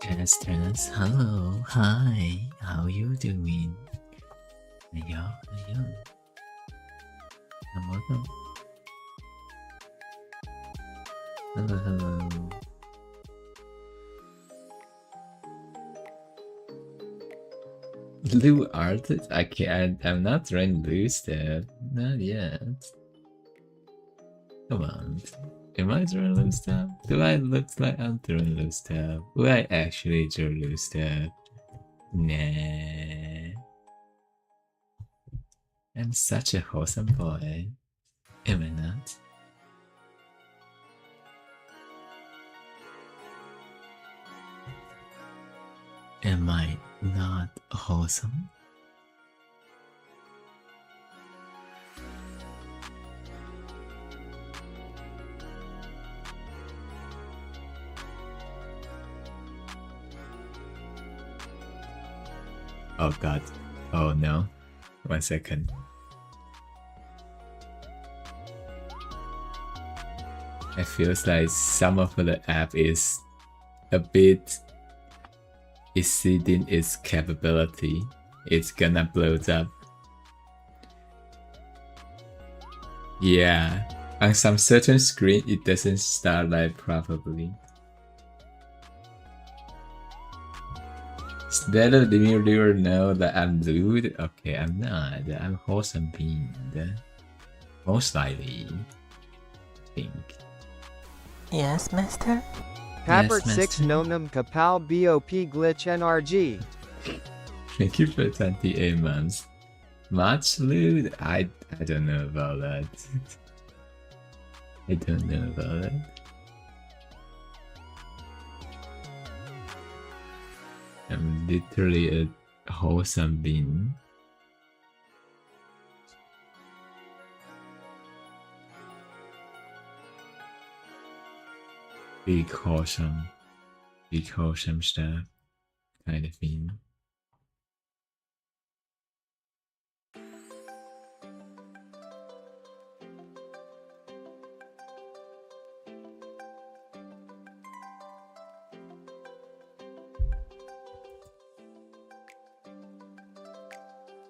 Test, hello, hi, how you doing? Yo, welcome. Hello. Blue artist? I can't, I'm not trying blue stuff. Not yet. Come on. Am I throwing loose stuff? Do I look like I'm throwing loose stuff? Will I actually throw loose stuff? Nah. I'm such a wholesome boy. Am I not? Am I not wholesome? Oh god. Oh no. 1 second. I feels like some of the app is a bit exceeding its capability. It's gonna blow up. Yeah. On some certain screen it doesn't start like properly. Instead of letting you know that I'm lewd, okay, I'm not. I'm wholesome being. Most likely. I think. Yes, master? Papert Yes, 6 master. Nomnum Kapal BOP Glitch NRG. Thank you for 28 months. Much lewd? I don't know about that. I don't know about that. I'm literally a wholesome being. Big wholesome stuff kind of thing.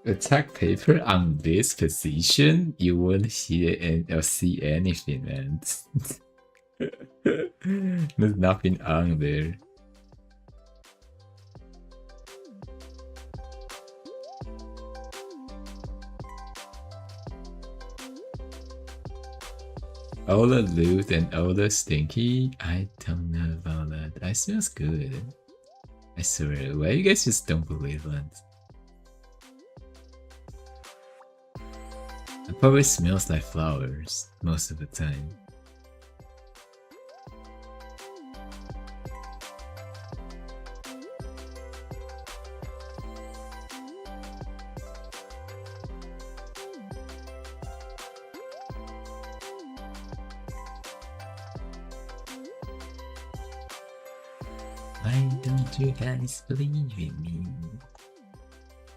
Attack paper on this position, you won't hear or see anything, man. There's nothing on there. All the loot and all the stinky, I don't know about that. It smells good. I swear, why you guys just don't believe it? It probably smells like flowers most of the time. Why don't you guys believe in me?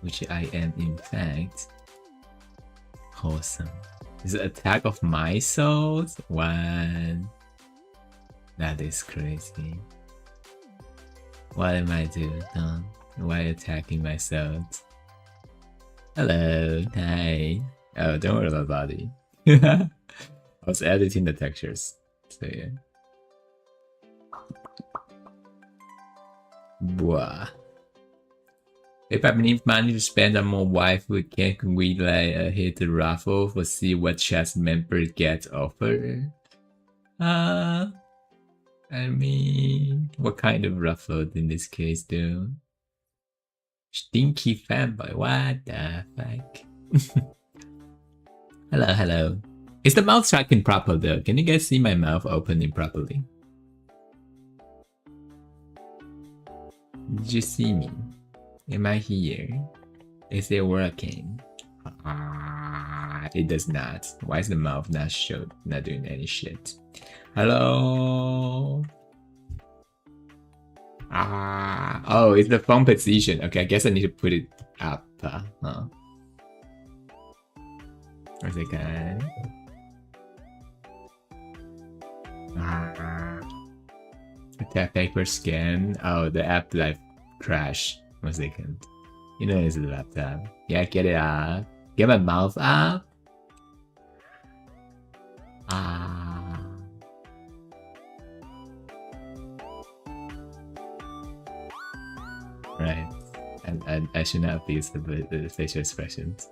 Which I am in fact wholesome. Is it attack of my souls? What? That is crazy. What am I doing? Why attacking myself? Hello, hi. Oh, don't worry about it. I was editing the textures, so yeah. Blah. If I need money to spend on more waifu, can we like hit the raffle for see what chest member gets offered? I mean, what kind of raffle in this case, though? Stinky Femboi, what the fuck? Hello. Is the mouth tracking proper though? Can you guys see my mouth opening properly? Did you see me? Am I here? Is it working? It does not. Why is the mouth not doing any shit? Hello? Oh, it's the phone position. Okay, I guess I need to put it up. Huh? One second. Tap paper scan. Oh, the app like crashed. 1 second. You know it's the laptop. Yeah, get it up. Get my mouth up. Ah. Right. And I should not use the facial expressions.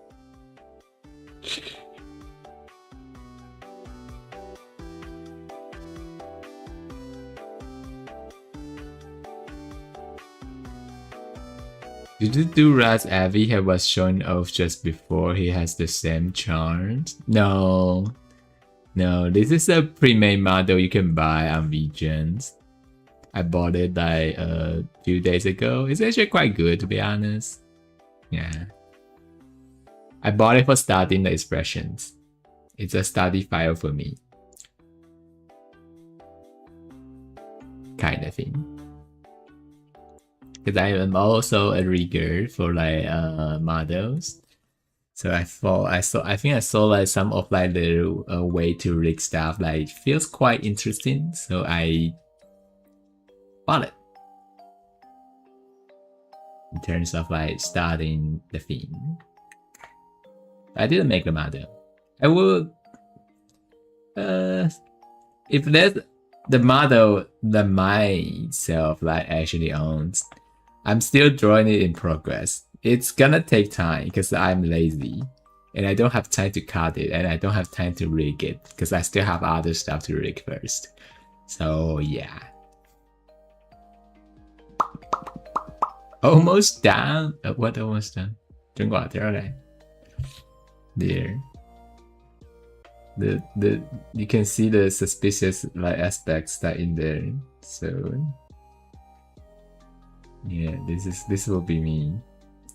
Did you do Raz Avi he was shown off just before he has the same charms? No. No, this is a pre-made model you can buy on VGens. I bought it like a few days ago. It's actually quite good to be honest. Yeah. I bought it for studying the expressions. It's a study file for me. Kind of thing. Because I am also a rigger for like models. So I think I saw like some of like the way to rig stuff like feels quite interesting. So I bought it. In terms of like starting the theme. I didn't make the model. I will if there's the model that myself like actually owns, I'm still drawing it in progress. It's gonna take time because I'm lazy and I don't have time to cut it and I don't have time to rig it because I still have other stuff to rig first. So yeah. Almost done? What almost done? Drink water, okay. There. You can see the suspicious like aspects that in there. So yeah, this will be me.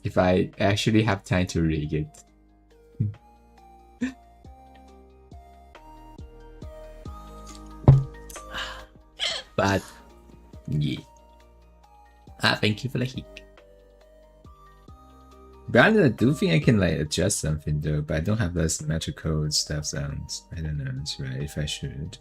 If I actually have time to rig it. But yeah. Thank you for the heat. But I do think I can like adjust something though, but I don't have the symmetrical stuff sounds. I don't know right if I should.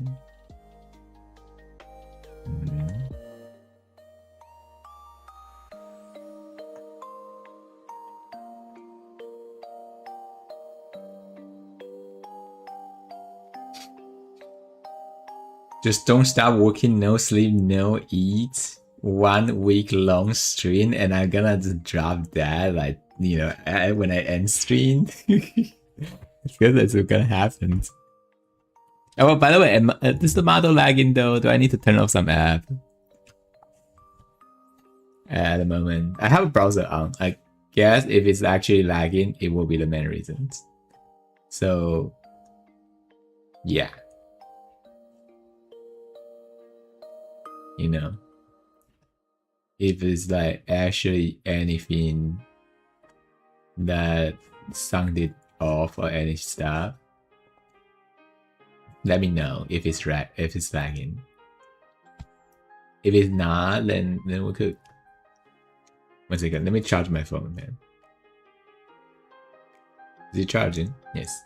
Just don't stop working, no sleep, no eat. 1 week long stream, and I'm gonna just drop that, like, you know, when I end stream. I feel that's what's gonna happen. Oh, by the way, is the model lagging though? Do I need to turn off some app? At the moment, I have a browser on. I guess if it's actually lagging, it will be the main reasons. So, yeah. You know. If it's like actually anything that sounded off or any stuff, let me know if it's lagging. If it's not, then we could. 1 second, let me charge my phone, man. Is it charging? Yes.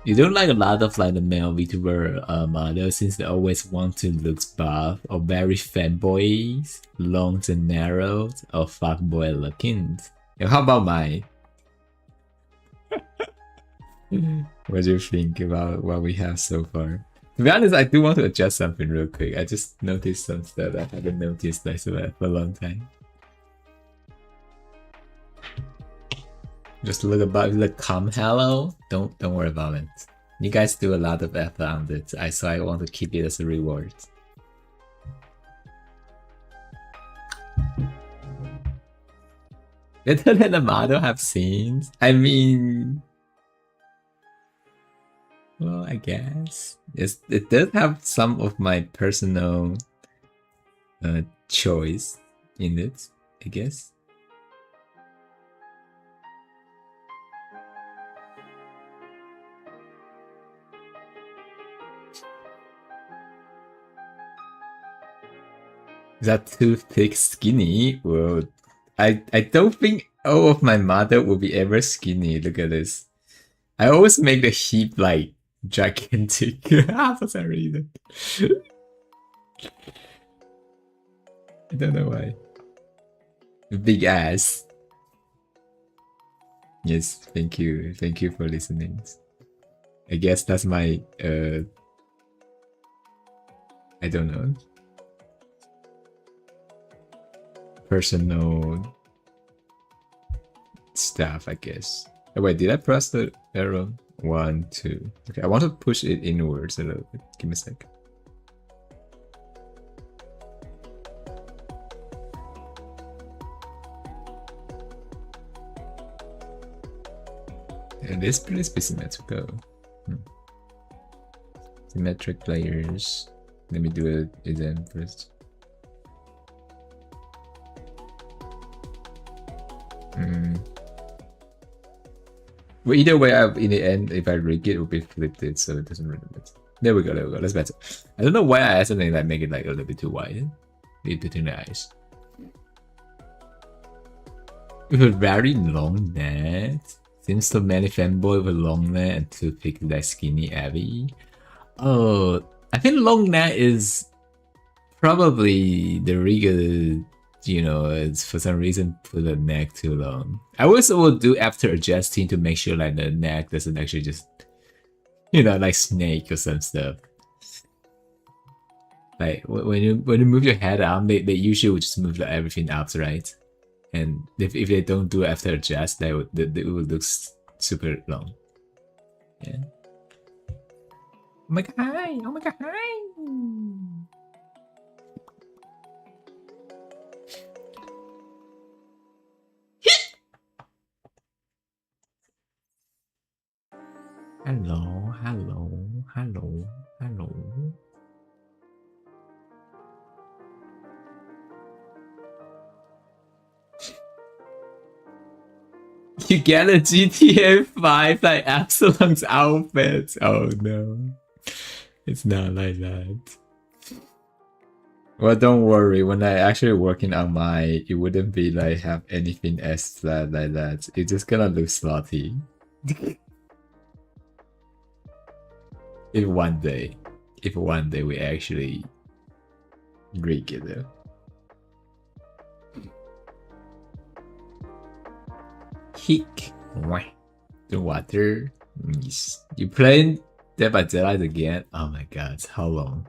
You don't like a lot of like the male VTuber models since they always want to look buff or very femboys, long and narrow, or fuckboy looking. How about mine? What do you think about what we have so far? To be honest, I do want to adjust something real quick. I just noticed some stuff I haven't noticed like, for a long time. Just look about the comm hello. Don't worry about it. You guys do a lot of effort on it, so I want to keep it as a reward. Better than the model have scenes. I mean, well, I guess it does have some of my personal choice in it, I guess. Is that too thick, skinny? Well, I don't think all of my mother will be ever skinny. Look at this. I always make the heap like gigantic for some reason. I don't know why. Big ass. Yes, thank you. Thank you for listening. I guess that's my I don't know. Personal stuff, I guess. Oh, wait, did I press the arrow? 1, 2. Okay, I want to push it inwards a little bit. Give me a sec. And this pretty symmetrical. Symmetric layers. Let me do it again first. Well, either way, in the end, if I rig it, it will be flipped it, so it doesn't really matter. There we go, there we go. That's better. I don't know why I accidentally like make it like a little bit too wide. Between the eyes. With a very long neck. Seems so many fanboy with long neck and too thick like skinny Abby. Oh, I think long neck is probably the rigger, you know, it's for some reason put the neck too long. I also will do after adjusting to make sure like the neck doesn't actually just, you know, like snake or some stuff. Like when you move your head arm, they usually would just move like everything up, right? And if they don't do it after adjust, it would look super long. Yeah. Oh my god! Hi! Oh my god! Hi! Hello, hello, hello, hello. You get a GTA 5 like Absalom's outfit. Oh no. It's not like that. Well, don't worry. When I actually working on my, it wouldn't be like have anything as flat like that. It's just gonna look slotty. If one day we actually rig it though. Hick. The water. Yes. You playing Dead by Daylight again? Oh my god, how long?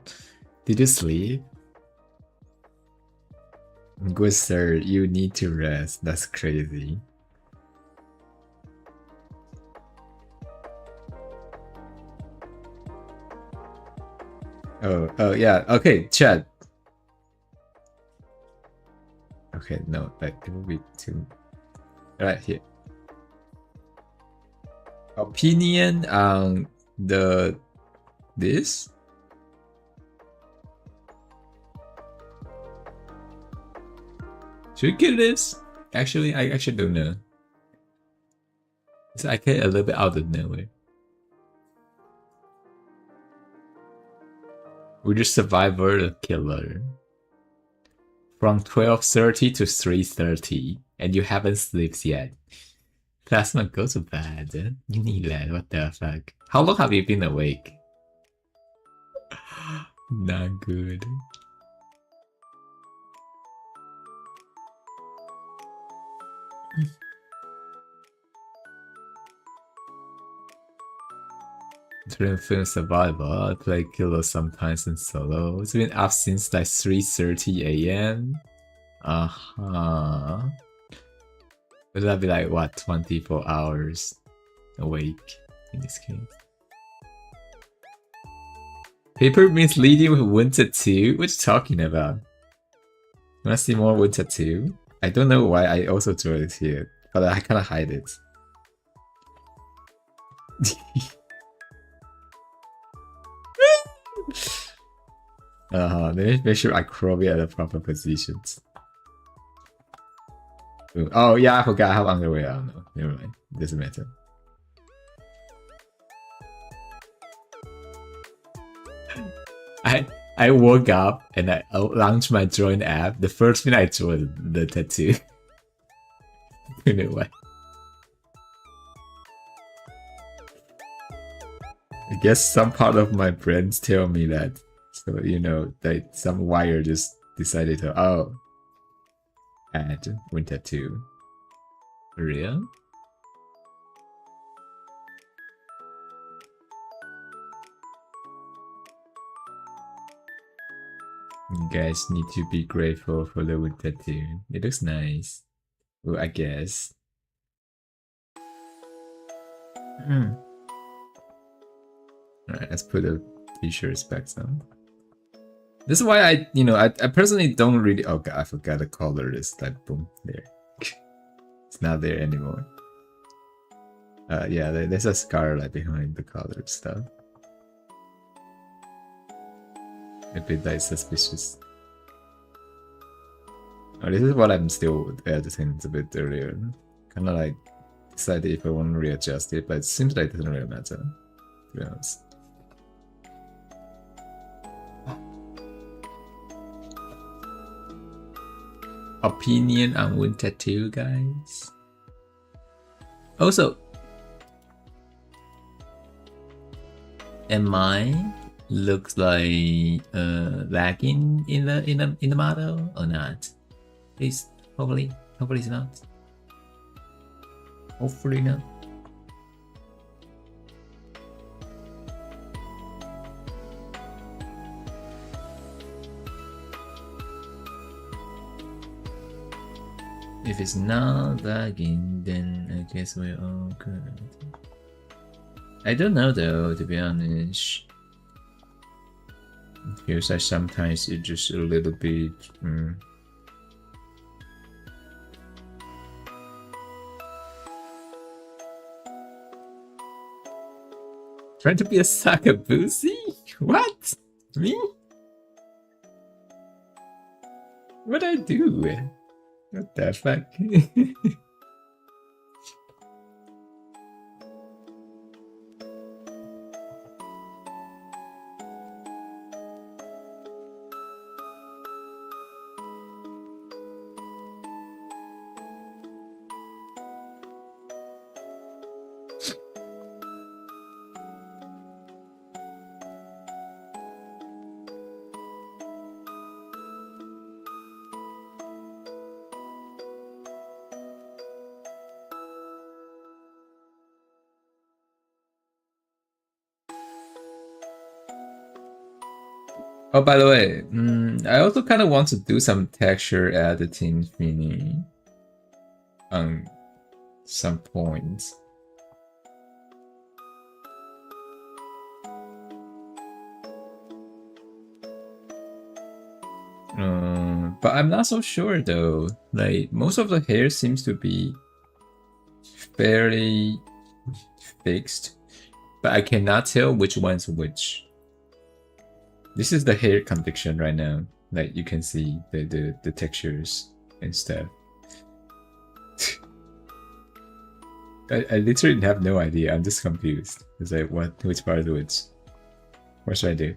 Did you sleep? Good sir, you need to rest. That's crazy. Oh yeah. Okay, chat. Okay, no, like it will be too. Right here. Opinion on this? Should we get this? Actually, I actually don't know. It's like a little bit out of nowhere. We're just survivor or killer. From 12:30 to 3:30, and you haven't slept yet. Plasma goes bad. You need that. What the fuck? How long have you been awake? Not good. During film survival, I play killer sometimes in solo. It's been up since like 3:30 AM. Would that be like what, 24 hours awake in this case? Paper misleading with Winter 2? What you talking about? Wanna see more Winter 2? I don't know why I also drew it here, but I kinda hide it. Let me make sure I crop it at the proper positions. Ooh. Oh yeah, I forgot I have underwear. I don't know. Never mind. It doesn't matter. I I woke up and I launched my drawing app. The first thing I drew was the tattoo. You know why? I guess some part of my brains tell me that. So, you know, that some wire just decided to, oh, add winter 2. Real? You guys need to be grateful for the winter 2. It looks nice. Well, I guess. Alright, let's put the t-shirts back on. This is why I personally don't really. Oh god, I forgot the color is like boom there. It's not there anymore. Yeah, there's a scar like behind the color stuff. A bit like suspicious. Oh, this is what I'm still editing a bit earlier. Kind of like decided if I want to readjust it, but it seems like it doesn't really matter. To be honest. Opinion on winter 2, guys. Also, am I looks like lagging in the model or not? Please, hopefully it's not. Hopefully not. If it's not lagging, then I guess we're all good. I don't know though, to be honest. It feels like sometimes it's just a little bit. Trying to be a Sakabusi? What? Me? What'd I do? What the fuck? Oh, by the way, I also kind of want to do some texture editing thingy on some points. But I'm not so sure though. Like most of the hair seems to be fairly fixed, but I cannot tell which one's which. This is the hair conviction right now. Like you can see the textures and stuff. I literally have no idea. I'm just confused. It's like which part is which? What should I do?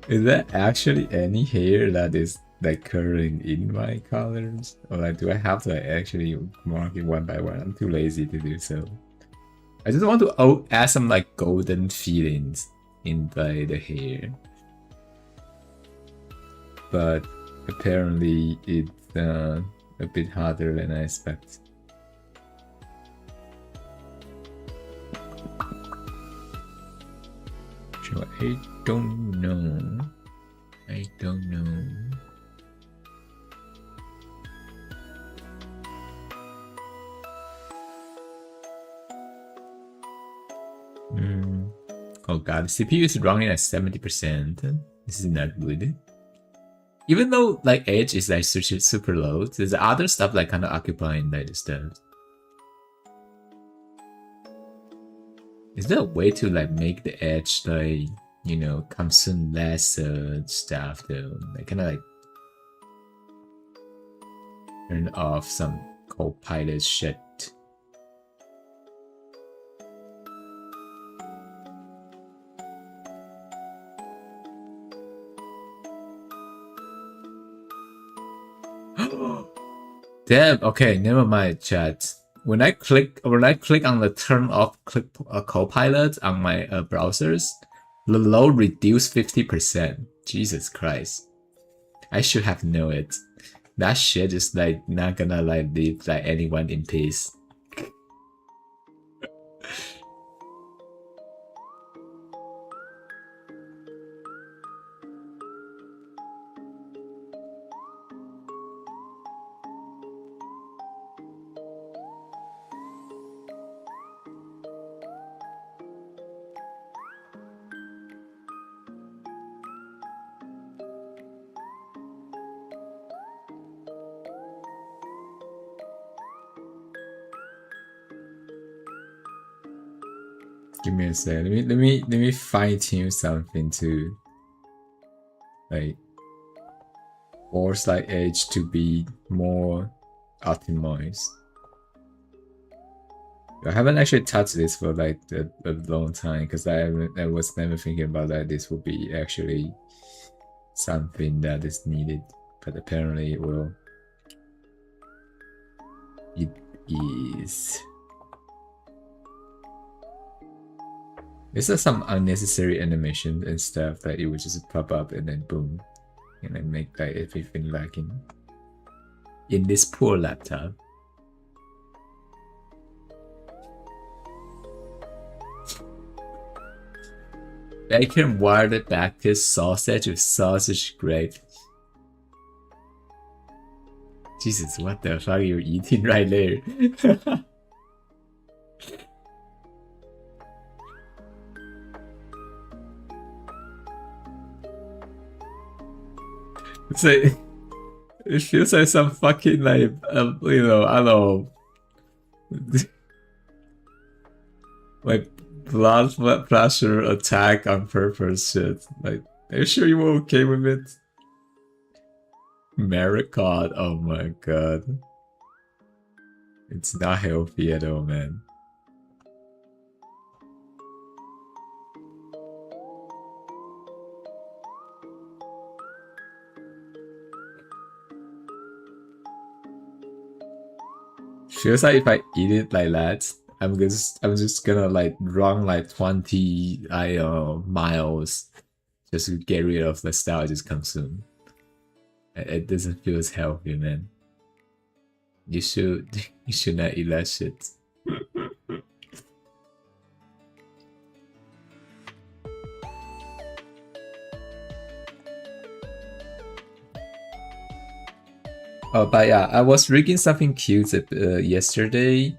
Is there actually any hair that is like curling in my colors? Or like do I have to like, actually mark it one by one? I'm too lazy to do so. I just want to add some like golden feelings in the hair. But apparently it's a bit harder than I expect. So I don't know. I don't know. Oh god, the CPU is running at 70%. This is not good. Even though like edge is like super low, there's other stuff like kind of occupying like the stuff. Is there a way to like make the edge like, you know, consume less stuff though? Like kind of like turn off some Copilot shit. Damn. Okay, never mind, chat. When I click on the turn off Copilot on my browsers, the load reduced 50%. Jesus Christ. I should have known it. That shit is like not gonna like leave like anyone in peace. Give me a sec. Let me fine tune something to like force like edge to be more optimized. I haven't actually touched this for like a long time because I was never thinking about that this would be actually something that is needed, but apparently it will. It is. This is some unnecessary animation and stuff that it would just pop up and then boom, and then make like everything lagging in this poor laptop. Bacon wired back his sausage with sausage gravy. Jesus, what the fuck are you eating right there? It's like, it feels like some fucking like, you know, I don't know, like blood pressure attack on purpose shit. Like, are you sure you were okay with it? Maricot, oh my god. It's not healthy at all, man. Feels like if I eat it like that, I'm just gonna like run like 20 miles just to get rid of the stuff I just consumed. It doesn't feel as healthy, man. You should not eat that shit. Oh, but yeah, I was rigging something cute yesterday.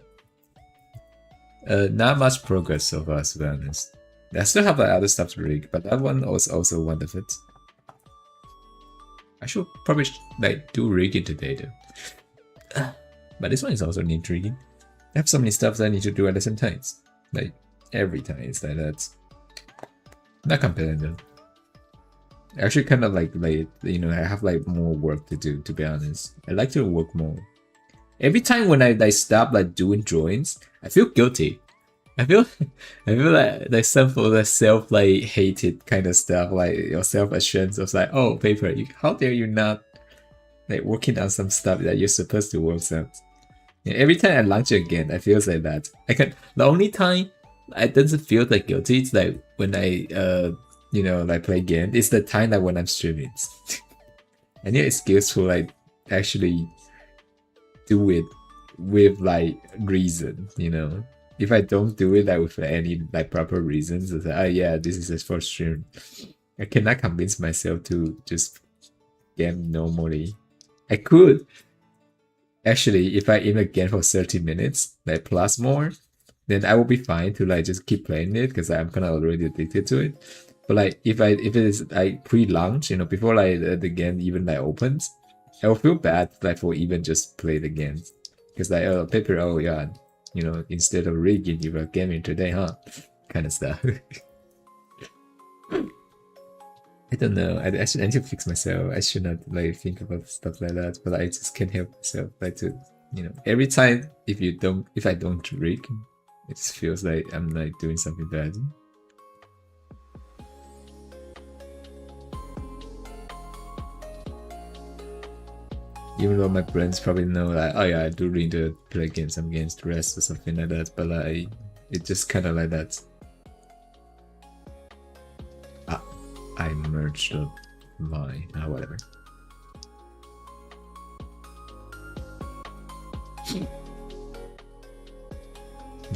Not much progress so far, to be honest. I still have like, other stuff to rig, but that one was also one of it. I should probably like do rigging today though. But this one is also intriguing. I have so many stuff that I need to do at the same time. Like every time it's like that. Not complaining though. Actually kind of like you know, I have like more work to do, to be honest. I like to work more. Every time when I stop like doing drawings, I feel guilty. I feel like some for the self like hated kind of stuff, like your self assurance of like, oh paper, how dare you not like working on some stuff that you're supposed to work on. Yeah, every time I launch it again, I feel like that. The only time I doesn't feel like guilty, it's like when I you know, like play game. It's the time that when I'm streaming. I need skills to like actually do it with like reason, you know. If I don't do it like with any like proper reasons, it's like, oh yeah, this is just for stream. I cannot convince myself to just game normally. I could actually, if I aim a game for 30 minutes, like plus more, then I will be fine to like just keep playing it because I'm kind of already addicted to it. But like if it is like pre-launch, you know, before like the game even like opens, I will feel bad like for even just play the game because like, oh paper, oh yeah, you know, instead of rigging, you were gaming today, huh? Kind of stuff. I don't know. I need to fix myself. I should not like think about stuff like that, but I just can't help myself. Like to, you know, every time if I don't rig, it feels like I'm like doing something bad. Even though my friends probably know like, oh yeah, I do need to play games, some games to rest or something like that, but like it's just kind of like that. I merged up my whatever.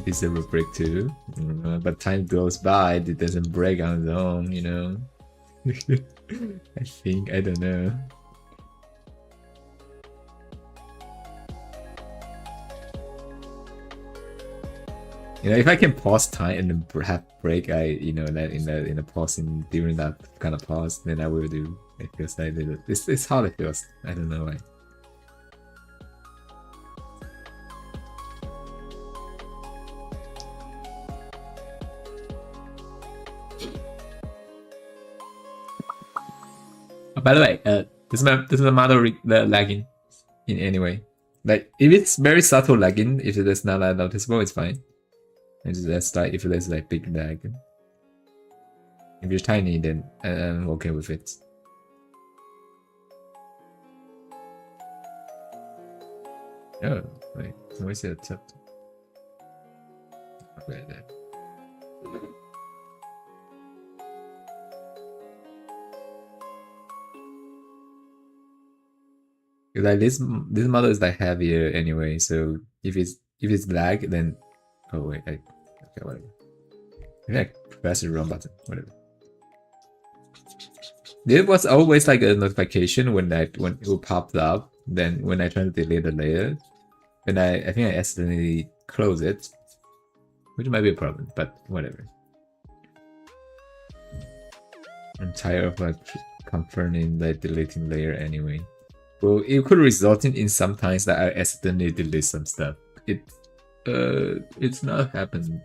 This ever break too, but time goes by, it doesn't break on its own, you know. I think, I don't know. You know, if I can pause time and then have break, you know, that in the pausing during that kind of pause, then I will do. It feels like it's how it feels. I don't know why. Oh, by the way, this is my mother lagging in any way. Like if it's very subtle lagging, if it is not that noticeable, it's fine. And that's like if there's like big lag. If you're tiny, then I'm okay with it. Oh, wait, where's the top? Okay, there. Like this model is like heavier anyway, so if it's lag, then oh wait, okay, whatever. Maybe I press the wrong button, whatever. There was always like a notification when it popped up. Then when I try to delete the layer, then I think I accidentally close it, which might be a problem, but whatever. I'm tired of like confirming like deleting layer anyway. Well, it could result in sometimes that I accidentally delete some stuff. It's not happening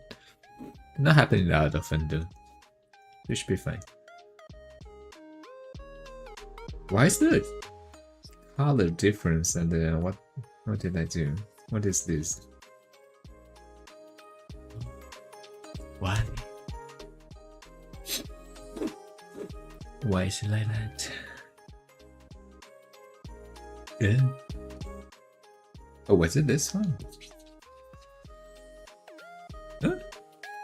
that often though. It should be fine. Why is the color difference and what did I do? What is this? What? Why is it like that? Yeah. Oh, was it this one? Huh?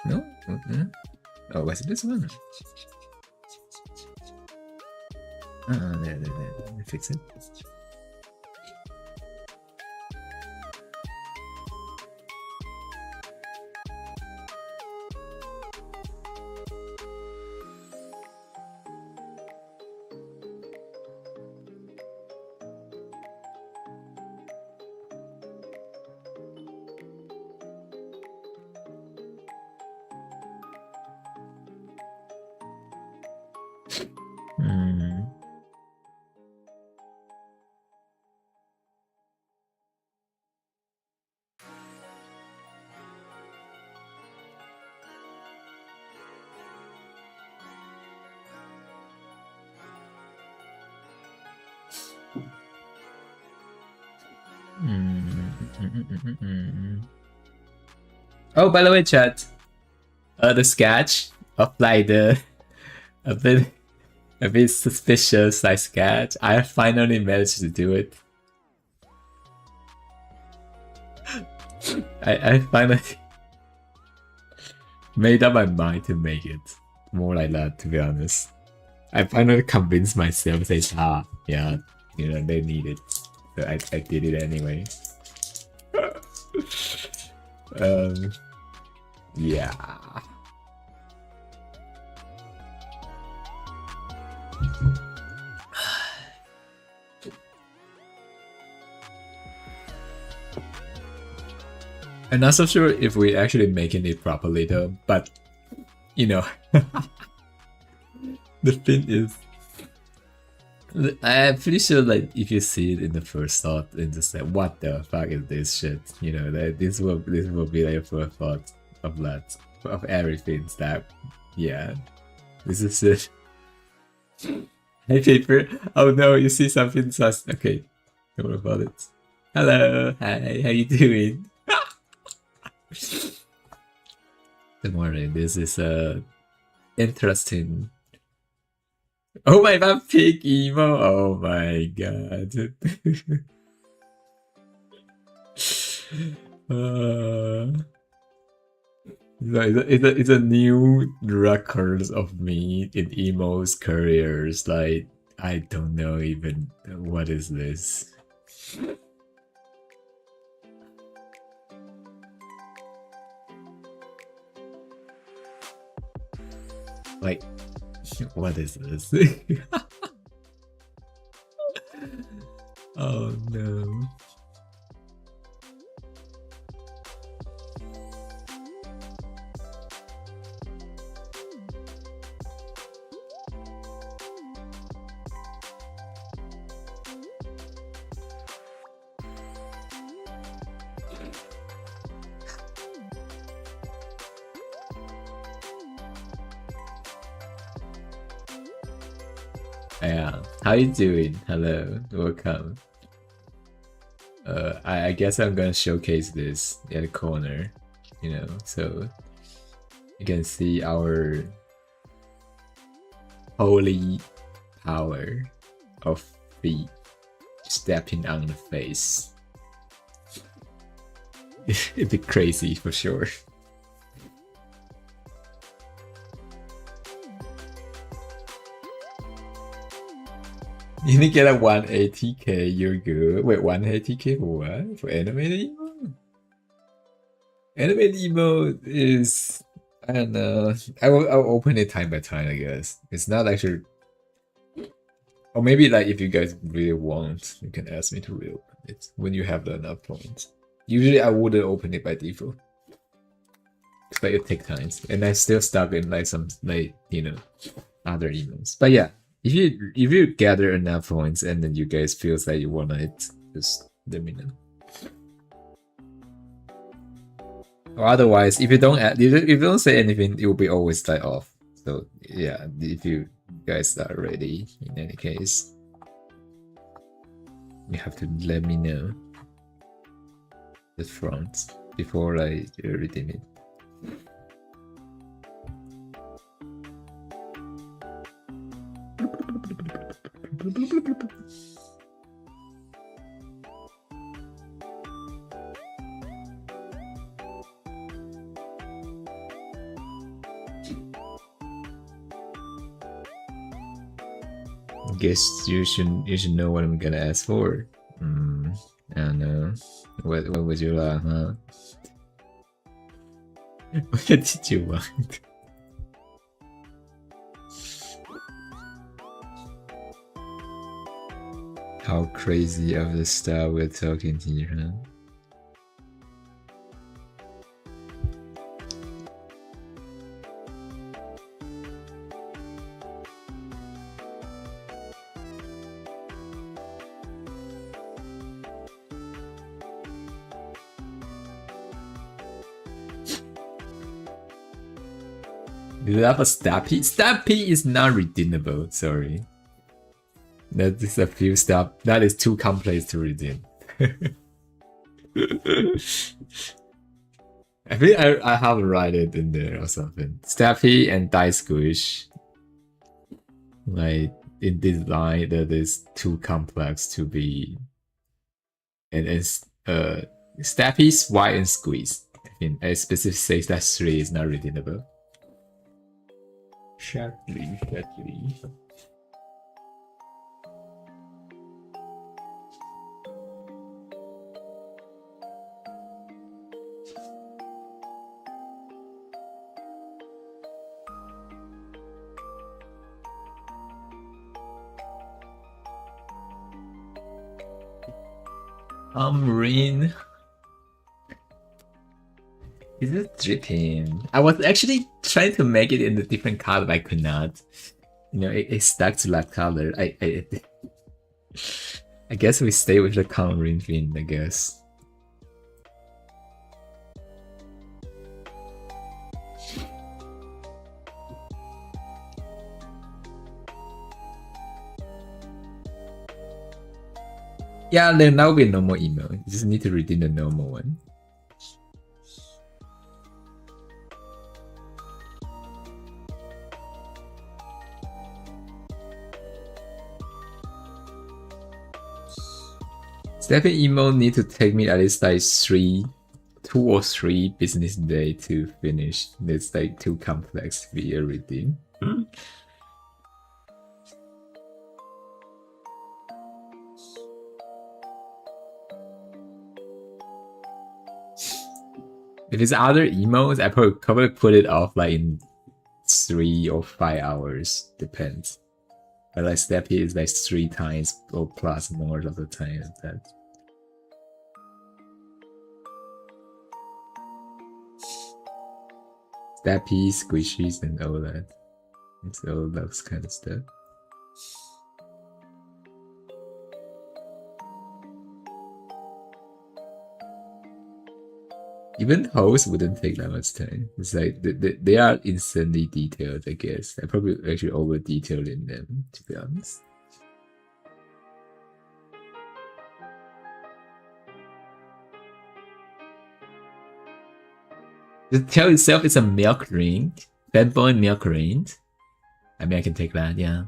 No? Oh, was it this one? There. Let me fix it. Oh, by the way, chat, the sketch of like the a bit suspicious like sketch. I finally managed to do it. I finally made up my mind to make it more like that. To be honest, I finally convinced myself. Say, yeah, you know they need it. So I did it anyway. Yeah. I'm not so sure if we're actually making it properly though, but you know, the thing is, I'm pretty sure like if you see it in the first thought and just like what the fuck is this shit, you know, that this will be like a first thought of that, of everything that, yeah, this is it. Hey paper, oh no, you see something sus. Okay, don't worry about it. Hello, hi, how you doing? Don't worry, this is interesting. Oh my god, pig emo! Oh my god. It's a new record of me in emo's careers. Like, I don't know even what is this. Like, what is this? Oh no. Yeah, how you doing? Hello, welcome. I guess I'm gonna showcase this at the corner, you know, so you can see our holy power of feet stepping on the face. It'd be crazy for sure. You need to get a 180k, you're good. Wait, 180k for what? For animated emo? Animated emo is... I don't know. I'll open it time by time, I guess. It's not actually... Or maybe like if you guys really want, you can ask me to reopen it when you have enough points. Usually I wouldn't open it by default. But it takes time. And I'm still stuck in like some like, you know, other emails. But yeah. If you gather enough points and then you guys feels like you want it, just let me know. Or otherwise, if you don't add, if you don't say anything, it will be always like off. So yeah, if you guys are ready, in any case, you have to let me know the front before I redeem it. Guess you should know what I'm gonna ask for. I don't know. What was your huh? What did you want? How crazy of the style we're talking here, huh? Do you have a Stampy? Stampy is not redeemable, sorry. That is a few step. That is too complex to redeem. I think I have to write it in there or something. Stampy and Die Squish. Like in this line that is too complex to be, and it's Stampy, Swipe, and Squeeze. I mean, a specific says that 3 is not redeemable. Sharply. Marine. Is it dripping? I was actually trying to make it in a different color, but I could not. You know, it stuck to that color. I guess we stay with the common thing, I guess. Yeah, then that will be a normal email. You just need to redeem the normal one. Stepping emo need to take me at least like 2 or 3 business day to finish. It's like too complex to be a redeem. If it's other emos, I probably put it off like in 3 or 5 hours, depends. But like Steppy is like 3 times or plus more of the time than that. Steppy, squishies, and all that. It's all those kind of stuff. Even hosts wouldn't take that much time. It's like they are insanely detailed, I guess. I probably actually over detailed in them, to be honest. The tail itself is a milk ring. Femboi milk ring. I mean, I can take that, yeah.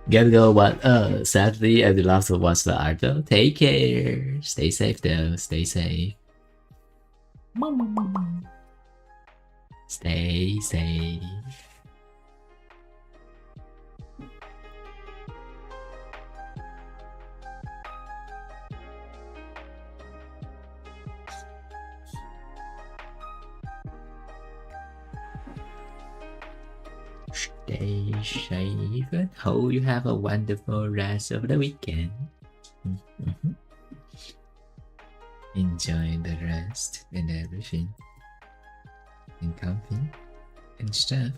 Gotta go, but sadly, I would love to watch the art though. Take care. Stay safe though. Stay safe. Stay safe. Stay safe and hope you have a wonderful rest of the weekend. Enjoy the rest and everything. And comfy and stuff.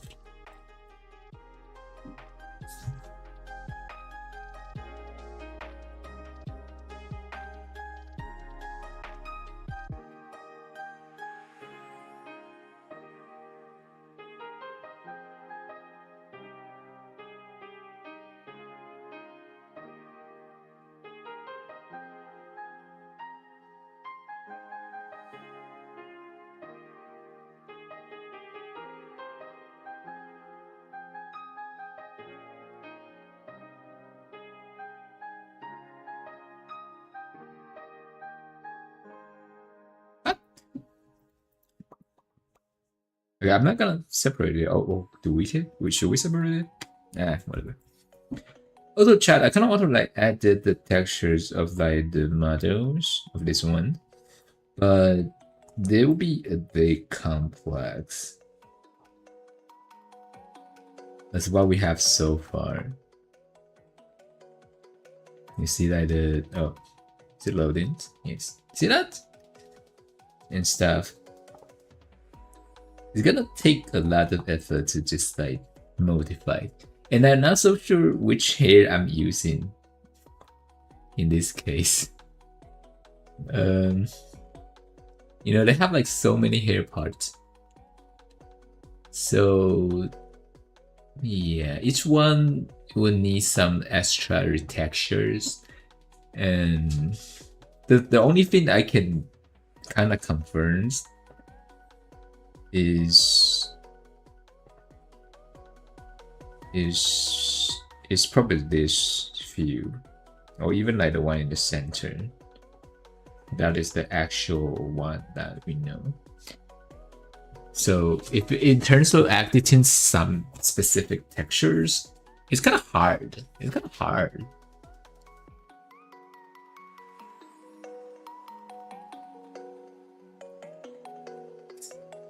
Okay, I'm not gonna separate it. Oh, do we? Should we separate it? Whatever. Also, chat, I kind of want to like add the textures of like the models of this one, but they will be a bit complex. That's what we have so far. You see that is it loading? Yes. See that? And stuff. It's gonna take a lot of effort to just like modify. And I'm not so sure which hair I'm using in this case. You know, they have like so many hair parts. So yeah, each one will need some extra retextures. And the only thing I can kind of confirm is probably this few, or even like the one in the center. That is the actual one that we know. So if in terms of acting some specific textures, it's kind of hard. It's kind of hard.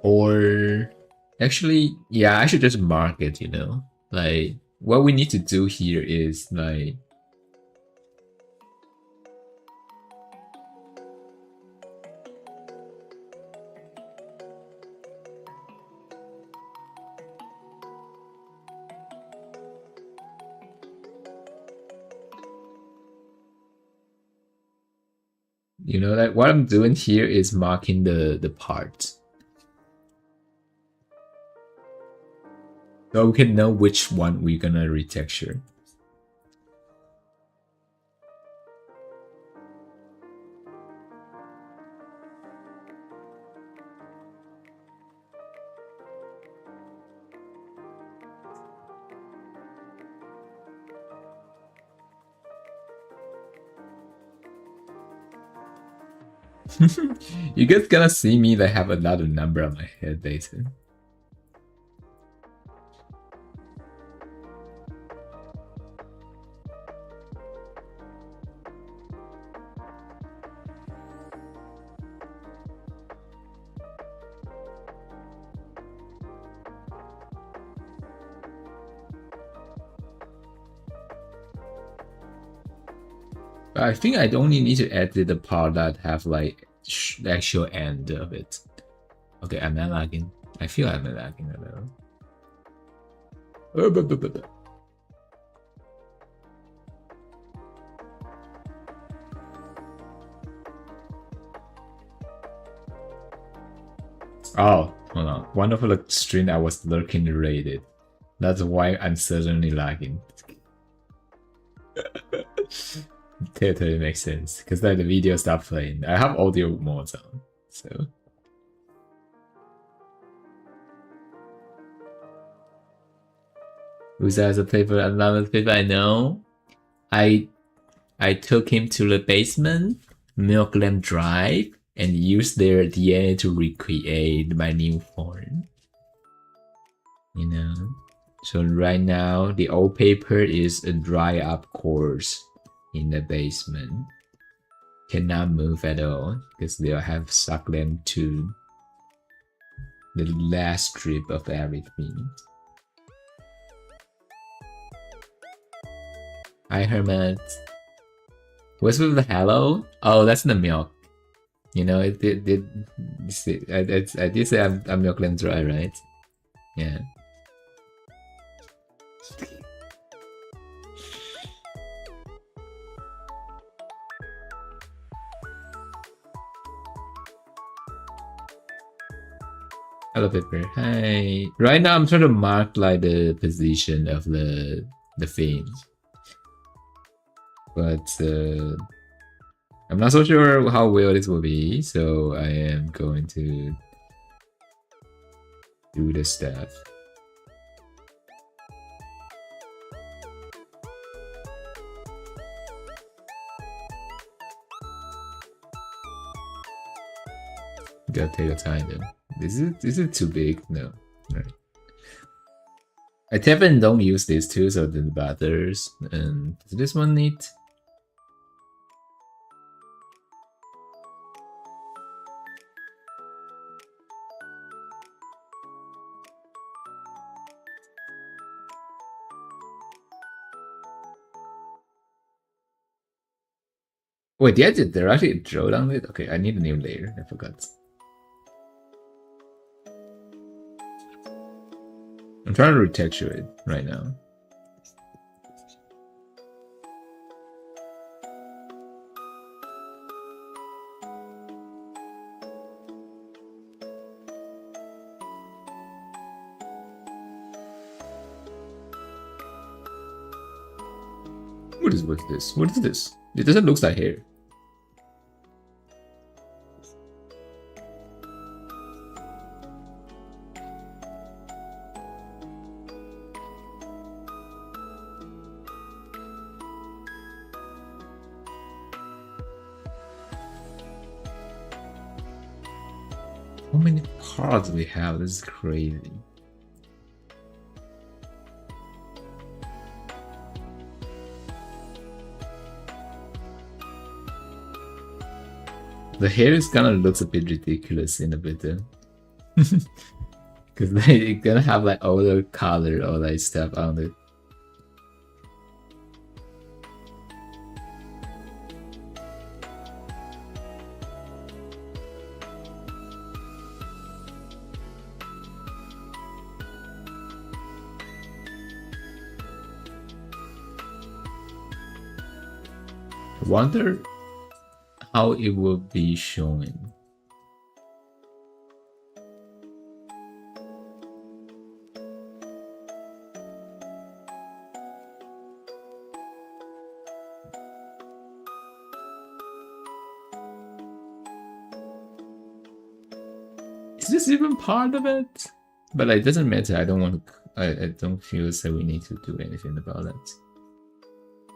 Or actually, yeah, I should just mark it, you know? Like, what we need to do here is like, you know, like what I'm doing here is marking the part. So we can know which one we're gonna retexture. You guys gonna see me that have another number on my head later. I think I only need to edit the part that have like the actual end of it. Okay, I'm not lagging. I feel I'm lagging a little. Oh, hold on. One of the stream I was lurking rated. That's why I'm certainly lagging. Totally makes sense because then the video stopped playing. I have audio modes on, so. Who's has a paper? Another paper I know. I took him to the basement, milk them dry, and used their DNA to recreate my new form. You know. So right now the old paper is a dry up corpse in the basement. Cannot move at all because they'll have sucked them to the last strip of everything. Hi Hermit. What's with the hello? Oh, that's the milk. You know, I did say I'm milk them dry, right? Yeah. Hello Pepper. Hi. Right now I'm trying to mark like the position of the thing. But I'm not so sure how well this will be, so I am going to do the stuff. Gotta take your time though. Is it too big? No. All right. I definitely don't use these two, so the butters. And does this one need? Wait, did there actually draw down it? Okay, I need a new layer. I forgot. I'm trying to retexture it right now. What is with this? What is this? It doesn't look like hair. How many cards we have? This is crazy. The hair is kind of looks a bit ridiculous in a bit though. Because they're gonna have like all the color, all that stuff on it. I wonder how it will be showing. Is this even part of it? But it doesn't matter. I don't want to. I don't feel so we need to do anything about that.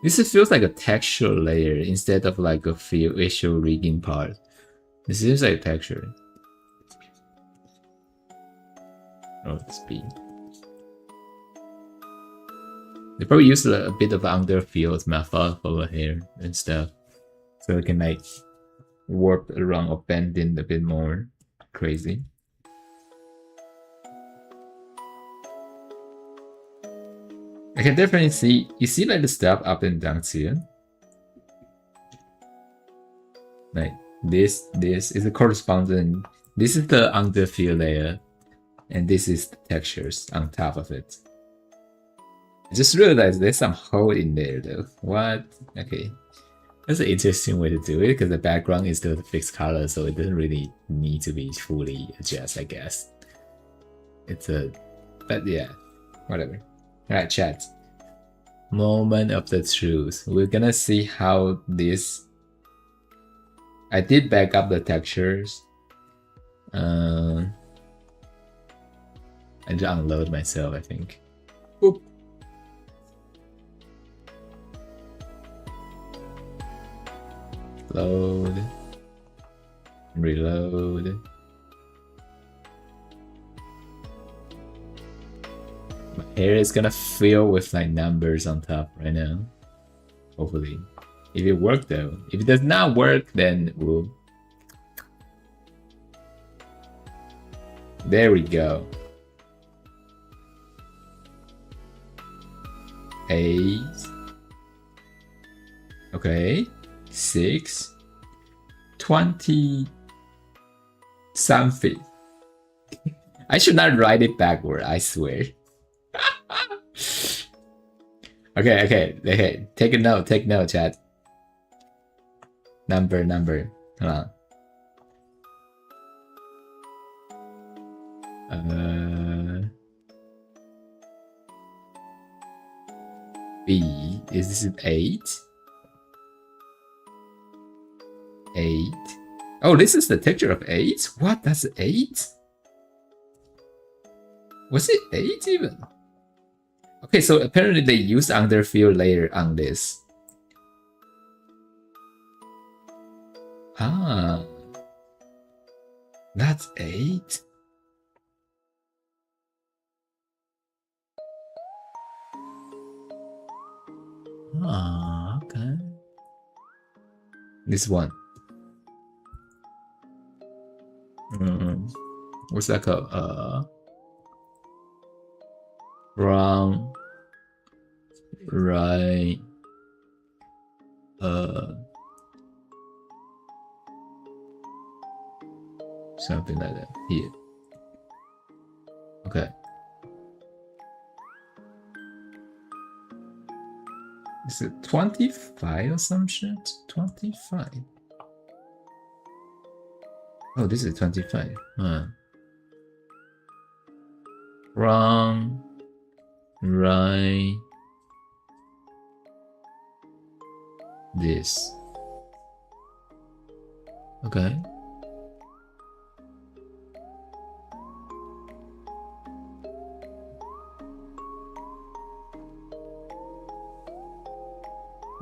This feels like a texture layer instead of like a facial rigging part. This seems like texture. Oh, speed. They probably use a bit of underfield method over here and stuff, so it can like warp around or bend in a bit more crazy. I can definitely see, you see like the stuff up and down here. Like this is a corresponding, this is the underfield layer, and this is the textures on top of it. I just realized there's some hole in there though. What? Okay. That's an interesting way to do it because the background is still the fixed color, so it doesn't really need to be fully adjusted, I guess. But yeah, whatever. Alright, chat. Moment of the truth. We're gonna see how this. I did back up the textures. I just unload myself, I think. Oop. Load. Reload. My hair is gonna fill with like numbers on top right now. Hopefully. If it works though. If it does not work, then we'll... There we go. 8. Okay. 6. 20 something. I should not write it backward, I swear. Okay. Take note, chat. Number. Hold on. B. Is this 8? 8. Oh, this is the texture of 8? What? That's 8? Was it 8 even? Okay, so apparently they used underfield layer on this. Ah. That's 8? Ah, okay. This one. What's that called? Wrong. Right. Something like that. Here. Okay. Is it 25 or some shit? 25. Oh, this is 25. Huh. Wrong. Right. This. Okay.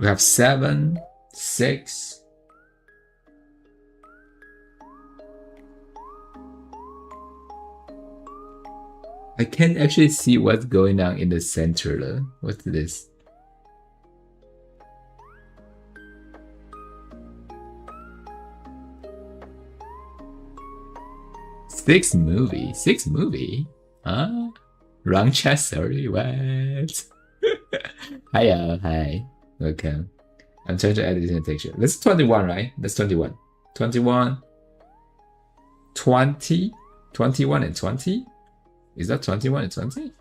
We have 7, 6. I can't actually see what's going on in the center though. What's this? Six movie? Huh? Wrong chat, sorry, what? Hi. Welcome. I'm trying to edit the texture. That's 21, right? That's 21. 21. 20. 21 and 20? Is that 21 and 20?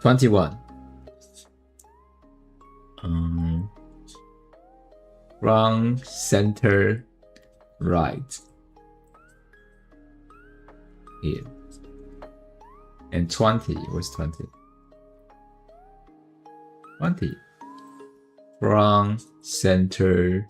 21. Wrong, center, right. Here. And 20. What's 20? 20. Wrong, center.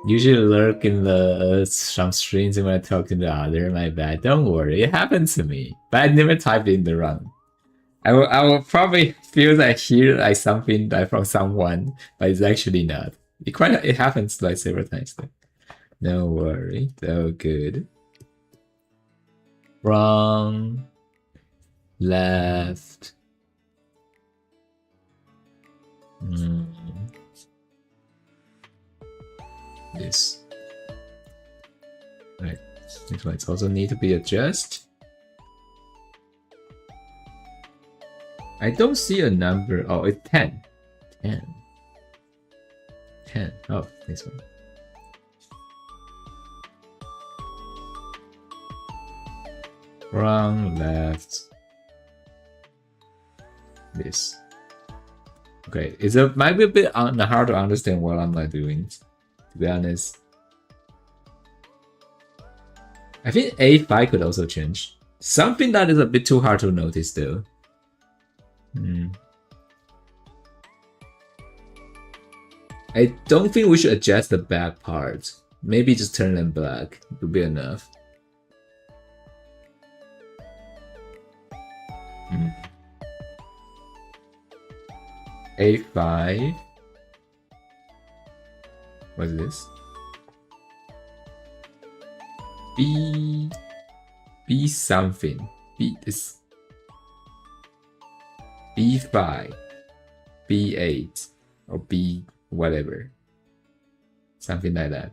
Usually lurk in the some streams when I talk to the other. My bad. Don't worry, it happens to me. But I never typed in the wrong. I will probably feel that I hear like something like from someone, but it's actually not. It happens like several times. Though. No worry. So good. Wrong. Left. This. Right. This one also need to be adjusted. I don't see a number. Oh, it's 10. 10. 10. Oh, this one. Wrong, left. This. Okay, it might be a bit hard to understand what I'm like doing, to be honest. I think A5 could also change. Something that is a bit too hard to notice though. I don't think we should adjust the back part. Maybe just turn them black. It would be enough. A5. What is this? B something. B is B5, B8, or B whatever. Something like that.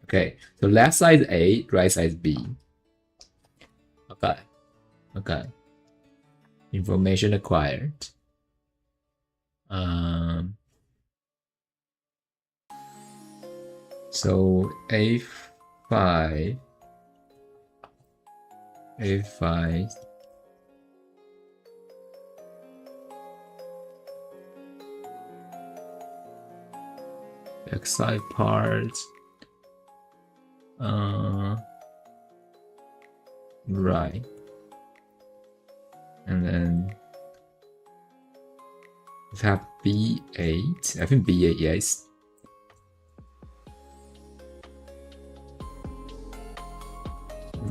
Okay, so left side is A, right side is B. Okay. Okay. Information acquired. So A5 backside part, right, and then we have B8. I think B8, yes.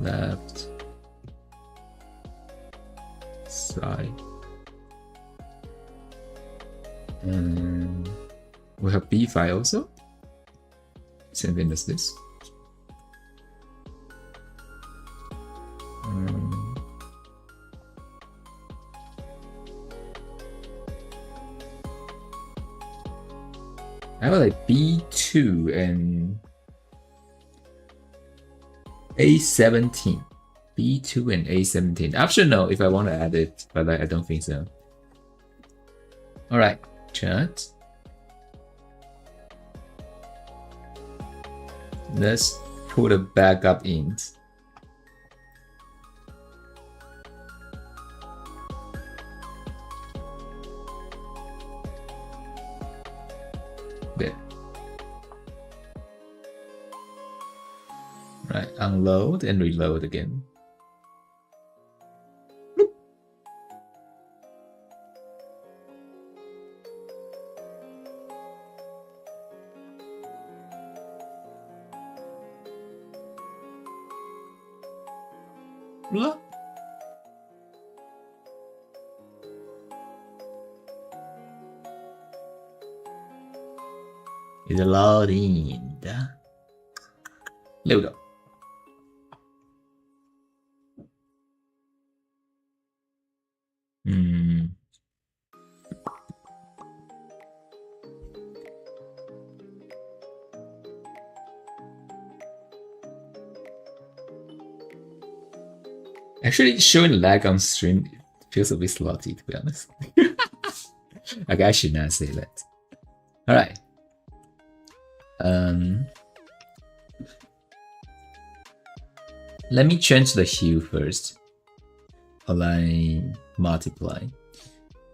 Left side, and we have B5 also. Same thing as this. I have like B2 and A17. B2 and A17. Optional if I want to add it, but I don't think so. Alright, chat. Let's put a backup in. There. Right, unload and reload again. Blah. It's loading. There we go. Actually, showing lag on stream feels a bit slotty, to be honest. Like, I should not say that. Alright. Let me change the hue first. Align, multiply.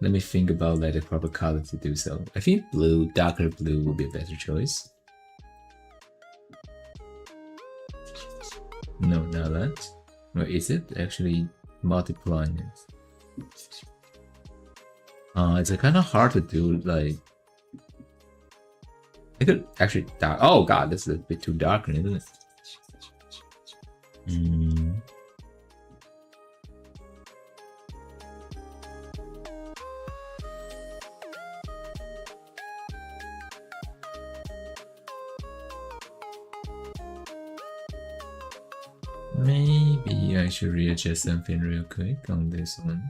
Let me think about like the proper color to do so. I think blue, darker blue would be a better choice. No, not that. Or is it actually multiplying it? It's kind of hard to do. Like, I could actually dark. Oh god, this is a bit too dark, isn't it? Maybe I should readjust something real quick on this one.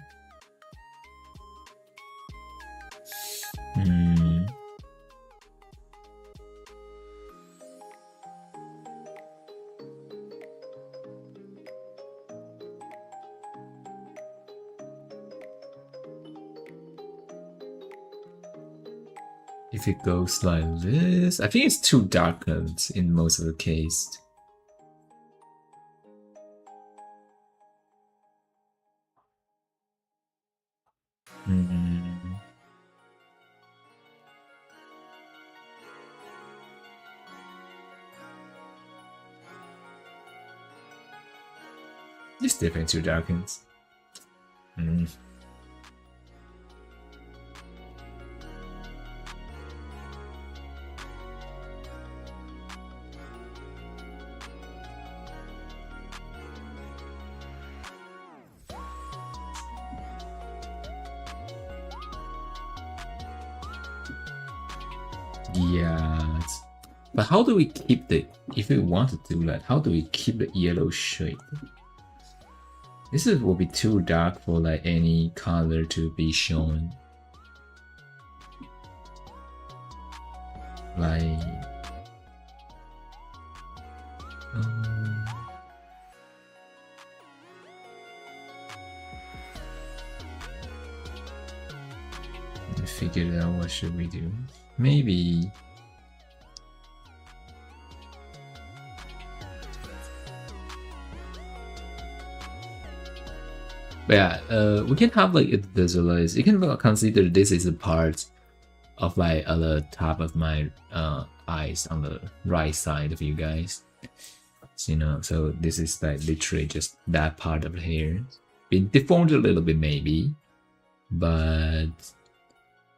If it goes like this, I think it's too darkened in most of the case. It's definitely too darkened. Yeah, but how do we keep the, if we want to do that, how do we keep the yellow shade? This will be too dark for like any color to be shown. Like, figure out what should we do. Maybe but yeah, we can have like it visualize. You can consider this is a part of like at the top of my eyes on the right side of you guys. So, you know, so this is like literally just that part of the hair. Been deformed a little bit maybe, but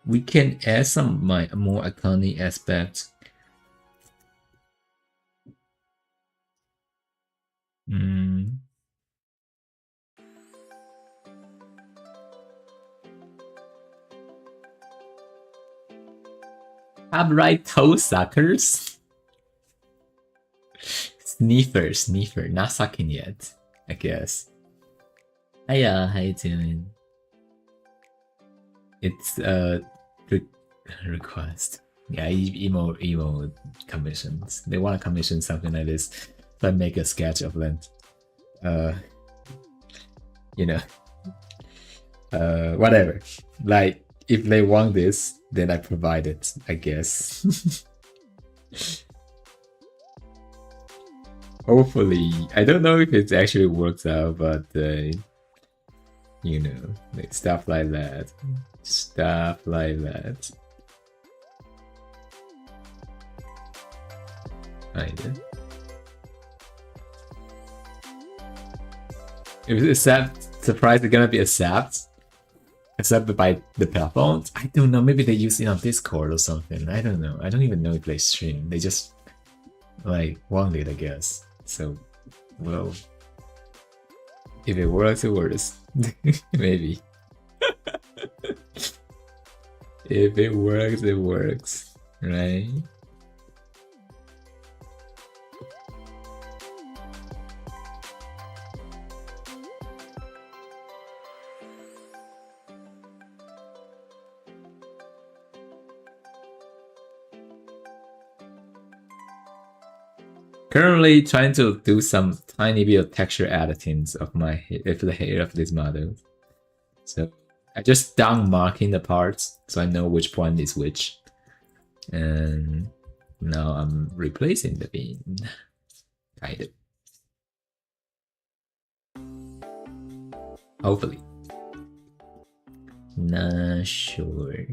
we can add some more iconic aspects. Upright toe suckers? Sniffer, not sucking yet, I guess. Hiya, how you doing? It's a request. Yeah, emo commissions. They want to commission something like this, but make a sketch of them. You know, whatever. Like, if they want this, then I provide it, I guess. Hopefully, I don't know if it actually works out, but you know, like stuff like that. Stuff like that. Kinda. If it's surprised it's gonna be accepted by the platforms. I don't know, maybe they use it on Discord or something. I don't know. I don't even know if they stream. They just like want it, I guess. So, well, if it works, it works. Maybe. If it works, it works, right? Currently trying to do some tiny bit of texture editings of my the hair of this model. So I just down marking the parts so I know which one is which. And now I'm replacing the bean. Kind of. Hopefully. Not sure.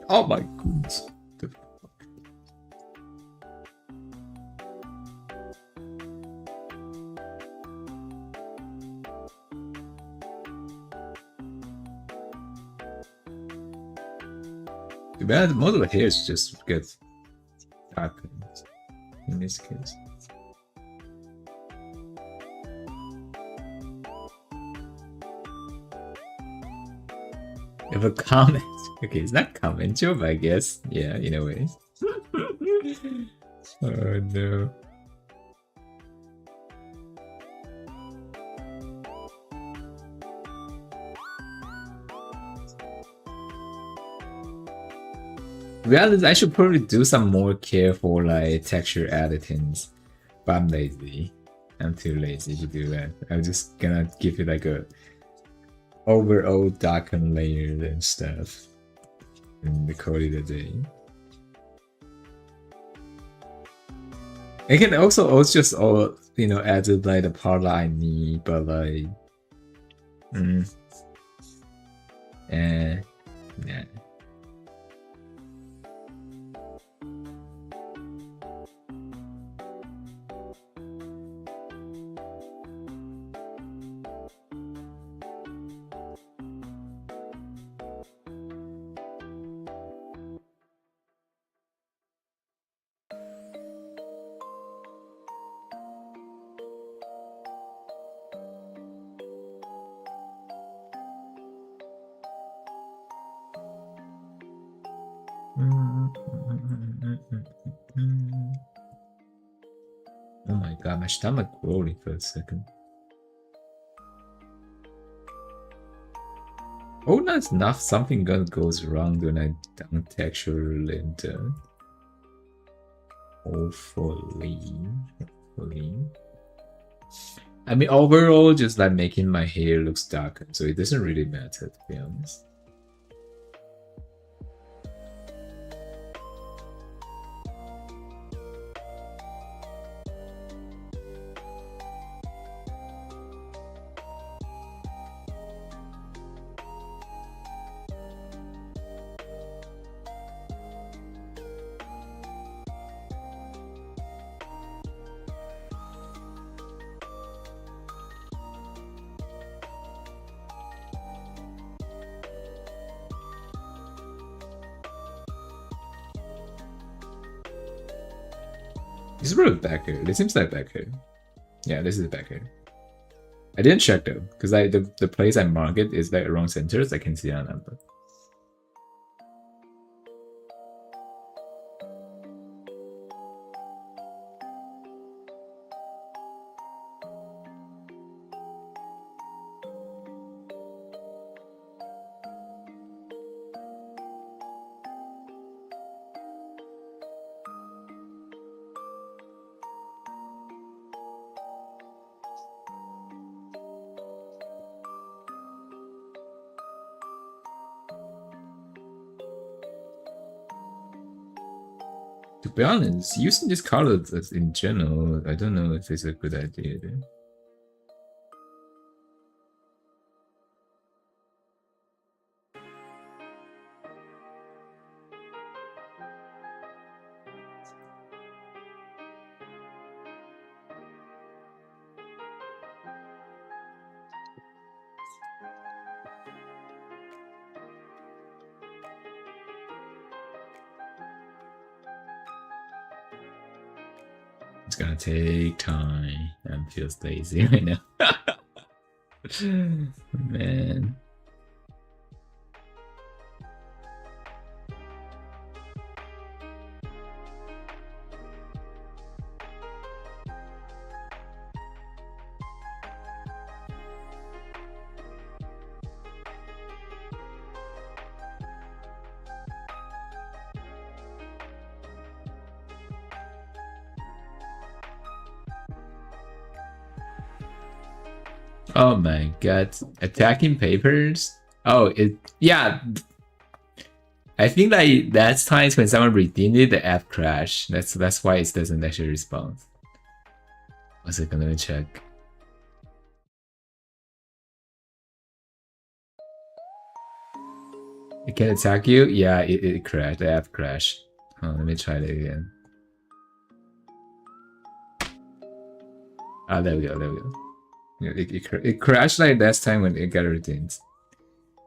Oh my goodness. But most of the hairs just get darkened in this case. If a comment, okay, it's not comment job, I guess. Yeah, in a way. Oh no. Well, I should probably do some more careful like texture editings, but I'm lazy. I'm too lazy to do that. I'm just gonna give it like a overall darken layer and stuff, and call it a day. I can also just add like the part that I need, but like, yeah. Oh my god, my stomach rolling for a second. Oh, that's enough. Something goes wrong when I down texture and hopefully. I mean, overall, just like making my hair looks darker, so it doesn't really matter, to be honest. This is really back hair. This seems like back hair. Yeah, this is back hair. I didn't check though, because the place I mark it is like around center, so I can see a number. To be honest, using this color in general, I don't know if it's a good idea. It's gonna take time. I feel lazy right now. Man. Oh my god. Attacking papers? Oh, yeah. I think like that's times when someone redeemed it, the app crash. That's why it doesn't actually respond. One second, let me check. It can attack you? Yeah, it crashed. The app crashed. Oh, let me try it again. Ah, there we go, there we go. It crashed like last time when it got redeemed.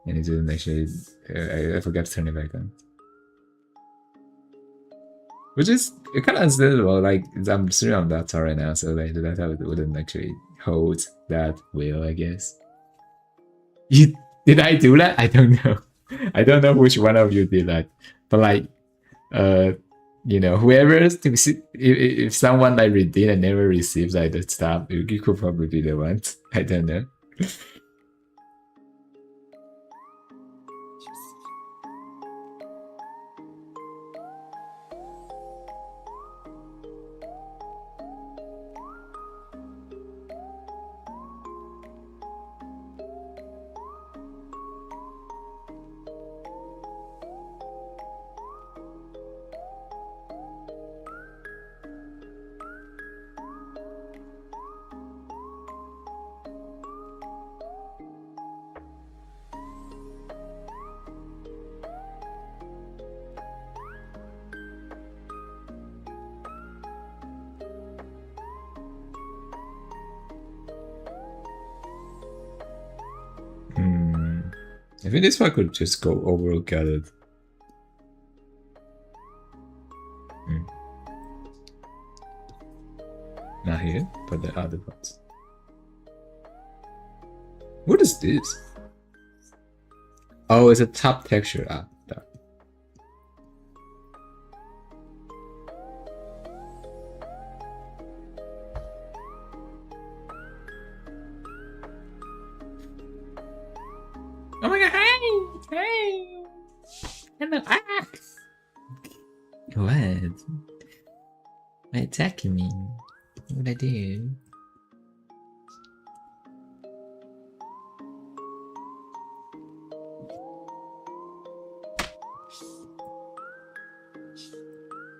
And it didn't actually... I forgot to turn it back on. Which is kind of understandable. Like I'm sitting on data right now, so like the data wouldn't actually hold that well, I guess. Did I do that? I don't know. I don't know which one of you did that, but like, whoever if someone like redeemed and never receives like the stuff, you could probably be the one. I don't know. I think this one could just go over gathered. Not here, but the other parts. What is this? Oh, it's a top texture. Ah, that. Oh my god, hey! Hello, What? Why attacking me? What did I do?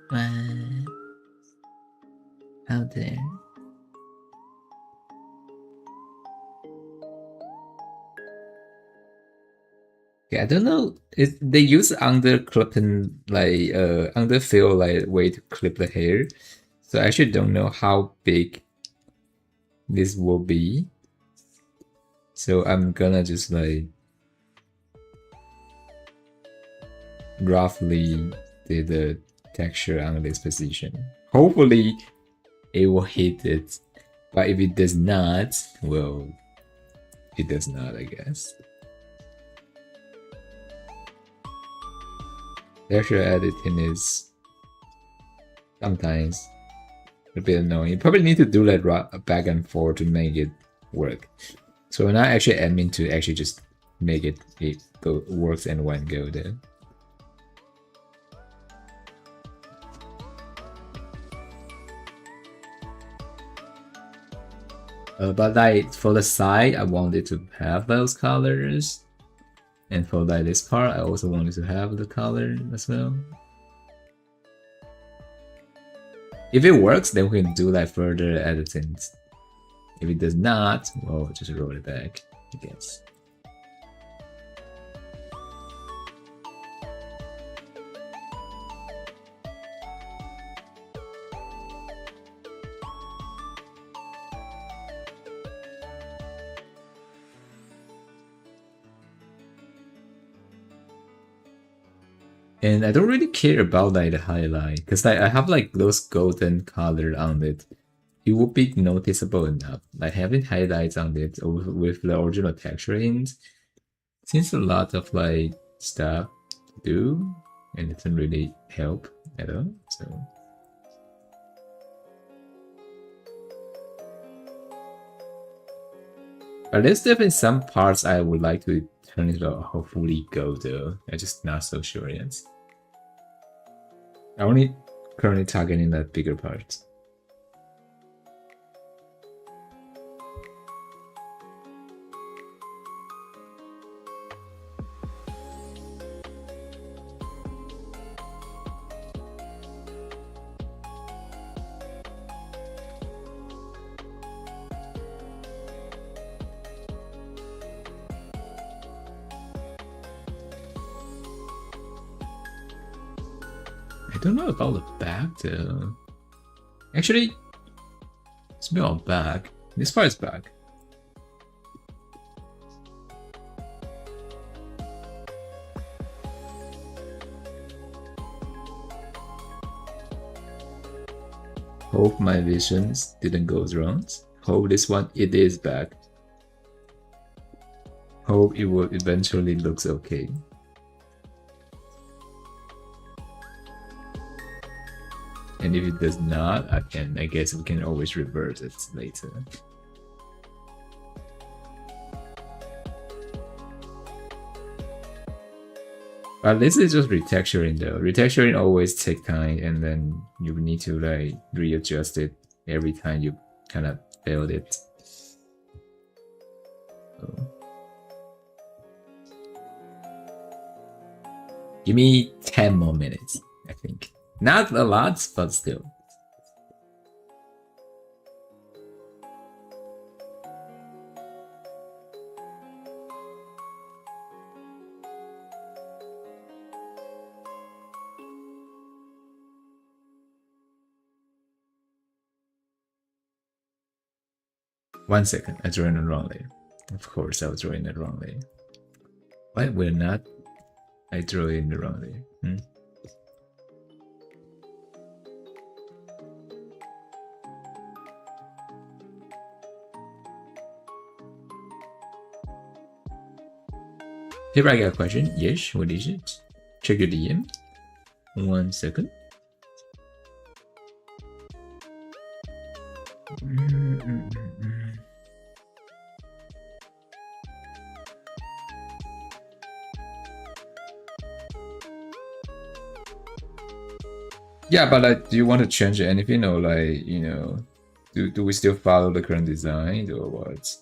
What? Out there? Yeah, I don't know. They use under clipping like underfill like way to clip the hair, so I actually don't know how big this will be. So I'm gonna just like roughly do the texture on this position. Hopefully, it will hit it, but if it does not, well, it does not, I guess. Texture editing is sometimes a bit annoying. You probably need to do that back and forth to make it work. So we're not actually aiming to actually just make it works in one go there. But like for the side, I wanted to have those colors. And for like this part, I also wanted to have the color as well. If it works, then we can do like further editing. If it does not, well, just roll it back, I guess. And I don't really care about like the highlight, because like, I have like those golden color on it. It would be noticeable enough. Like having highlights on it with the original texture in, seems a lot of like stuff to do, and it doesn't really help at all. So. But there's definitely some parts I would like to turn it hopefully go though. I'm just not so sure yet. I'm only currently targeting that bigger part. I don't know about the back though. Actually, it's more back. This part is back. Hope my visions didn't go wrong. Hope this one, it is back. Hope it will eventually looks okay. And if it does not, I guess we can always reverse it later. But this is just retexturing though. Retexturing always take time, and then you need to like readjust it every time you kind of failed it. So. Give me 10 more minutes, I think. Not a lot, but still. One second, I drew in the wrong layer. Of course, I was drawing the wrong layer. Why we're not? I drew in the wrong layer. Here I got a question. Yes, what is it? Check your DM. 1 second. Yeah, but like, do you want to change anything, or like, you know, do we still follow the current design or what?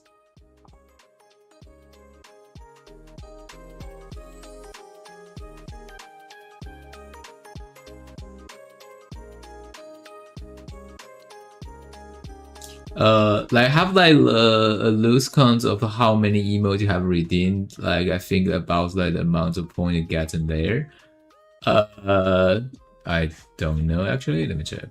Like have like a loose count of how many emotes you have redeemed. Like I think about like the amount of points you get in there. I don't know actually. Let me check.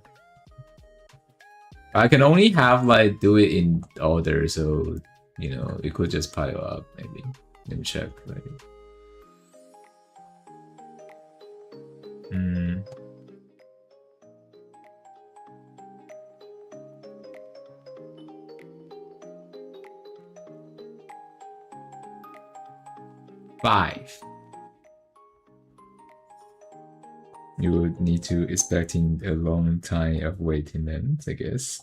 I can only have like do it in order, so you know it could just pile up maybe. Let me check. Like. Five. You would need to expecting a long time of waiting then, I guess.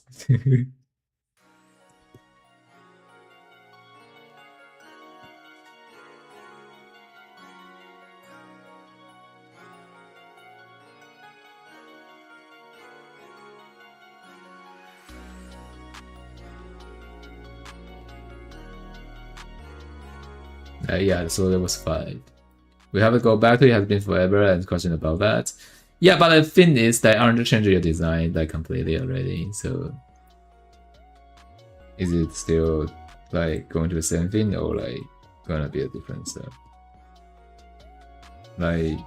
Yeah, so there was 5. We have to go back to it has been forever and question about that. Yeah, but the thing is that aren't changing your design like completely already, so is it still like going to the same thing or like gonna be a different stuff? Like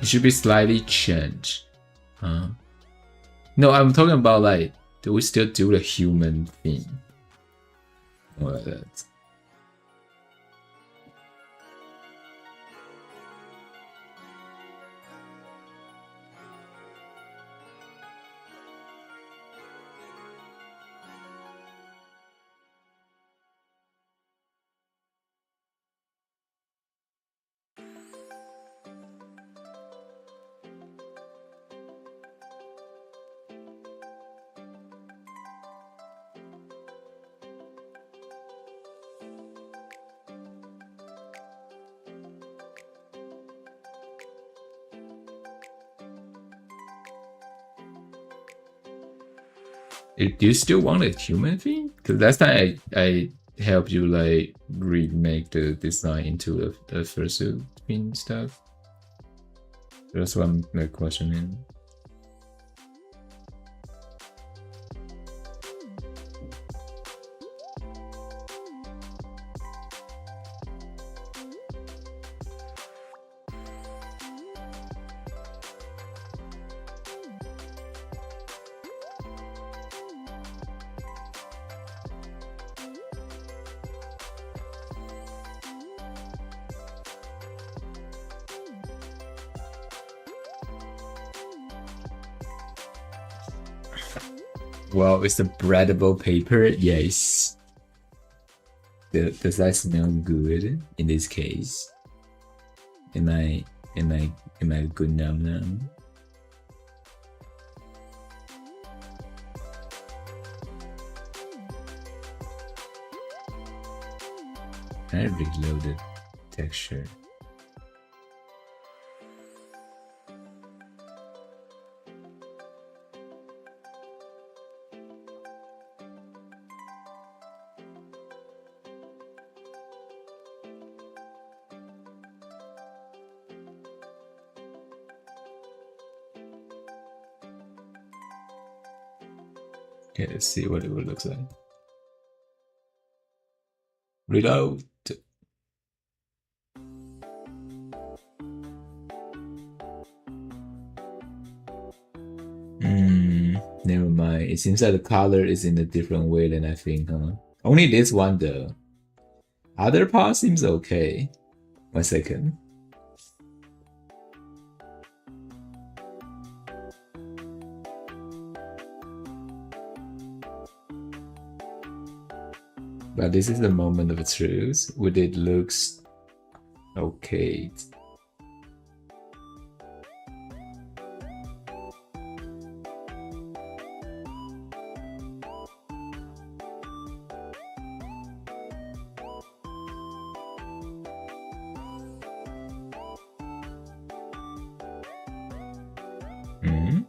it should be slightly changed. Huh? No, I'm talking about like, do we still do the human thing? Or like that. Do you still want a human thing? Because last time I helped you like remake the design into the fursuit thing stuff. That's what I'm like questioning. Well, it's the breadable paper, yes. Does that smell good in this case? Am I good now? I reloaded texture. Okay, let's see what it would look like. Reload. Never mind. It seems that the color is in a different way than I think, huh? Only this one though. Other part seems okay. 1 second. But this is the moment of truth. Would it looks okay?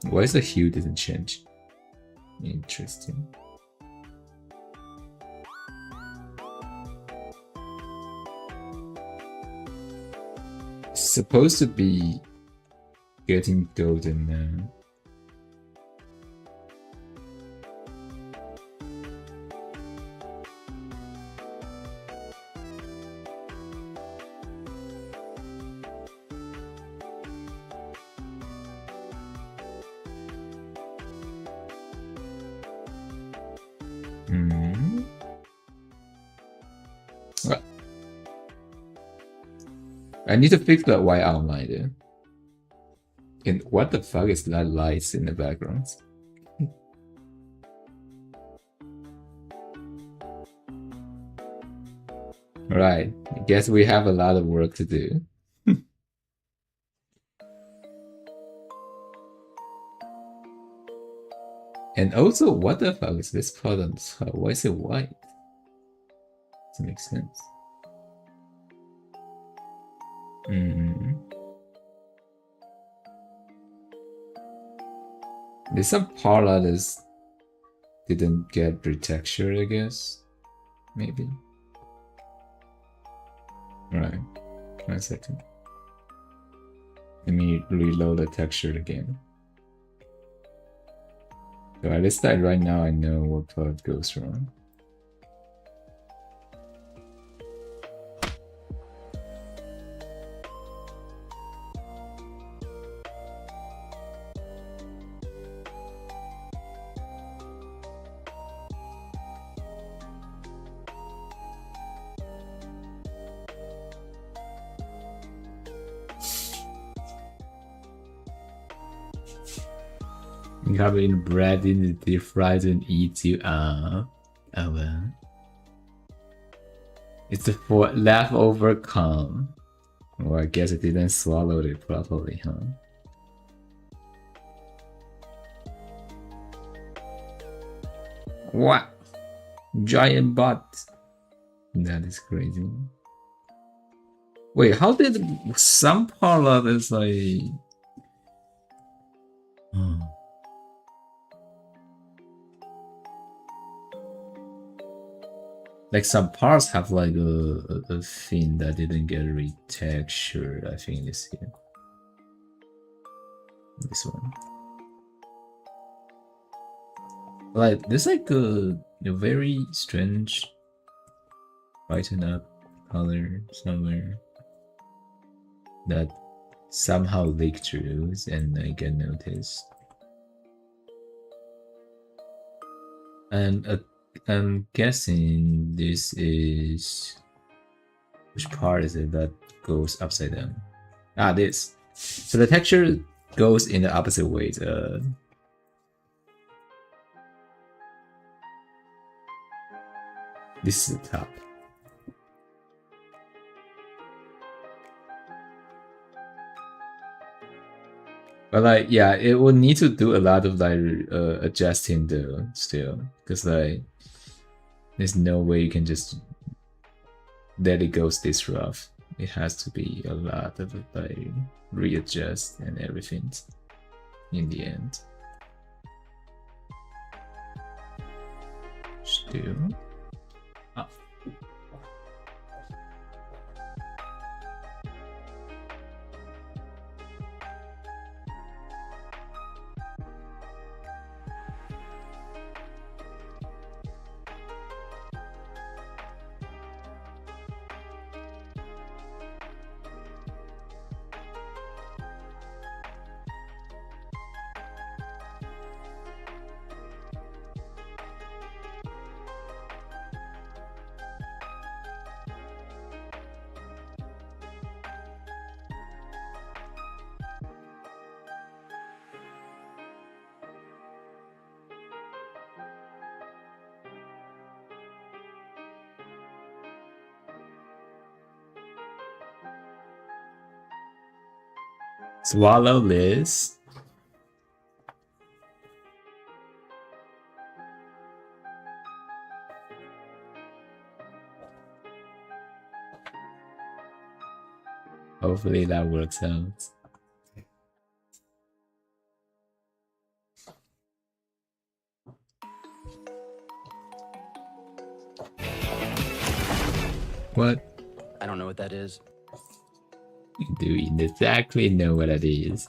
Why is the hue didn't change? Interesting. It's supposed to be getting golden now. I need to fix that white outline there. And what the fuck is that lights in the background? Right, I guess we have a lot of work to do. And also, what the fuck is this part on top? Why is it white? Doesn't make sense. There's some part that didn't get retextured, I guess. Maybe. Right. 1 second. Let me reload the texture again. So at least right now I know what part goes wrong. You have it in bread in the deep fried and eat you up. Oh well. It's the leftover comm. Well, I guess it didn't swallow it properly, huh? What? Giant butt. That is crazy. Wait, how did some part of this like... Like some parts have like a thing that didn't get retextured, I think this here. This one. Like there's like a very strange brighten up color somewhere that somehow leaked through and I get noticed. And I'm guessing this is which part is it that goes upside down? Ah, this. So the texture goes in the opposite way. This is the top. But like, yeah, it will need to do a lot of like adjusting though, still, because like, there's no way you can just let it go this rough. It has to be a lot of like readjust and everything in the end. Still. Oh. Swallow this. Hopefully that works out. What? I don't know what that is. Do you exactly know what it is?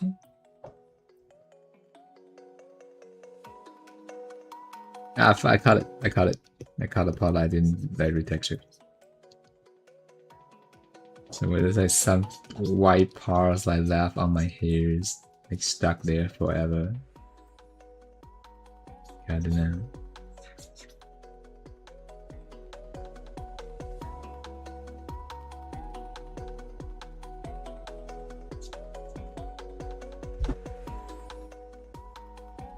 Ah, I caught it. I caught it. I caught the part I didn't like retexture. So there's like some white parts like left on my hairs, like stuck there forever. I don't know.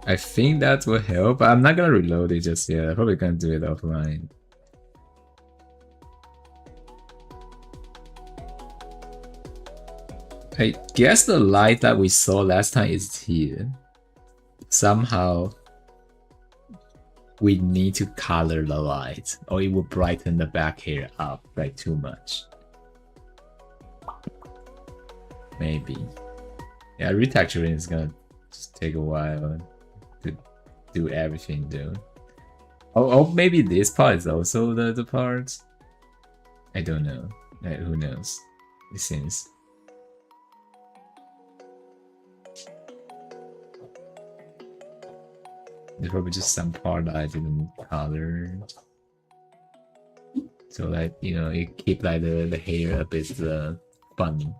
I think that will help. I'm not gonna reload it just yet. I'm probably gonna do it offline. I guess the light that we saw last time is here. Somehow we need to color the light or it will brighten the back hair up like too much. Maybe. Yeah, retexturing is gonna just take a while to do everything though. Oh, maybe this part is also the part. I don't know. Who knows? It seems. There's probably just some part that I didn't color. So like, you know, it keep like the hair a bit funny.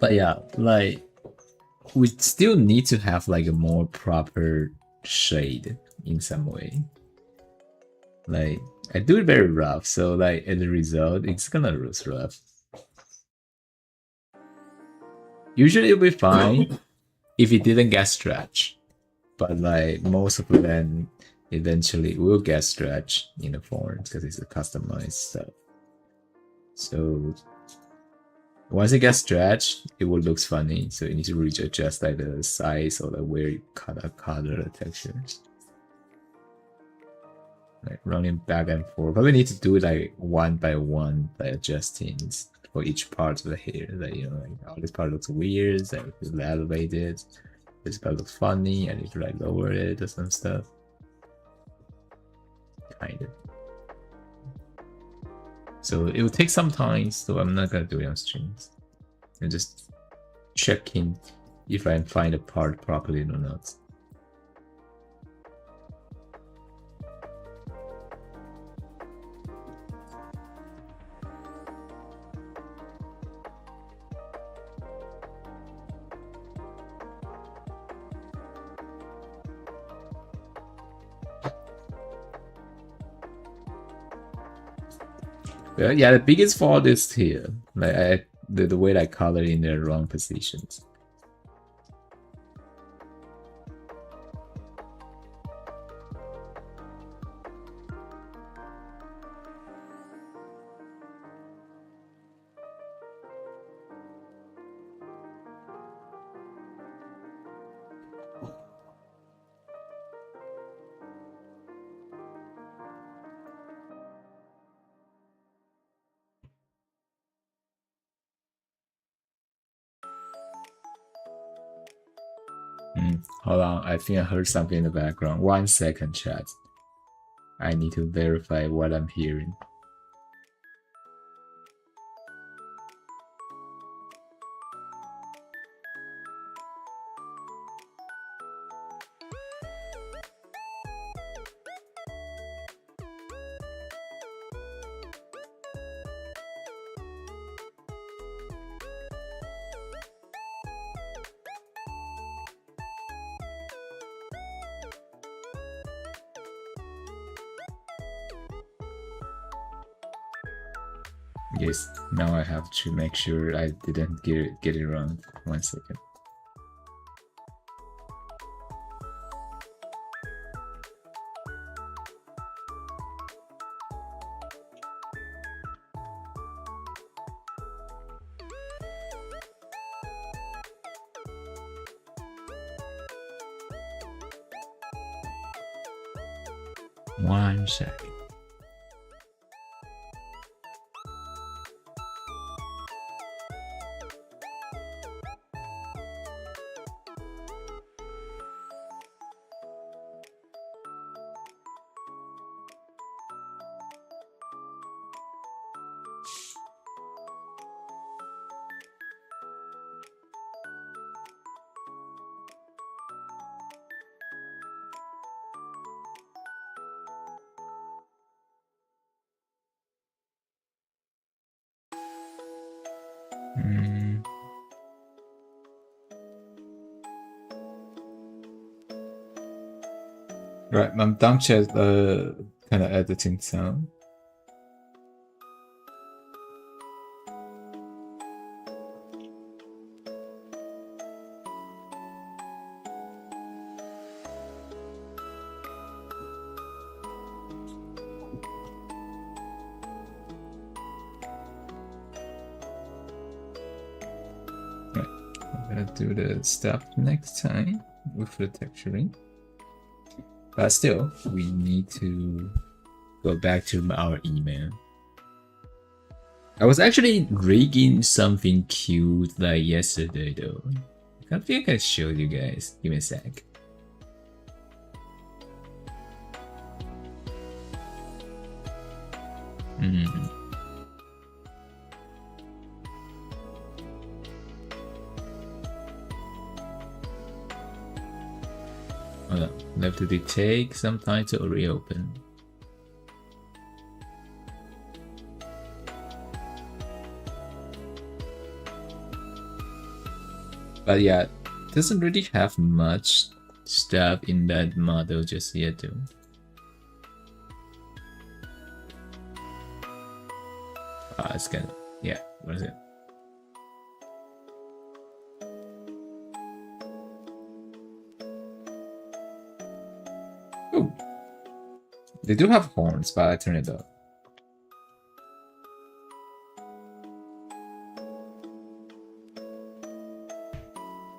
But yeah, like we still need to have like a more proper shade in some way. Like I do it very rough, so like as a result, it's gonna look rough. Usually it'll be fine if it didn't get stretched, but like most of them eventually will get stretched in the form because it's a customized stuff. So once it gets stretched, it will look funny. So you need to readjust like the size or the where you color the textures. Like running back and forth. Probably need to do it like one by one by adjusting for each part of the hair. That you know, like oh, this part looks weird, so I need to elevate it. This part looks funny, I need to like lower it or some stuff. Kind of. So it will take some time, so I'm not gonna do it on streams. I just checking if I find a part properly or not. Yeah, the biggest fault is here. Like the way I color in the wrong positions. Hold on, I think I heard something in the background. 1 second, chat. I need to verify what I'm hearing. Yes, now I have to make sure I didn't get it wrong. 1 second. One second. Right, I'm done chat kind of editing sound. Do the stuff next time with the texturing, but still we need to go back to our email. I was actually rigging something cute like yesterday though. I think I showed you guys. Give me a sec. Hold on. Left to take some time to reopen. But yeah, doesn't really have much stuff in that model just yet though. It's gonna, yeah, what is it? Oh, they do have horns, but I turn it off.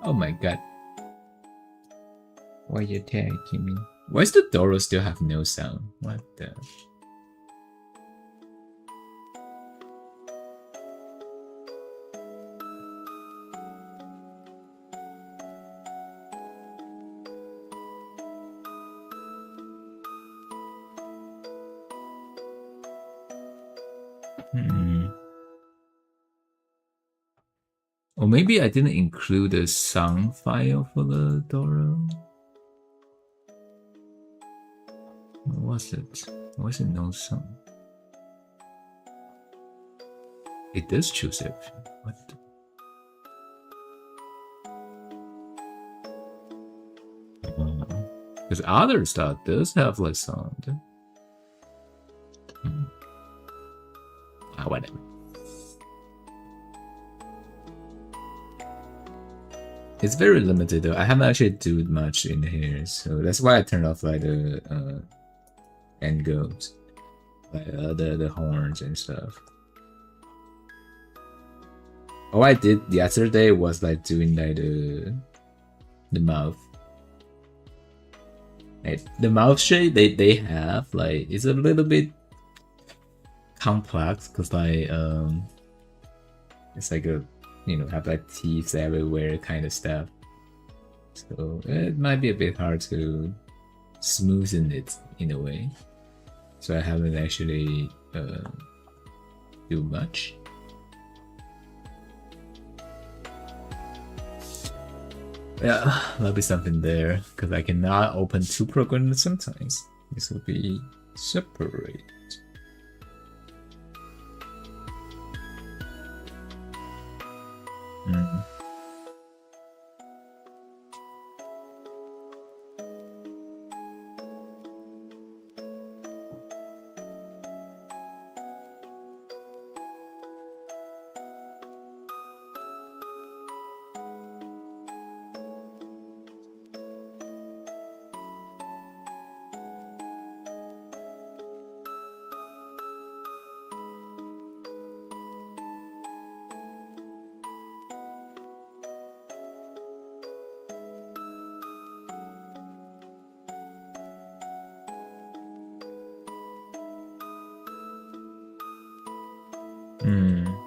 Oh my god. Why are you attacking me? Why does the Doro still have no sound? What the? Or maybe I didn't include a song file for the Dora. What was it? Why is it no song? It does choose everything. What? Because other stuff does have like sound. Whatever. It's very limited though. I haven't actually done much in here, so that's why I turned off like the end goes, like the horns and stuff. All I did yesterday was like doing like the mouth. Like, the mouth shape they have like it's a little bit complex because like it's like a have like teeth everywhere kind of stuff. So it might be a bit hard to smoothen it in a way. So I haven't actually do much. Yeah, there'll be something there because I cannot open two programs sometimes. This will be separate.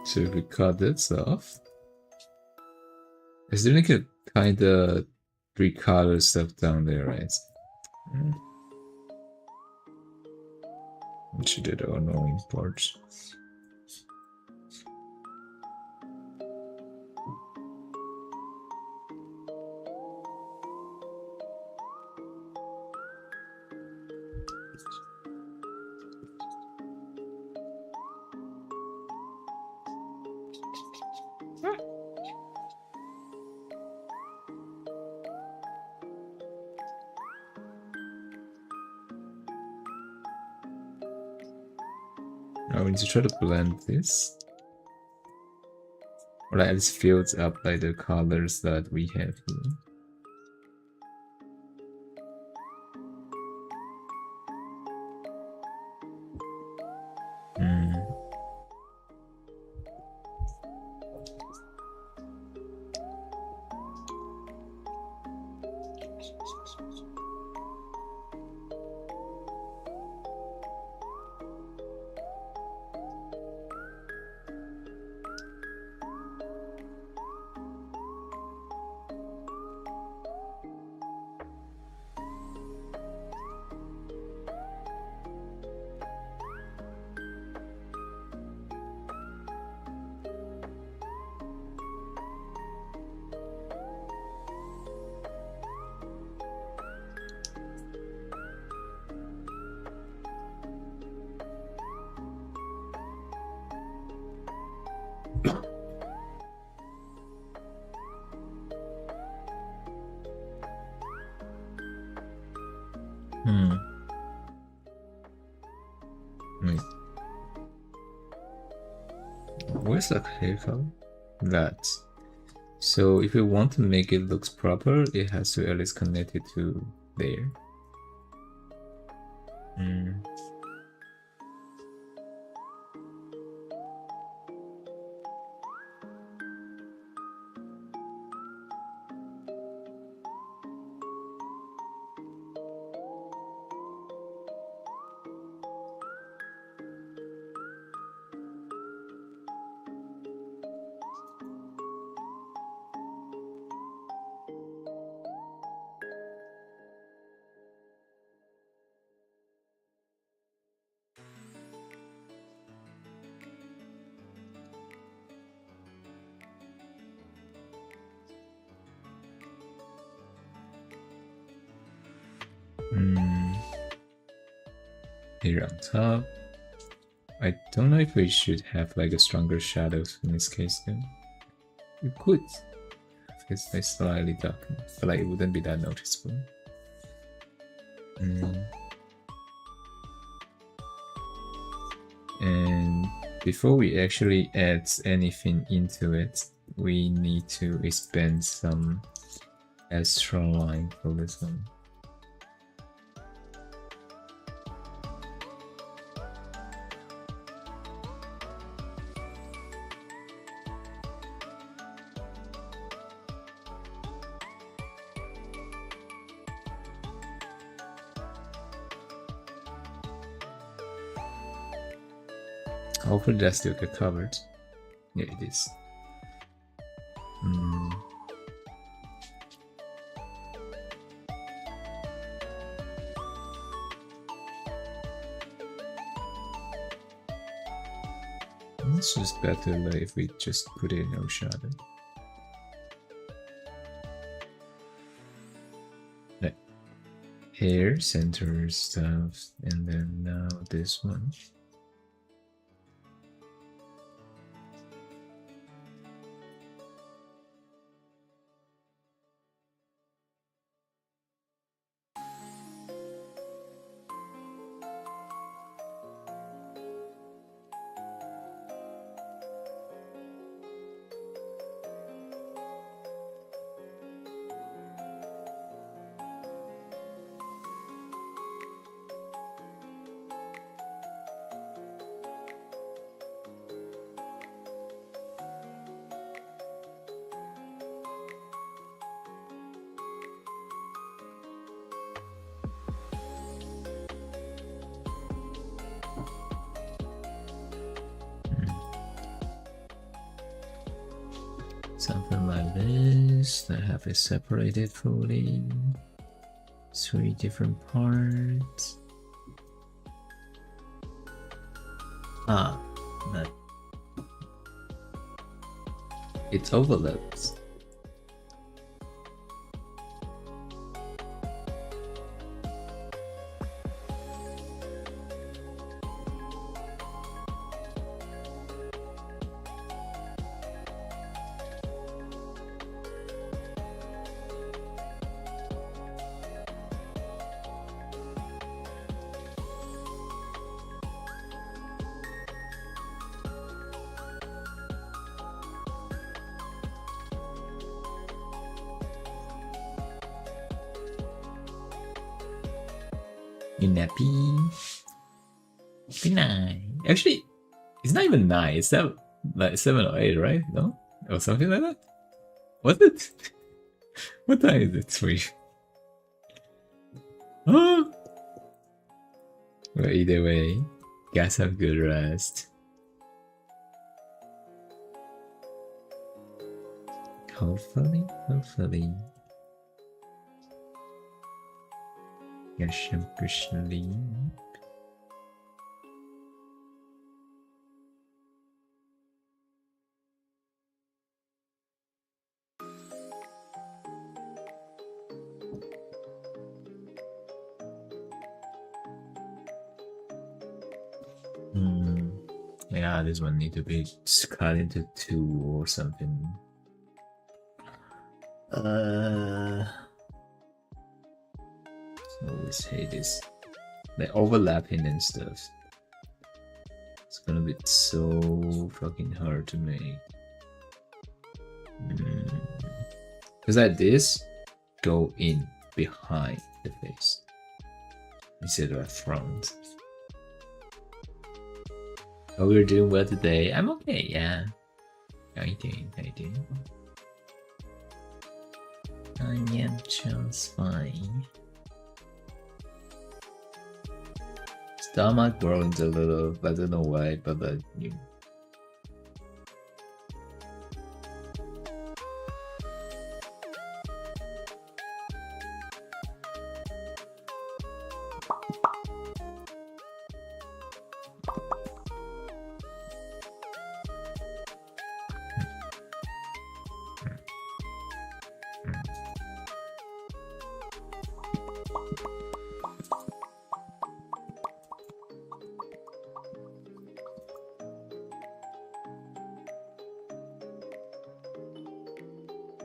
So if we cut this off, is there like a kind of three-color stuff down there, right? Which did our annoying parts. Now we need to try to blend this. Or at least fills up like the colors that we have here. Wait. Where's the haircut? That. So if you want to make it looks proper, it has to at least connect it to there. here on top. I don't know if we should have like a stronger shadows in this case though. You could, because they slightly darken, but like it wouldn't be that noticeable. And before we actually add anything into it, we need to expand some extra line for this one. Hopefully that still get covered. Yeah, it is. It's just better like, if we just put in no shadow. Like hair, center stuff, and then now this one. Something like this, that have it separated fully. 3 different parts. Ah, that it overlaps. You nappy? Good night. Actually, it's not even 9. It's like 7 or 8, right? No? Or something like that? What's it? What time is it for you? Oh! Well, either way, get some good rest. Hopefully. Get some good sleep. Yeah, this one need to be cut into 2 or something. Always hate this. Like overlapping and stuff. It's gonna be so fucking hard to make. Because like this, go in behind the face instead of front. Oh, we're doing well today. I'm okay, yeah. How you doing? I am just fine. Stomach growing a little, I don't know why, but you.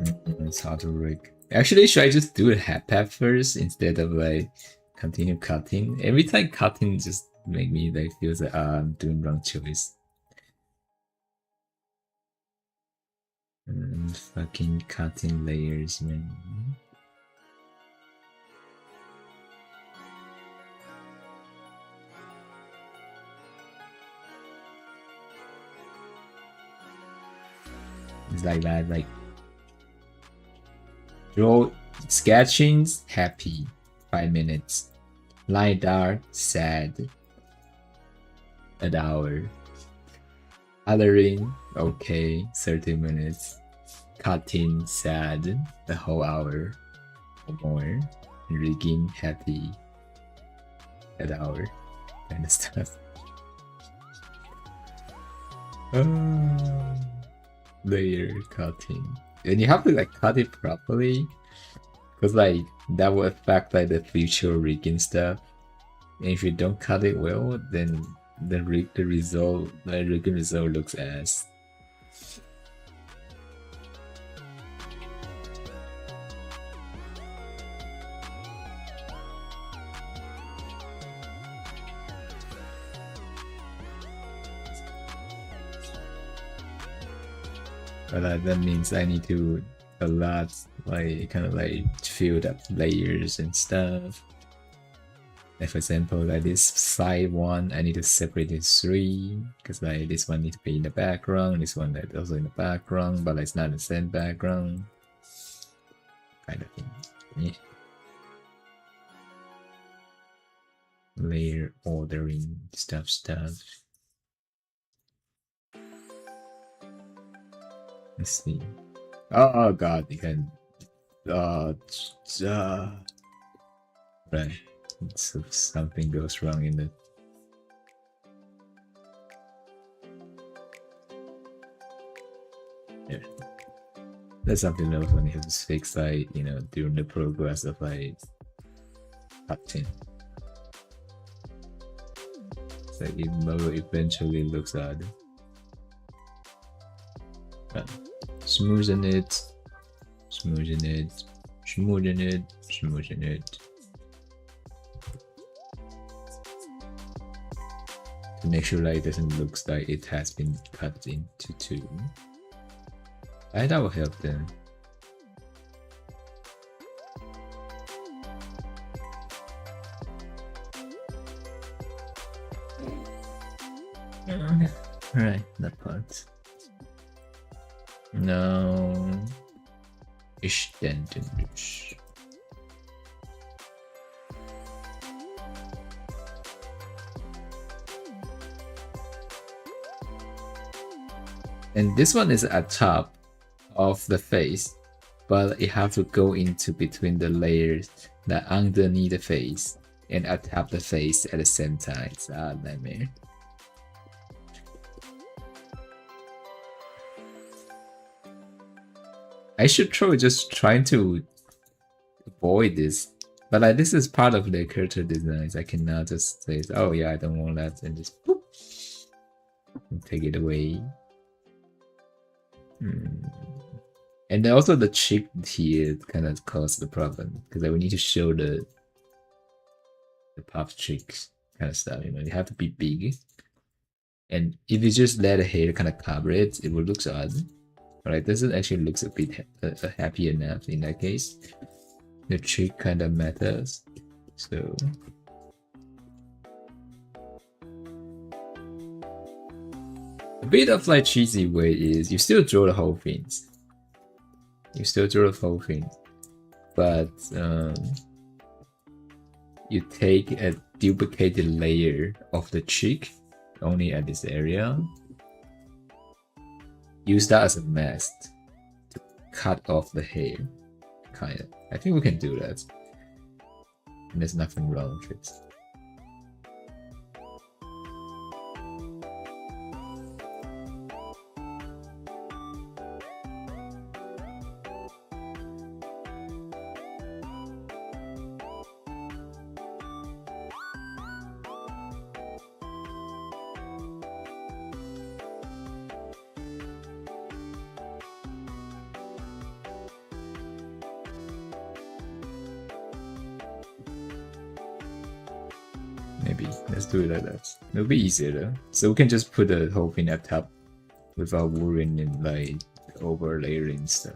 It's hard to rig. Actually, should I just do a hat path first instead of like continue cutting? Every time cutting just make me like feel that I'm doing wrong choice. Fucking cutting layers, man. It's like that, like draw sketchings, happy, 5 minutes. Line art, sad, an hour. Coloring, okay, 30 minutes. Cutting, sad, a whole hour or more. Rigging, happy, an hour, kind of stuff. Layer cutting, and you have to like cut it properly, because like that will affect like the future rigging stuff. And if you don't cut it well, then the rigging result looks ass. But that means I need to a lot, like kind of like filled up layers and stuff. Like for example, like this side one, I need to separate it 3, because like this one needs to be in the background, this one like also in the background, but like, it's not the same background, kind of thing. Yeah. Layer ordering stuff. Let's see. Oh god, you can. Right. So something goes wrong in the. Yeah. That's something else when you have to fix, like, you know, during the progress of like cutting. So it will eventually looks odd. Smoothing it. To make sure like it doesn't look like it has been cut into 2. That will help them. Alright, that part. No. Extended. And this one is at top of the face, but it have to go into between the layers that underneath the face and atop the face at the same time. It's a nightmare. I should try just trying to avoid this, but like this is part of the character designs. I cannot just say, oh yeah, I don't want that, and just boop, and take it away. And then also the cheek here kind of caused the problem, because like, we need to show the puff cheeks kind of stuff. You know, they have to be big, and if you just let the hair kind of cover it, it will look odd. Alright, this actually looks a bit happy enough in that case. The cheek kind of matters, so. A bit of like cheesy way is you still draw the whole thing. But you take a duplicated layer of the cheek only at this area. Use that as a mask to cut off the hair, kind of. I think we can do that. And there's nothing wrong with it. maybe. Let's do it like that. It'll be easier though. So we can just put the whole thing up top without worrying and like over layering stuff.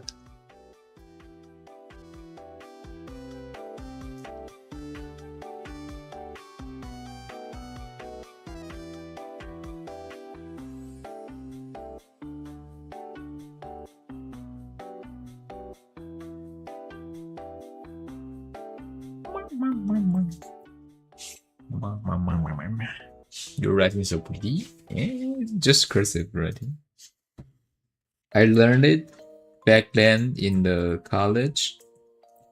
Your writing is so pretty. Yeah, just cursive writing. I learned it back then in the college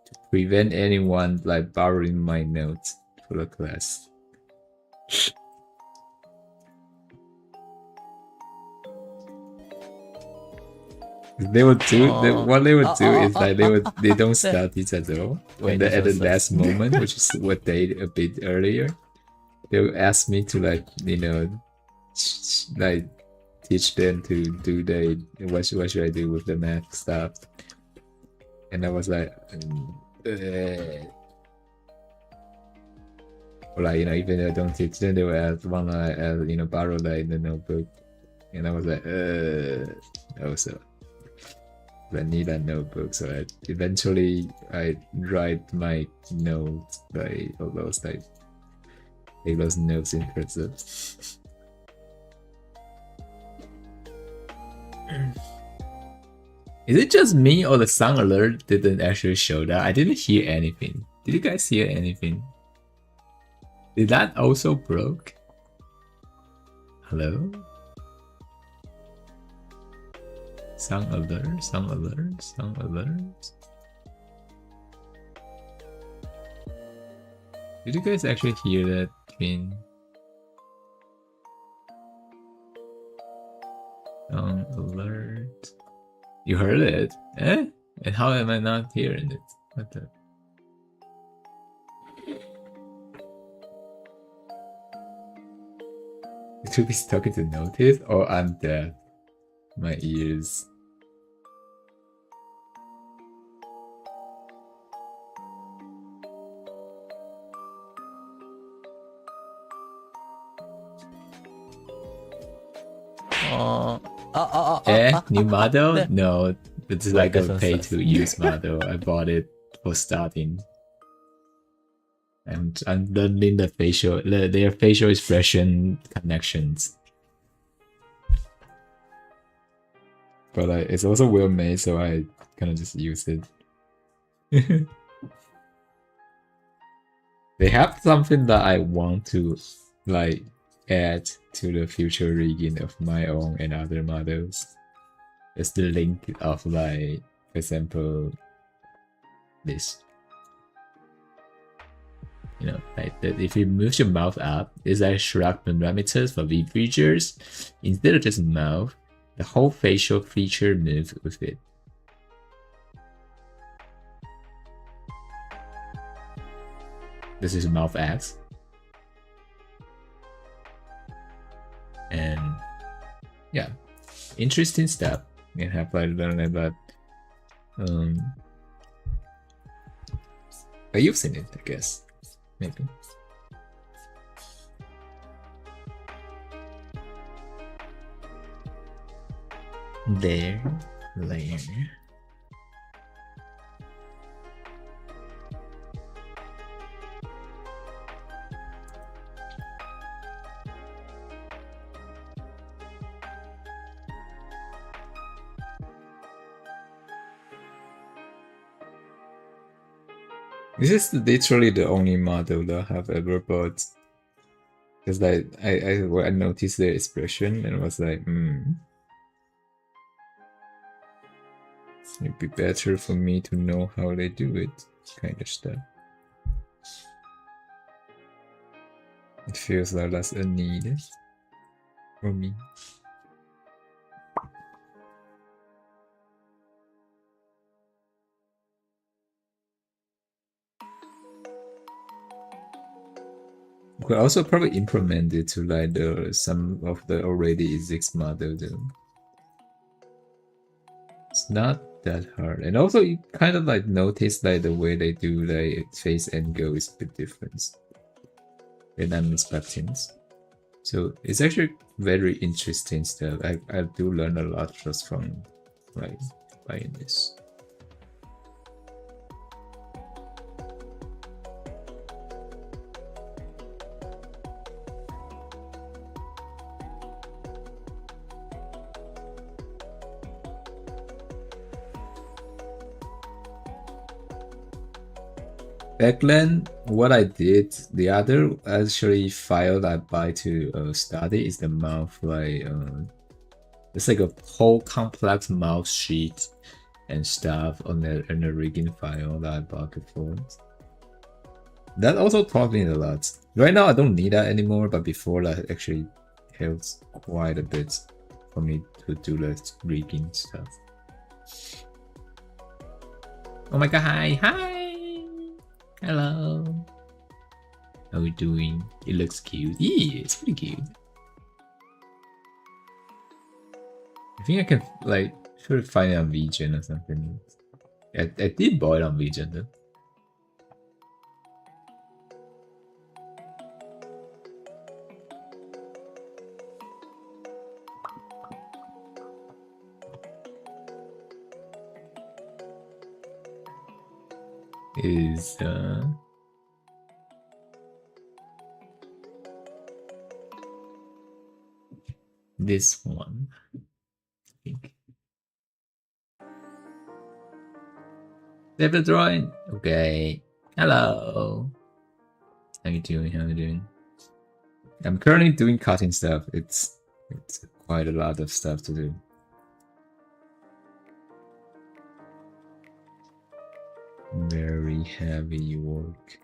to prevent anyone like borrowing my notes for the class. They would do what they would do is like they don't study at all. And then at the last moment, which is what they did a bit earlier, they would ask me to like like teach them to do what should I do with the math stuff, and I was like, or like even though I don't teach them, they would ask one borrow like the notebook, and I was like also. I need a notebook, so eventually I write my notes by all those like take those notes in cursive. Is it just me or the sound alert didn't actually show that? I didn't hear anything. Did you guys hear anything? Did that also broke? Hello? Sound alert, sound alert, sound alert. Did you guys actually hear that thing? Sound alert. You heard it? Eh? And how am I not hearing it? What the? It should be stuck to notice, or I'm deaf. My ears. New model? No, it's like a pay-to-use model. I bought it for starting. And I'm learning the their facial expression connections. But it's also well made, so I kind of just use it. They have something that I want to like add to the future rigging of my own and other models. It's the link of like, for example, this. You know, like that if you move your mouth up, it's like shrug parameters for V features. Instead of just mouth, the whole facial feature moves with it. This is mouth X. And yeah, interesting stuff. You can have like learn about you've seen it, I guess. Maybe. There, layer. This is literally the only model that I have ever bought. Because like I noticed the expression and was like, it'd be better for me to know how they do it, kind of stuff. It feels like that's a need for me. We could also probably implement it to like some of the already exist model though. It's not that hard, and also you kind of like notice like the way they do like face angle is a bit different. and I'm expecting. So it's actually very interesting stuff. I do learn a lot just from like buying this. Back then, what I did, the other actually file I buy to study is the mouth, like it's like a whole complex mouth sheet and stuff on the rigging file that I bought before. That also taught me a lot. Right now I don't need that anymore, but before that actually helps quite a bit for me to do the rigging stuff. Oh my god, hi! Hello. How are we doing? It looks cute. Yeah, it's pretty cute. I think I can like try to find it on VGen or something. I did buy it on VGen though. Is this one, I think. David drawing. Okay. Hello. How you doing? How you doing? I'm currently doing cutting stuff. It's quite a lot of stuff to do. Very heavy work.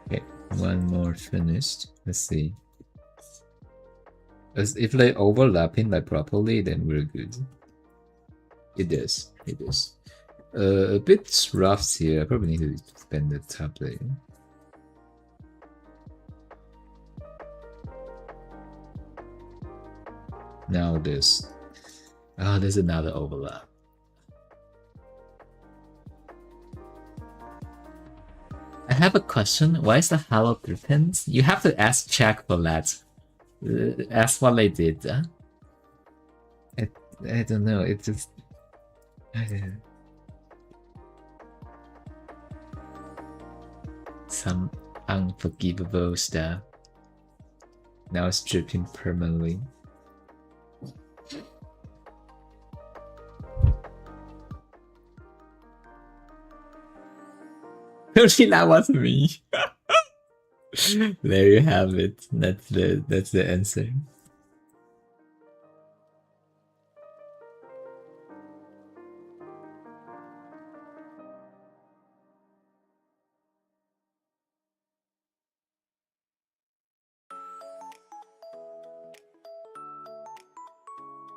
Okay, one more finished. Let's see. If they overlapping like properly, then we're good. It is. It is. A bit rough here. I probably need to spend the top layer. Now this. Ah, there's another overlap. I have a question. Why is the hollow pins? You have to ask Jack for that. Ask what they did. I don't know. It just. Some unforgivable stuff. Now it's dripping permanently. Actually, that wasn't me. There you have it. That's the answer.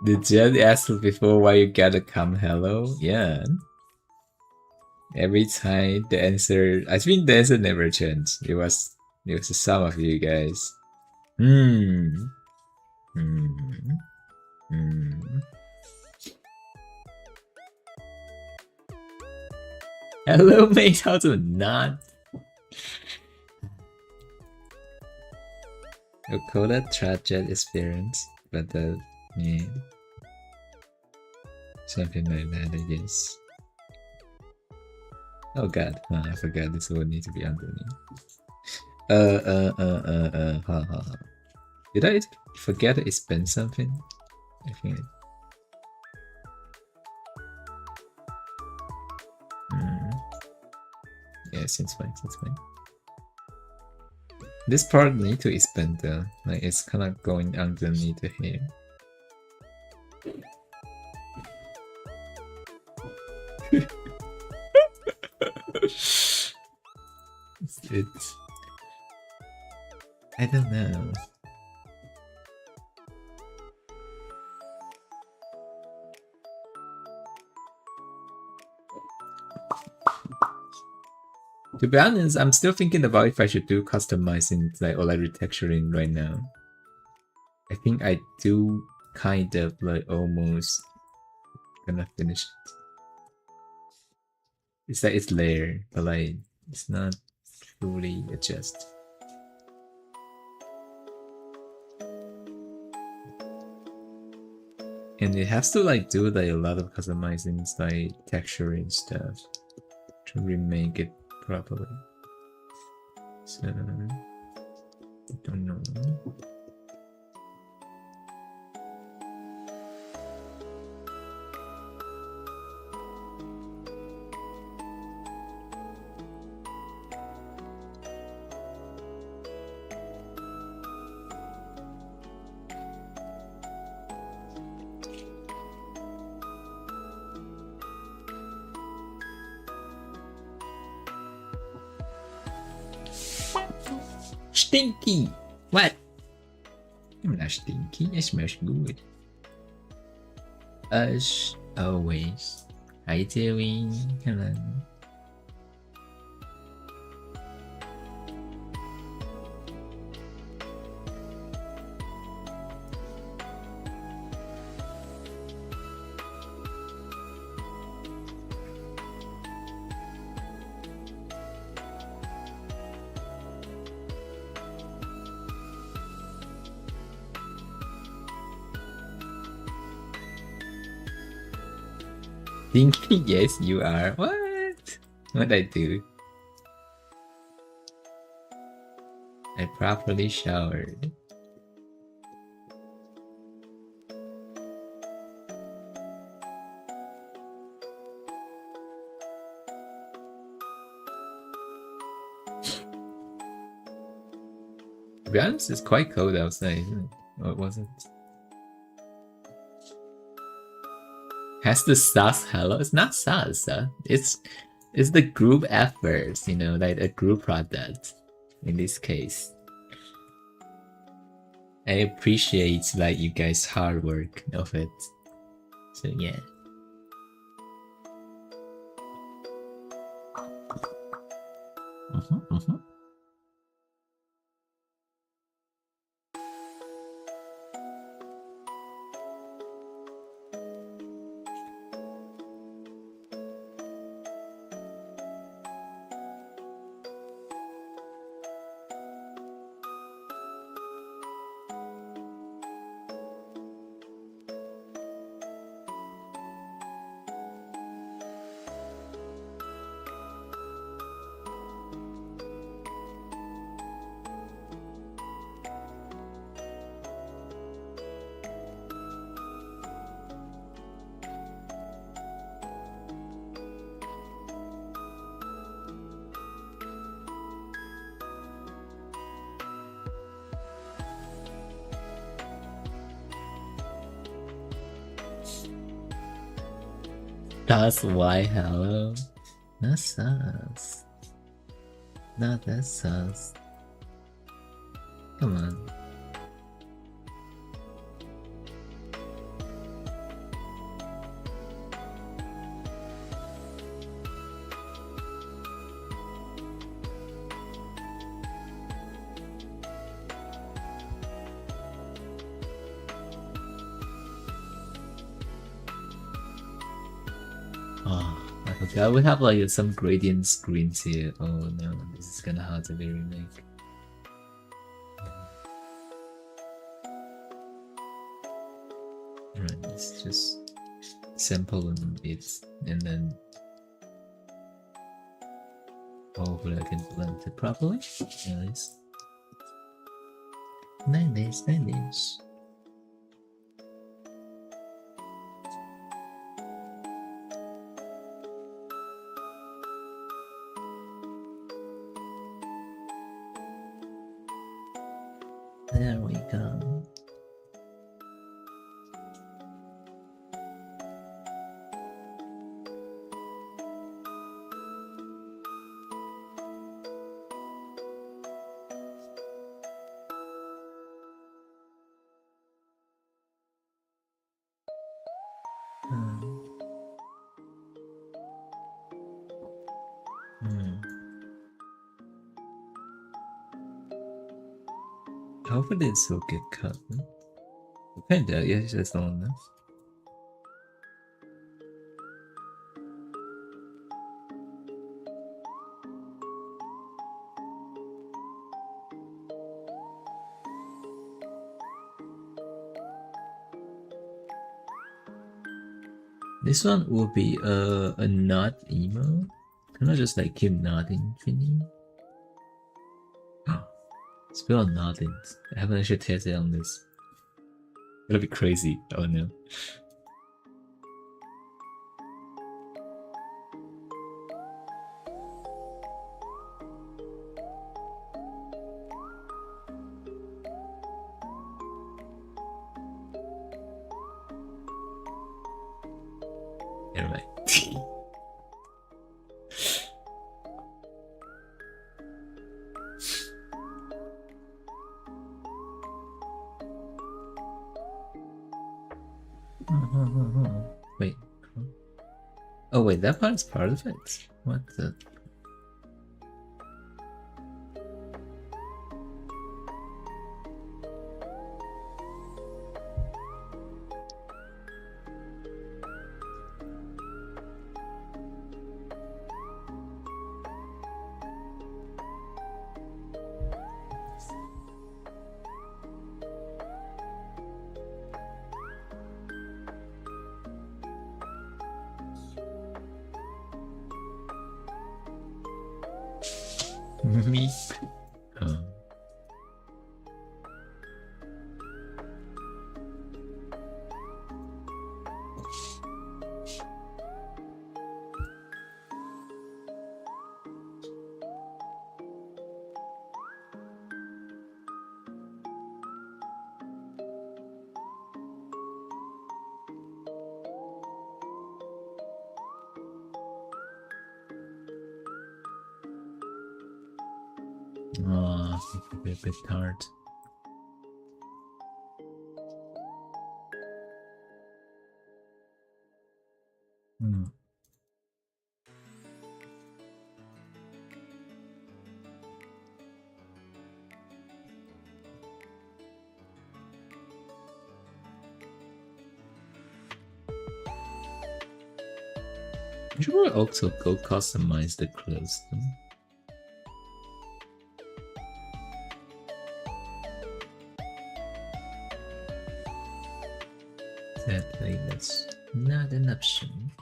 Did Jen ask before why you gotta come hello? Yeah. Every time the answer, I think the answer never changed. It was some of you guys. Hello, mate. How to not? You call that tragic experience, but yeah, something like that, I guess. Oh god, I forgot this will need to be underneath. Did I forget to spend something? I think yeah, since fine. This part need to expand though, like it's kind of going underneath the hair. I don't know. To be honest, I'm still thinking about if I should do customizing like or like retexturing right now. I think I do kind of like almost gonna finish it. It's like it's layer, but like it's not fully adjust. And it has to like do like a lot of customizing, like texture and stuff to remake it properly. So I don't know. Stinky! What? I'm not stinky, it smells good. As always. How you doing? Hello. Stinky? Yes, you are. What? What'd I do? I properly showered. To be honest, it's quite cold outside, isn't it? What was it? Has the sus hello? It's not sus. It's the group efforts, you know, like a group product in this case. I appreciate like you guys' hard work of it. So yeah. Mm-hmm. That's why hello. That's sus. Not that sus. Come on. Oh, I forgot we have like some gradient screens here. Oh no, this is gonna hard to be remake. Right, let's just sample it and then hopefully I can blend it properly. Nice. Nice. There we go. Hopefully this will get cut. Kinda, yeah, just on this. This one will be a not emo. Can I just like keep nodding, Finny? Spell nodding. I haven't actually tested on this. It'll be crazy. Oh no. Never mind. Wait. Oh wait, that part is part of it. What the? Me? Oh. Oh, it could be a bit hard. Hmm. You should also go customize the clothes. Sadly, that's not an option.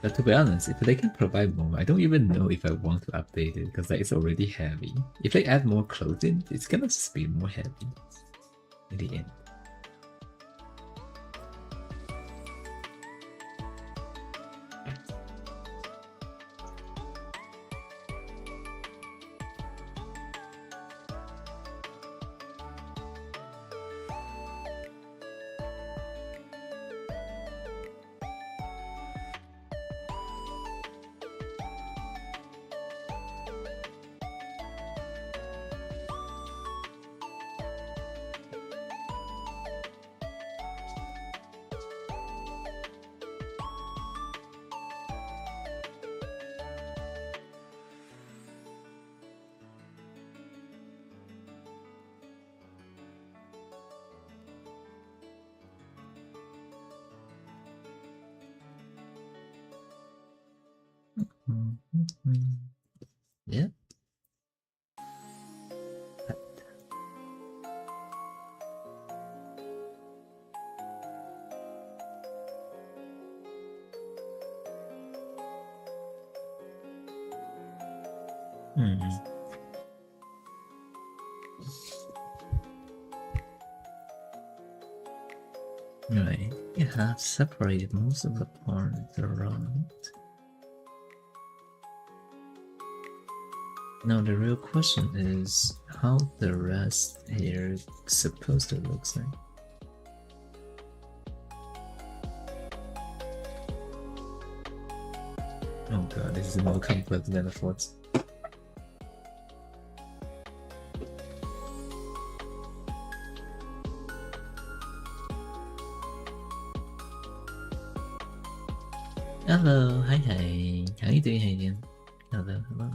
But to be honest, if they can provide more, I don't even know if I want to update it because it's already heavy. If they add more clothing, it's gonna just be more heavy in the end. Yeah. Right. You have separated most of the parts around. Now the real question is how the rest here is supposed to look like. Oh god, this is more complex than I thought. Hello, hi hi. How you doing, Hayden? Hello, hello.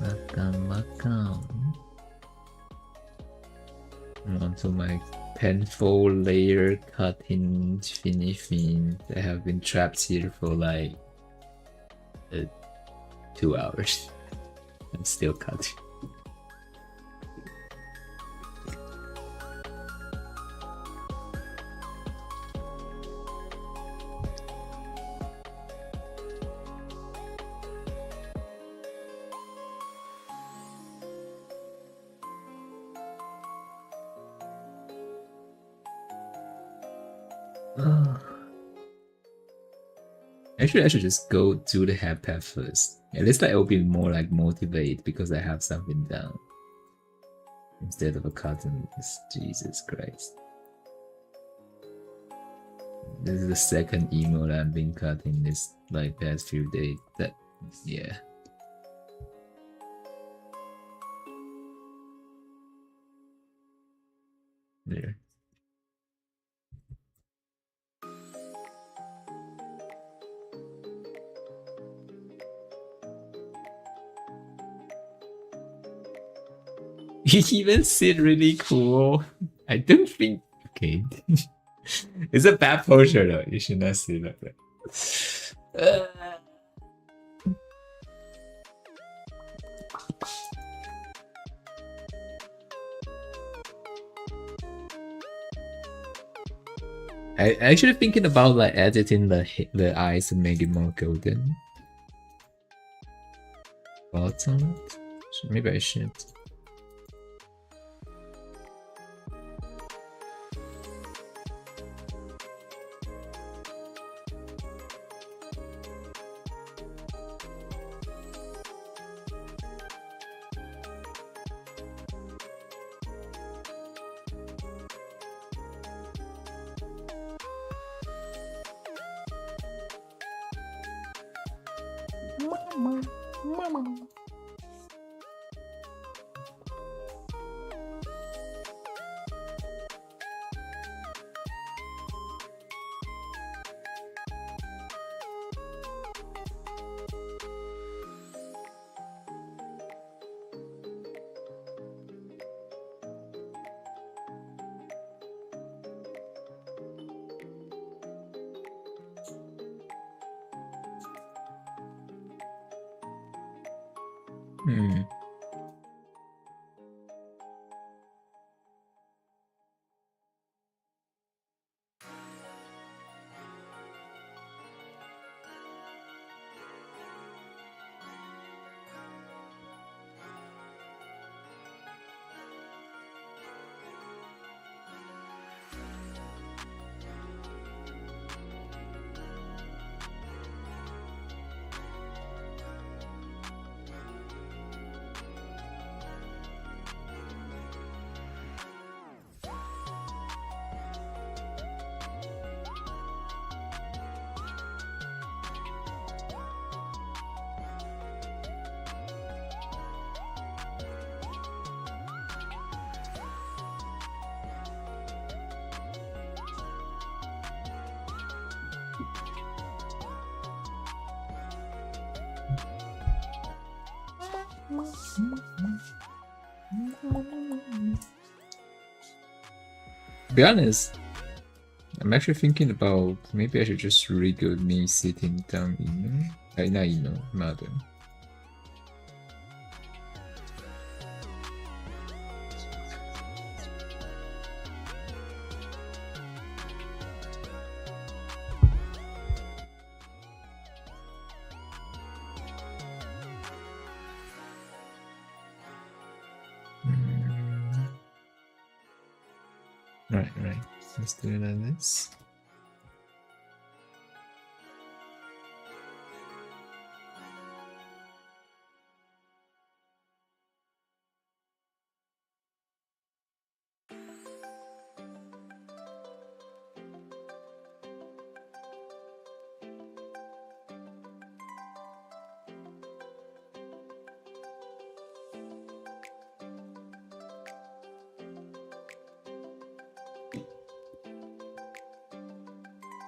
Welcome, welcome. Onto my painful layer cutting finishing. I have been trapped here for like 2 hours. I'm still cutting. Actually, I should just go do the hair path first. At least I will be more like motivated because I have something down instead of a cutting. Jesus Christ! This is the second emo that I've been cutting this like past few days. That yeah. There. He even said really cool. I don't think. Okay. It's a bad posture though. You should not say like that. I actually thinking about like editing the eyes and make it more golden. Thoughts on it? Maybe I should. To be honest, I'm actually thinking about maybe I should just re-go me sitting down in mother. Right. Let's do it like this.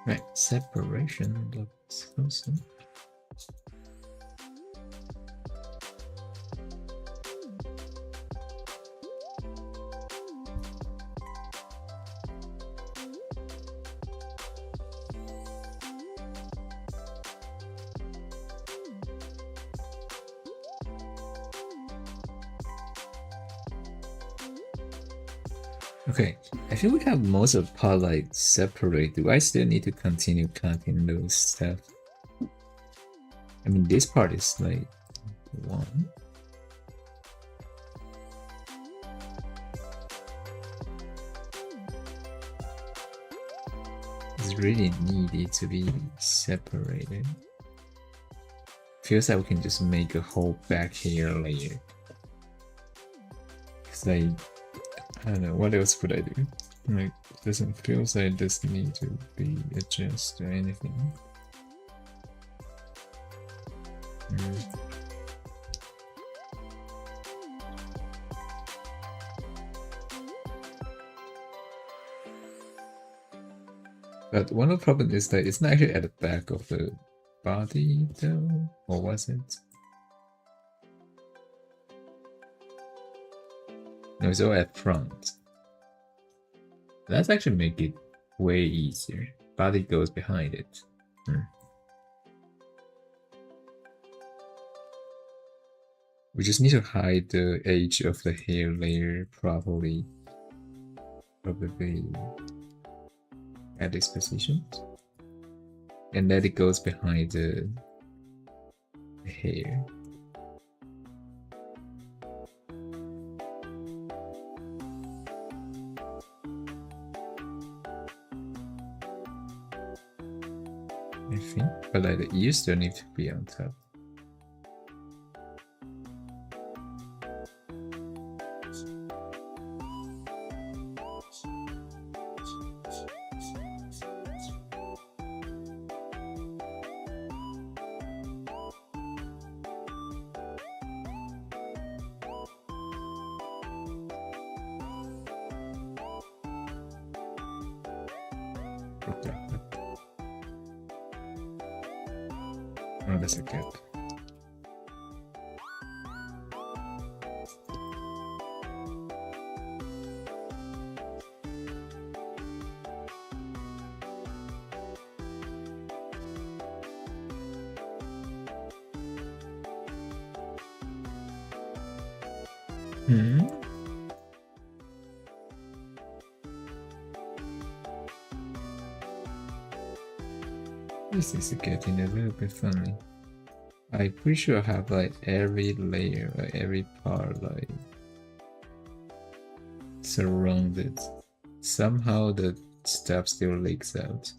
Right, separation looks awesome. Okay, I feel we have most of the part like separate. Do I still need to continue cutting those stuff? I mean, this part is like one. It's really needed to be separated. Feels like we can just make a whole back hair layer. Cause I don't know, what else would I do? Like, doesn't feel like this need to be adjusted or anything. But one of the problems is that it's not actually at the back of the body though, or was it? No, it's all at front. Let's actually make it way easier. Body goes behind it. We just need to hide the edge of the hair layer properly. Probably at this position. And let it goes behind the hair. I think, but like the ears still need to be on top. Oh, that's a good. This is getting a little bit funny. I'm pretty sure I have like every layer, like every part like surrounded. Somehow the stuff still leaks out.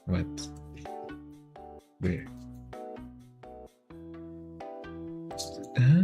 What? Where? Huh?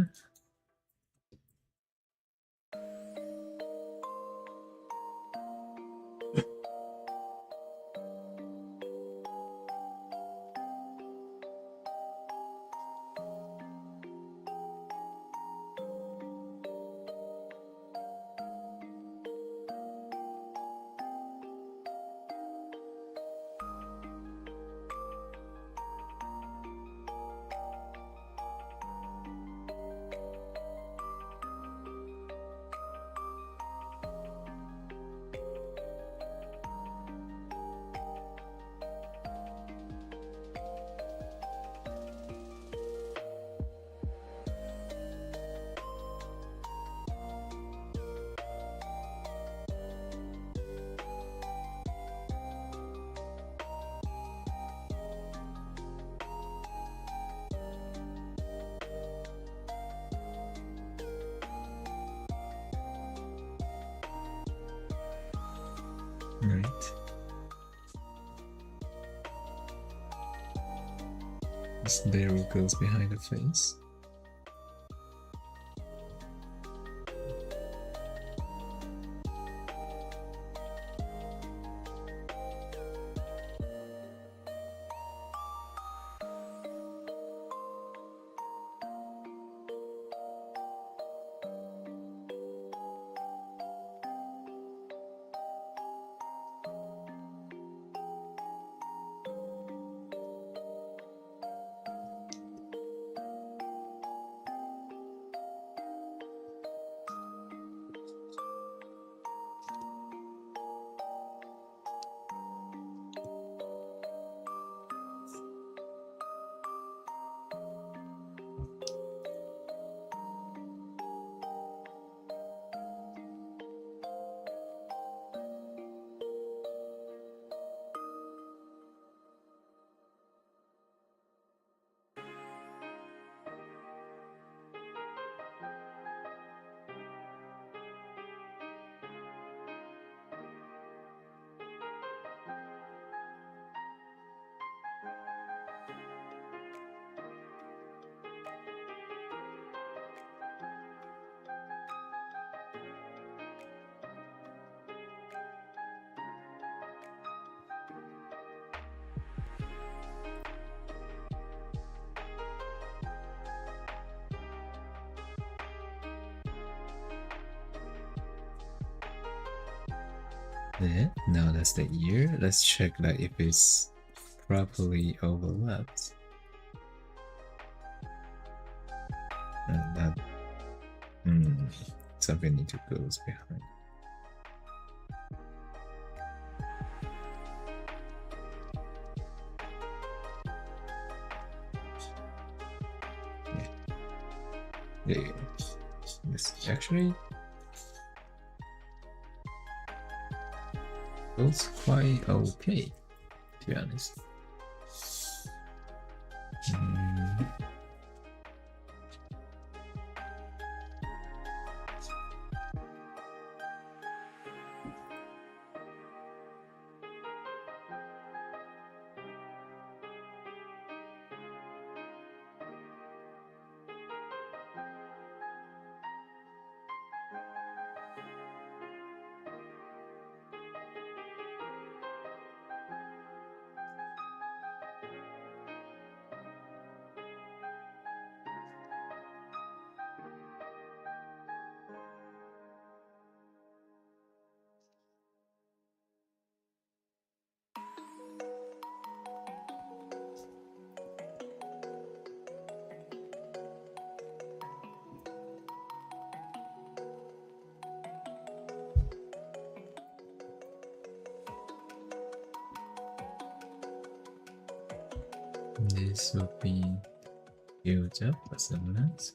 Right. This barrel goes behind the face. Yeah, no, that's the ear. Let's check that if it's properly overlapped. That something need to goes behind. Yeah. This actually goes quite okay, to be honest. This will be filled up as a lens.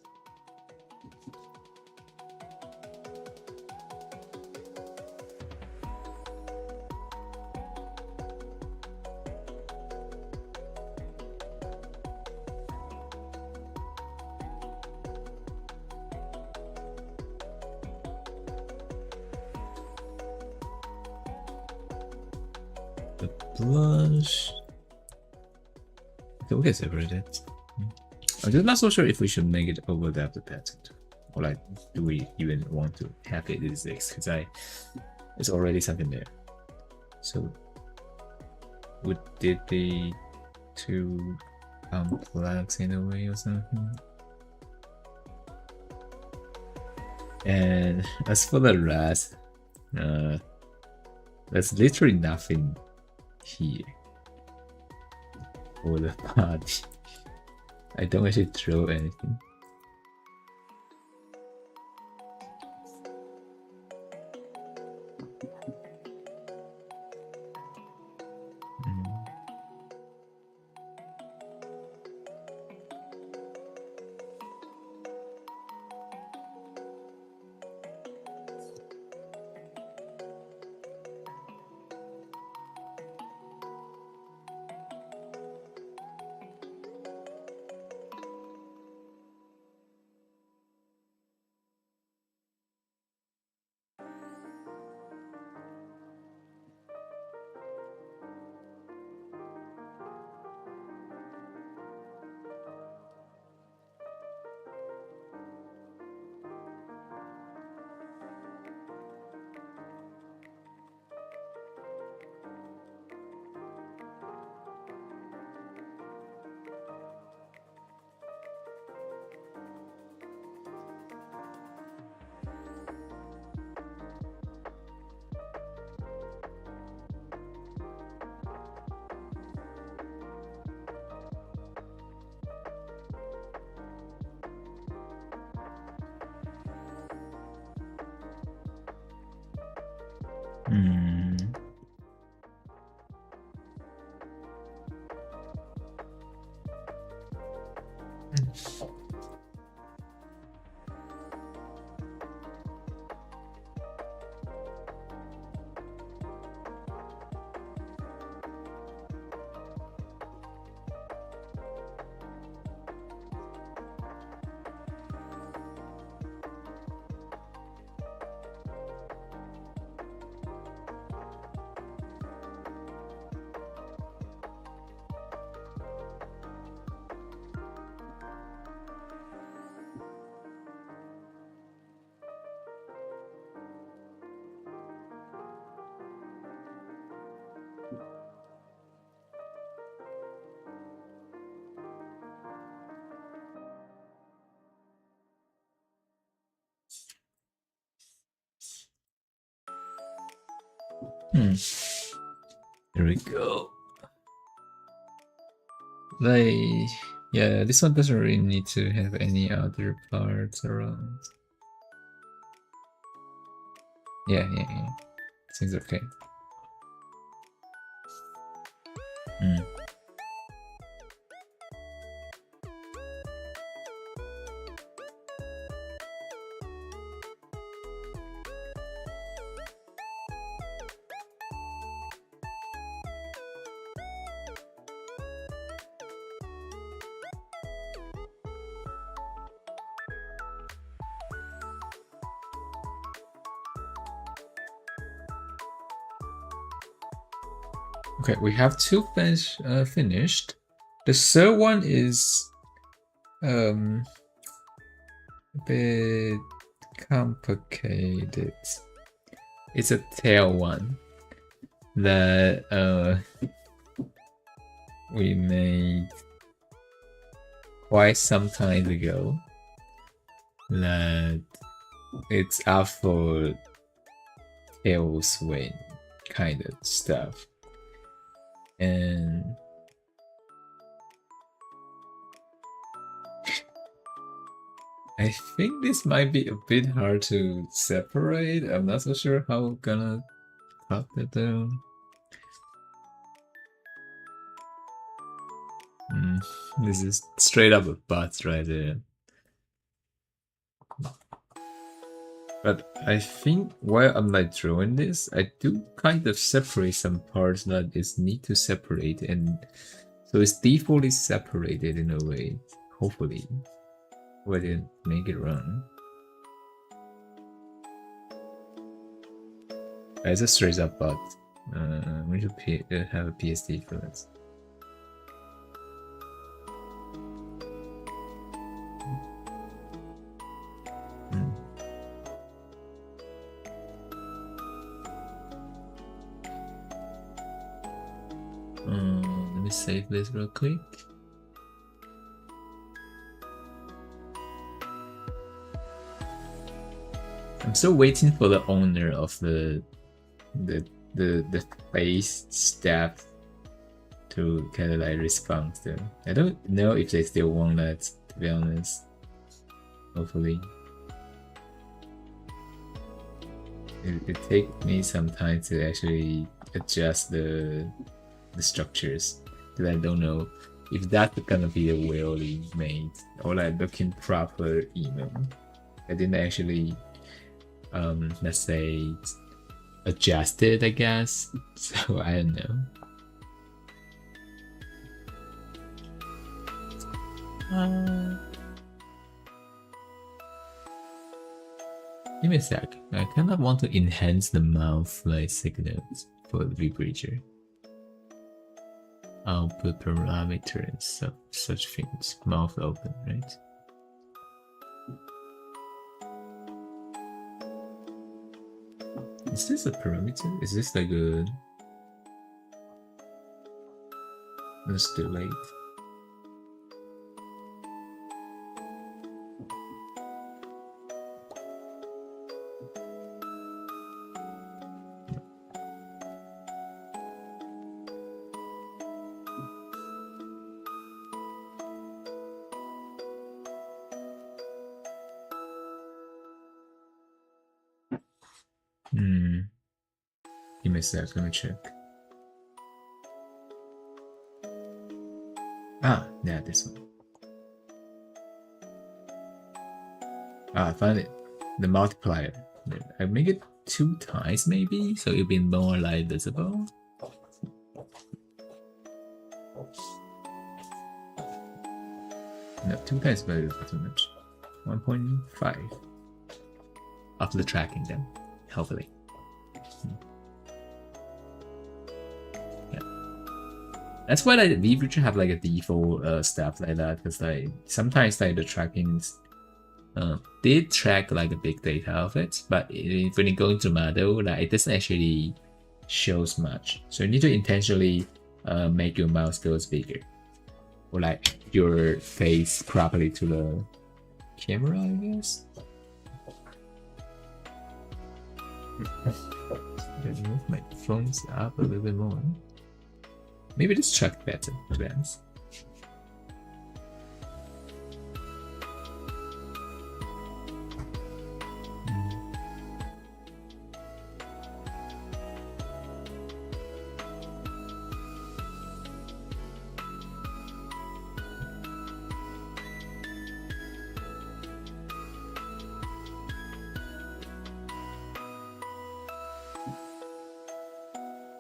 The blush. Okay, we can separate it. I'm just not so sure if we should make it overlap the pattern, or like, do we even want to have it as this? Because it's already something there. So, did the two complex in a way or something? And as for the rest, there's literally nothing here for the party. I don't actually throw anything. There we go. Like, yeah, this one doesn't really need to have any other parts around. Yeah. Seems okay. Okay, we have two finished. The third one is a bit complicated. It's a tail one that we made quite some time ago. That it's up for tail swing kind of stuff. And I think this might be a bit hard to separate. I'm not so sure how I'm gonna cut it down. This is straight up a butt right there. But I think while I'm like drawing this, I do kind of separate some parts that is need to separate, and so it's defaultly separated in a way, hopefully. I didn't make it wrong. It's a straight up butt. We should have a PSD for that. Let me save this real quick. I'm still waiting for the owner of the face staff to kind of like respond to. I don't know if they still want that, to be honest. Hopefully. It takes me some time to actually adjust the structures, because I don't know if that's gonna be a well made or like looking proper email. I didn't actually let's say adjust it, I guess. So I don't know. Give me a sec. I kind of want to enhance the mouth like signals for the vibrator. Output parameters, such things. Mouth open, right? Is this a parameter? Is this like a... That's too late. Give me a sec, let me check. Yeah, this one. I found it. The multiplier. I make it 2 times maybe, so it'll be more like visible. No, 2 times better too much. 1.5 after tracking them, hopefully. That's why like VFuture have like a default stuff like that, because like sometimes like the trackings did track like the big data of it, but when you go into model, like it doesn't actually shows much. So you need to intentionally make your mouse goes bigger, or like your face properly to the camera, I guess. Let me move my phones up a little bit more. Maybe this track better, advance.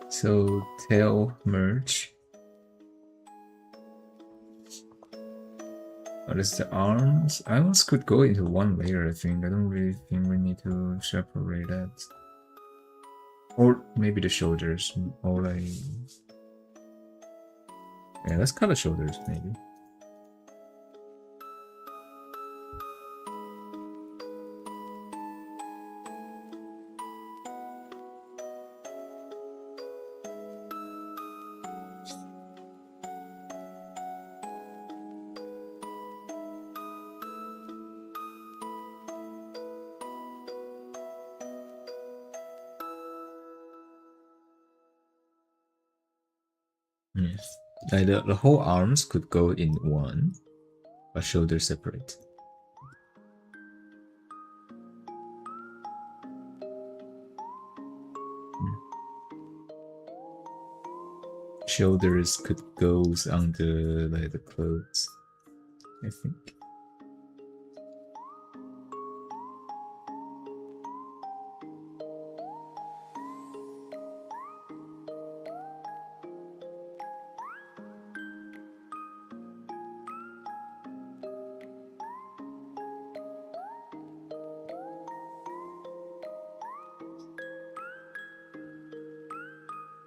So tail merge. What is the arms? Arms could go into one layer, I think. I don't really think we need to separate that. Or maybe the shoulders. Or like... Yeah, let's cut the shoulders, maybe. Like the whole arms could go in one, but shoulders separate. Shoulders could go under like the clothes, I think.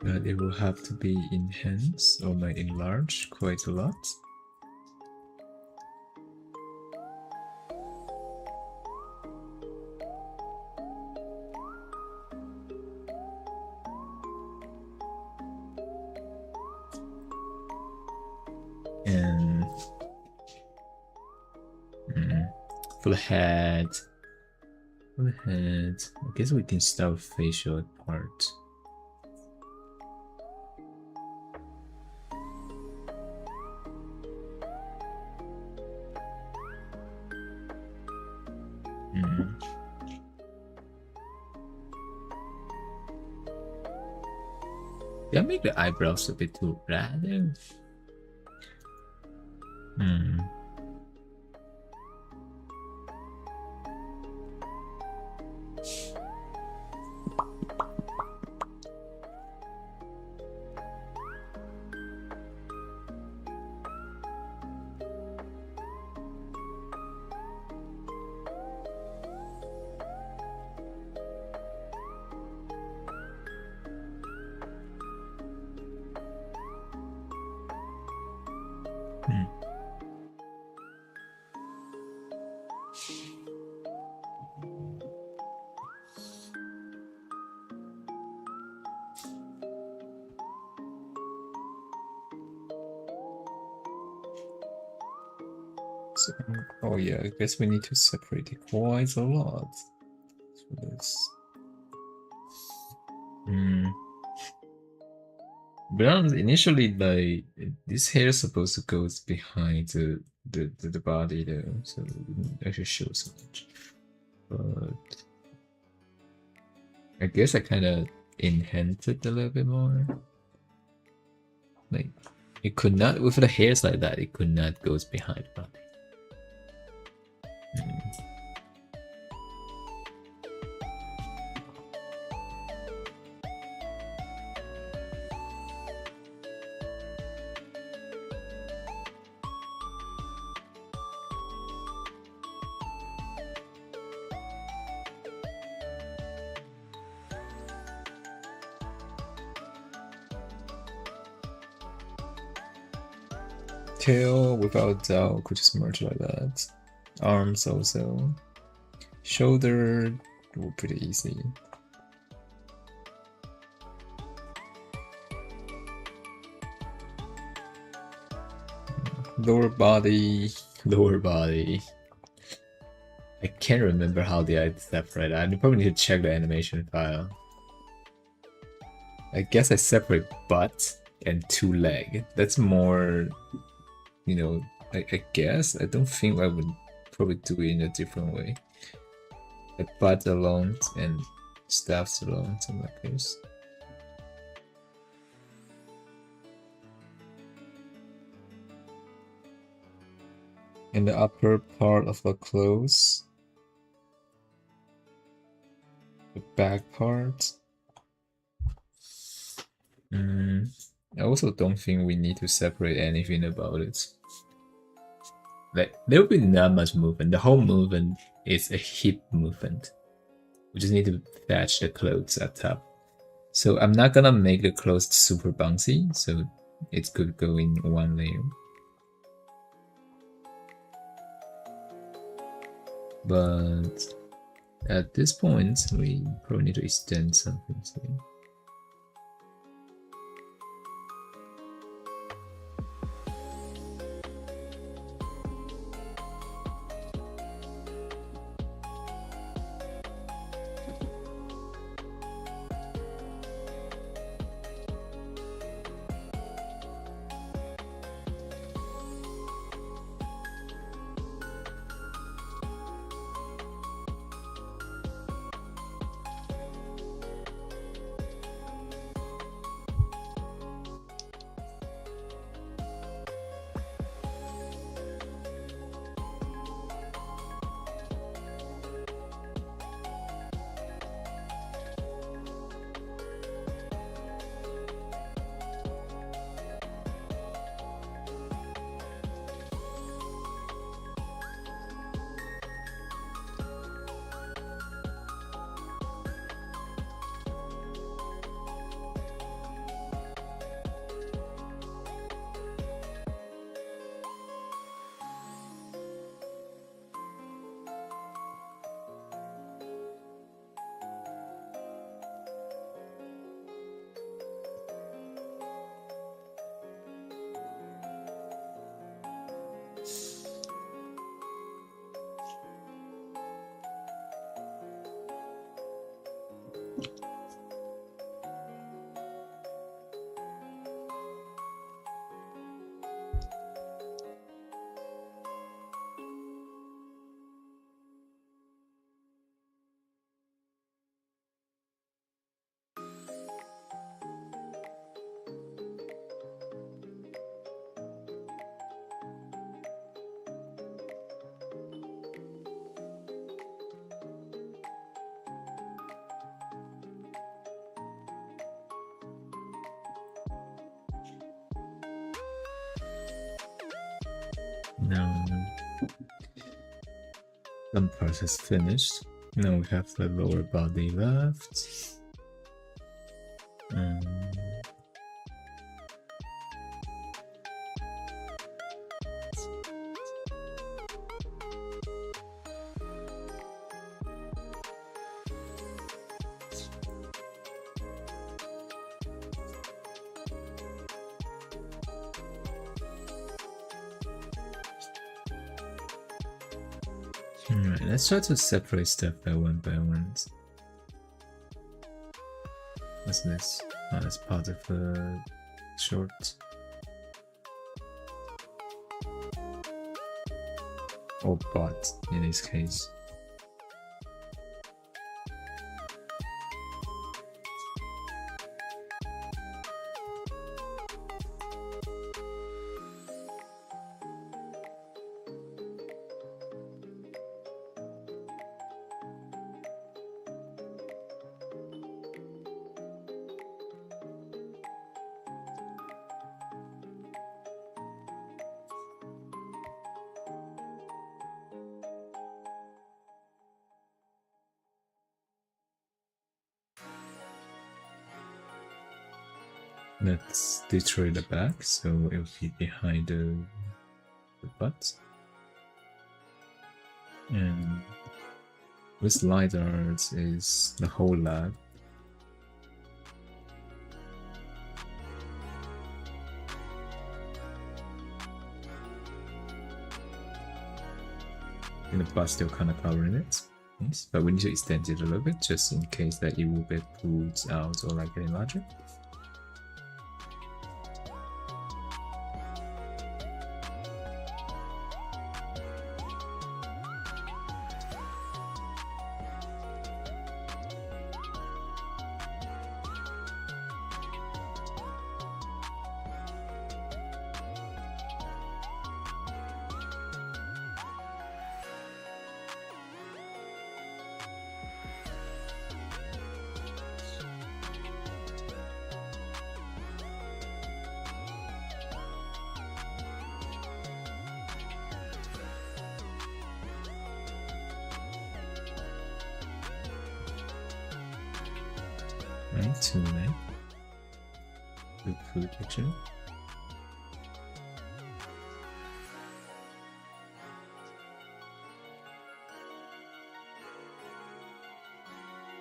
But it will have to be enhanced or like enlarged quite a lot. And for the head, I guess we can start with facial part. Yeah, make the eyebrows a bit too random. So, oh yeah, I guess we need to separate it quite a lot for this. But initially, like this hair is supposed to go behind the body though, so it didn't actually show so much. But I guess I kind of enhanced it a little bit more. Like it could not, with the hairs like that, it could not go behind the body. Tail, without doubt, could just merge like that. Arms also. Shoulder, pretty easy. Lower body. I can't remember how I separate. I probably need to check the animation file. I guess I separate butt and 2 leg. That's more, you know, I guess. I don't think I would probably do it in a different way. Like butt alone and staffs alone, something like this. In the upper part of the clothes, the back part. I also don't think we need to separate anything about it. Like, there will be not much movement. The whole movement is a hip movement. We just need to fetch the clothes at top. So I'm not gonna make the clothes super bouncy, so it could go in one layer. But at this point, we probably need to extend something here. Now, some part is finished. Now we have the lower body left. Alright, let's try to separate stuff by one. What's this? Oh, that's part of the short. Or bot in this case. Let's destroy the back, so it will be behind the butt. And with lidars is the whole lab. And the butt still kind of covering it. Yes, but we need to extend it a little bit just in case that it will be pulled out or like getting larger. Right, too late. Good food actually.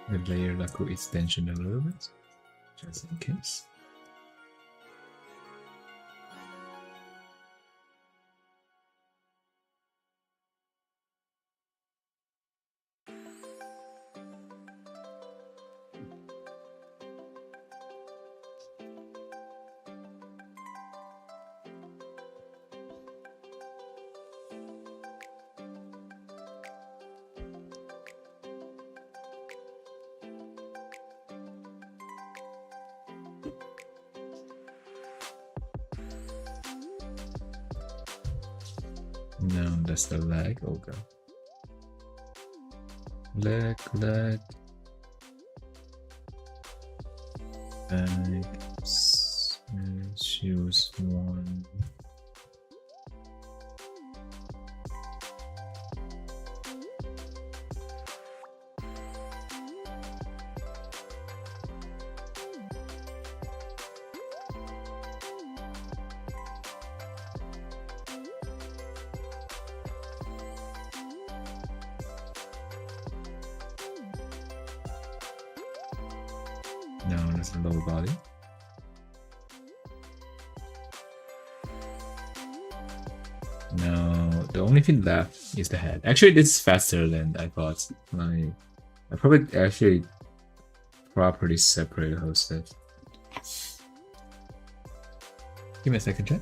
The layer Laku extension a little bit, just in case. No, that's the leg. Oh god. Leg. Choose one. No, that's the lower body. No, the only thing left is the head. Actually, this is faster than I thought. I probably actually properly separate the whole stuff. Give me a second, chat.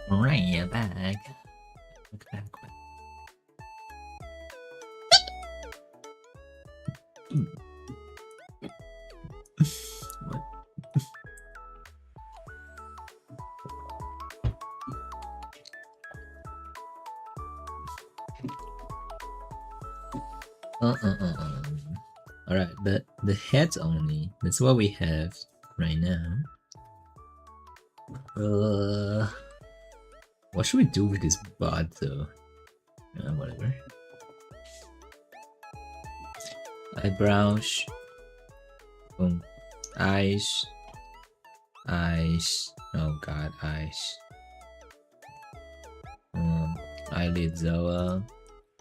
Alright, you're back. Look back. What? Alright, but the heads only. That's what we have right now. What should we do with this bot though? Whatever. Eyebrows. Boom. Eyes. Eyes. Oh god, eyes. Eyelid Zoa.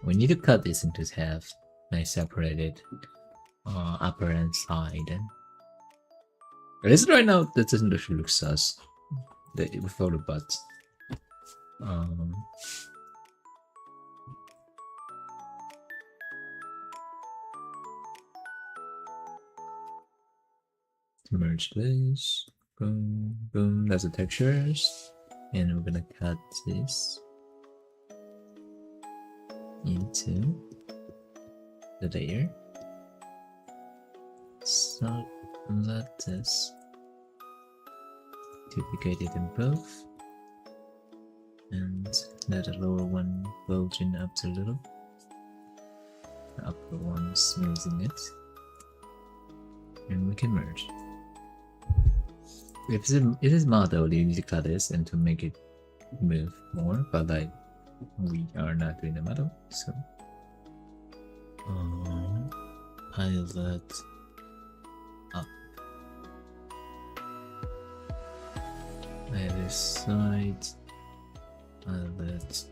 We need to cut this into half. Like separate it. Upper and side. At least right now, that doesn't actually look sus. Without the butt. Merge this. Boom, boom. That's the textures. And we're gonna cut this into the layer. So let us duplicate it in both. And let the lower one bulge in up a little. The upper one smoothing it. And we can merge. If it is model, you need to cut this and to make it move more, but like we are not doing the model, so pilot up. Either side, pilot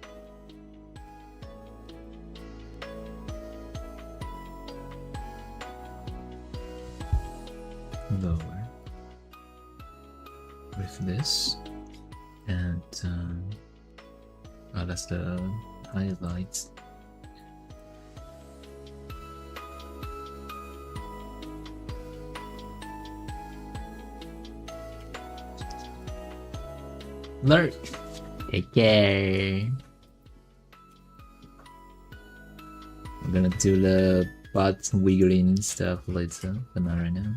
lower. With this, and that's the highlights. Lurk. Take care. I'm gonna do the butt wiggling stuff later, but not right now.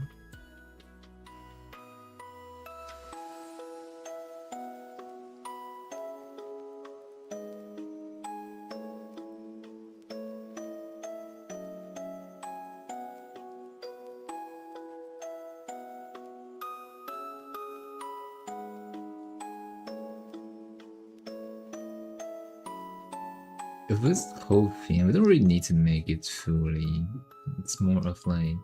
If this whole thing, we don't really need to make it fully. It's more of like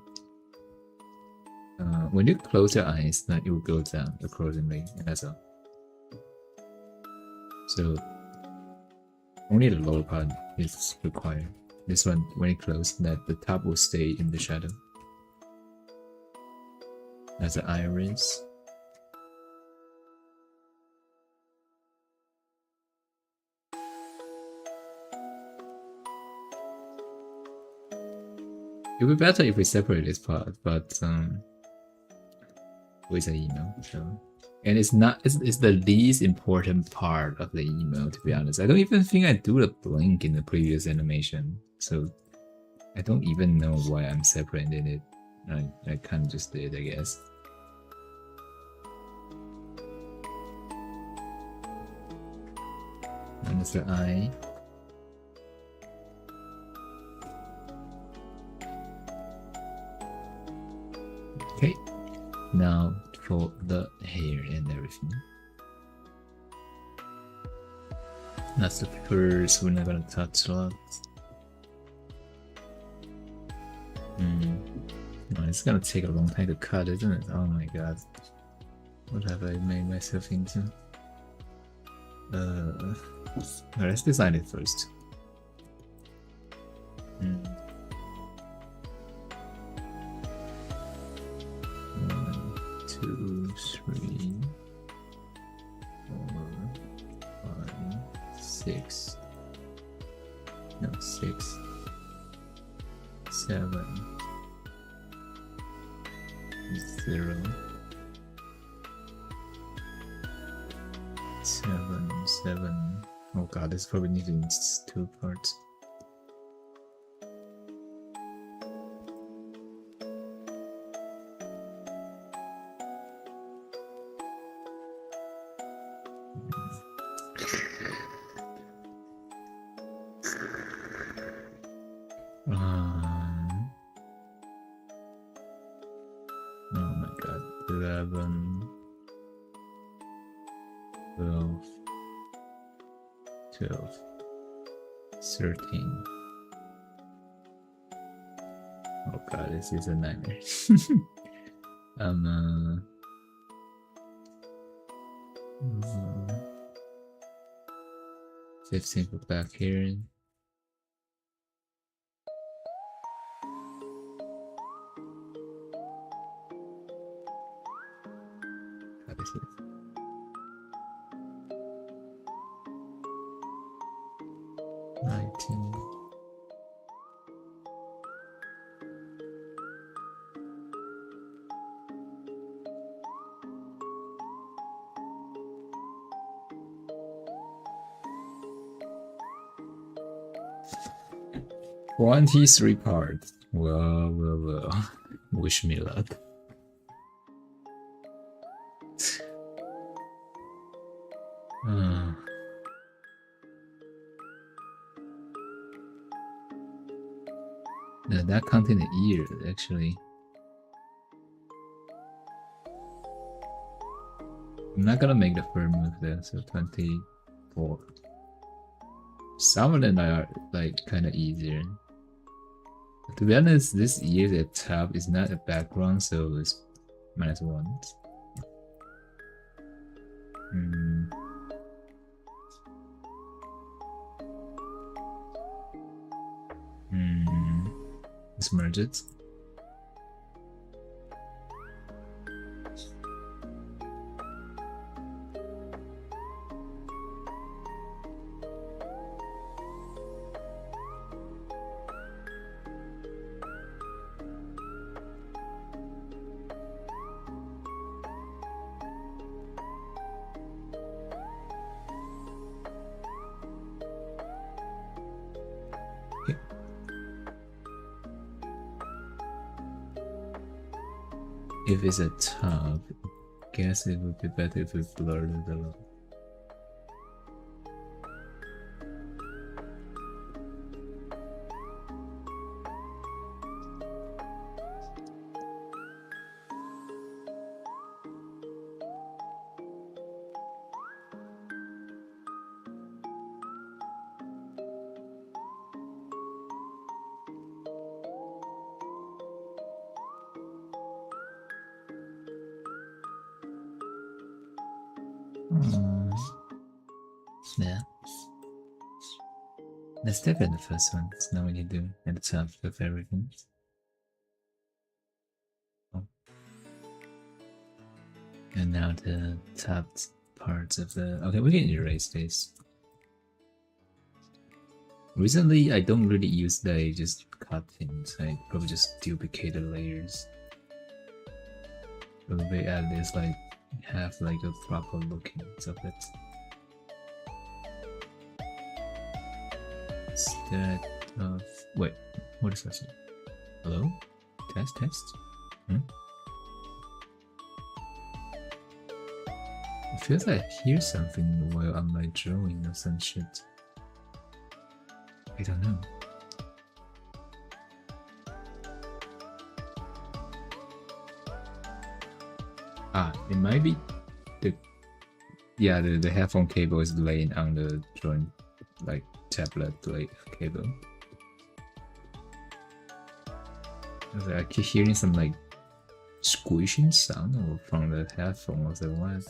when you close your eyes, that it will go down accordingly, and that's all. So only the lower part is required. This one, when you close, that the top will stay in the shadow. That's the iris. It would be better if we separate this part, but with an email, so and it's the least important part of the email, to be honest. I don't even think I do the blink in the previous animation, so I don't even know why I'm separating it. I kind of just did, I guess. And that's the eye. Okay, now for the hair and everything. That's the first, we're not gonna touch a lot. Oh, it's gonna take a long time to cut, isn't it? Oh my god. What have I made myself into? Let's design it first. 2, 3, 4, 5, 6. No, 6, 7, 0, 7, 7, Oh god, this probably needs 2 parts. Oh my god, 11, 12, 12, 13. Oh god, this is a nightmare. 15 for back here. God, this is 19. Three parts. Well. Wish me luck. No, that contained a year actually. I'm not gonna make the first move there, so 24. Some of them are like kind of easier. But to be honest, this year the tab is not a background, so it's -1. Let's merge it. If it's a tub, I guess it would be better if we blur it a little. Yeah. Let's step in the first one. So now we need to at the top of everything. Oh. And now the top parts of the. Okay, we can erase this. Recently, I don't really use the just cut things. I probably just duplicate the layers. Probably at least like have like a proper looking of it. Instead of wait, what is that? Hello? Test. It feels like I hear something while I'm like drawing or some shit. I don't know. It might be the headphone cable is laying on the drawing like tablet like cable. I keep hearing some like squishing sound from the headphone. I was like, what?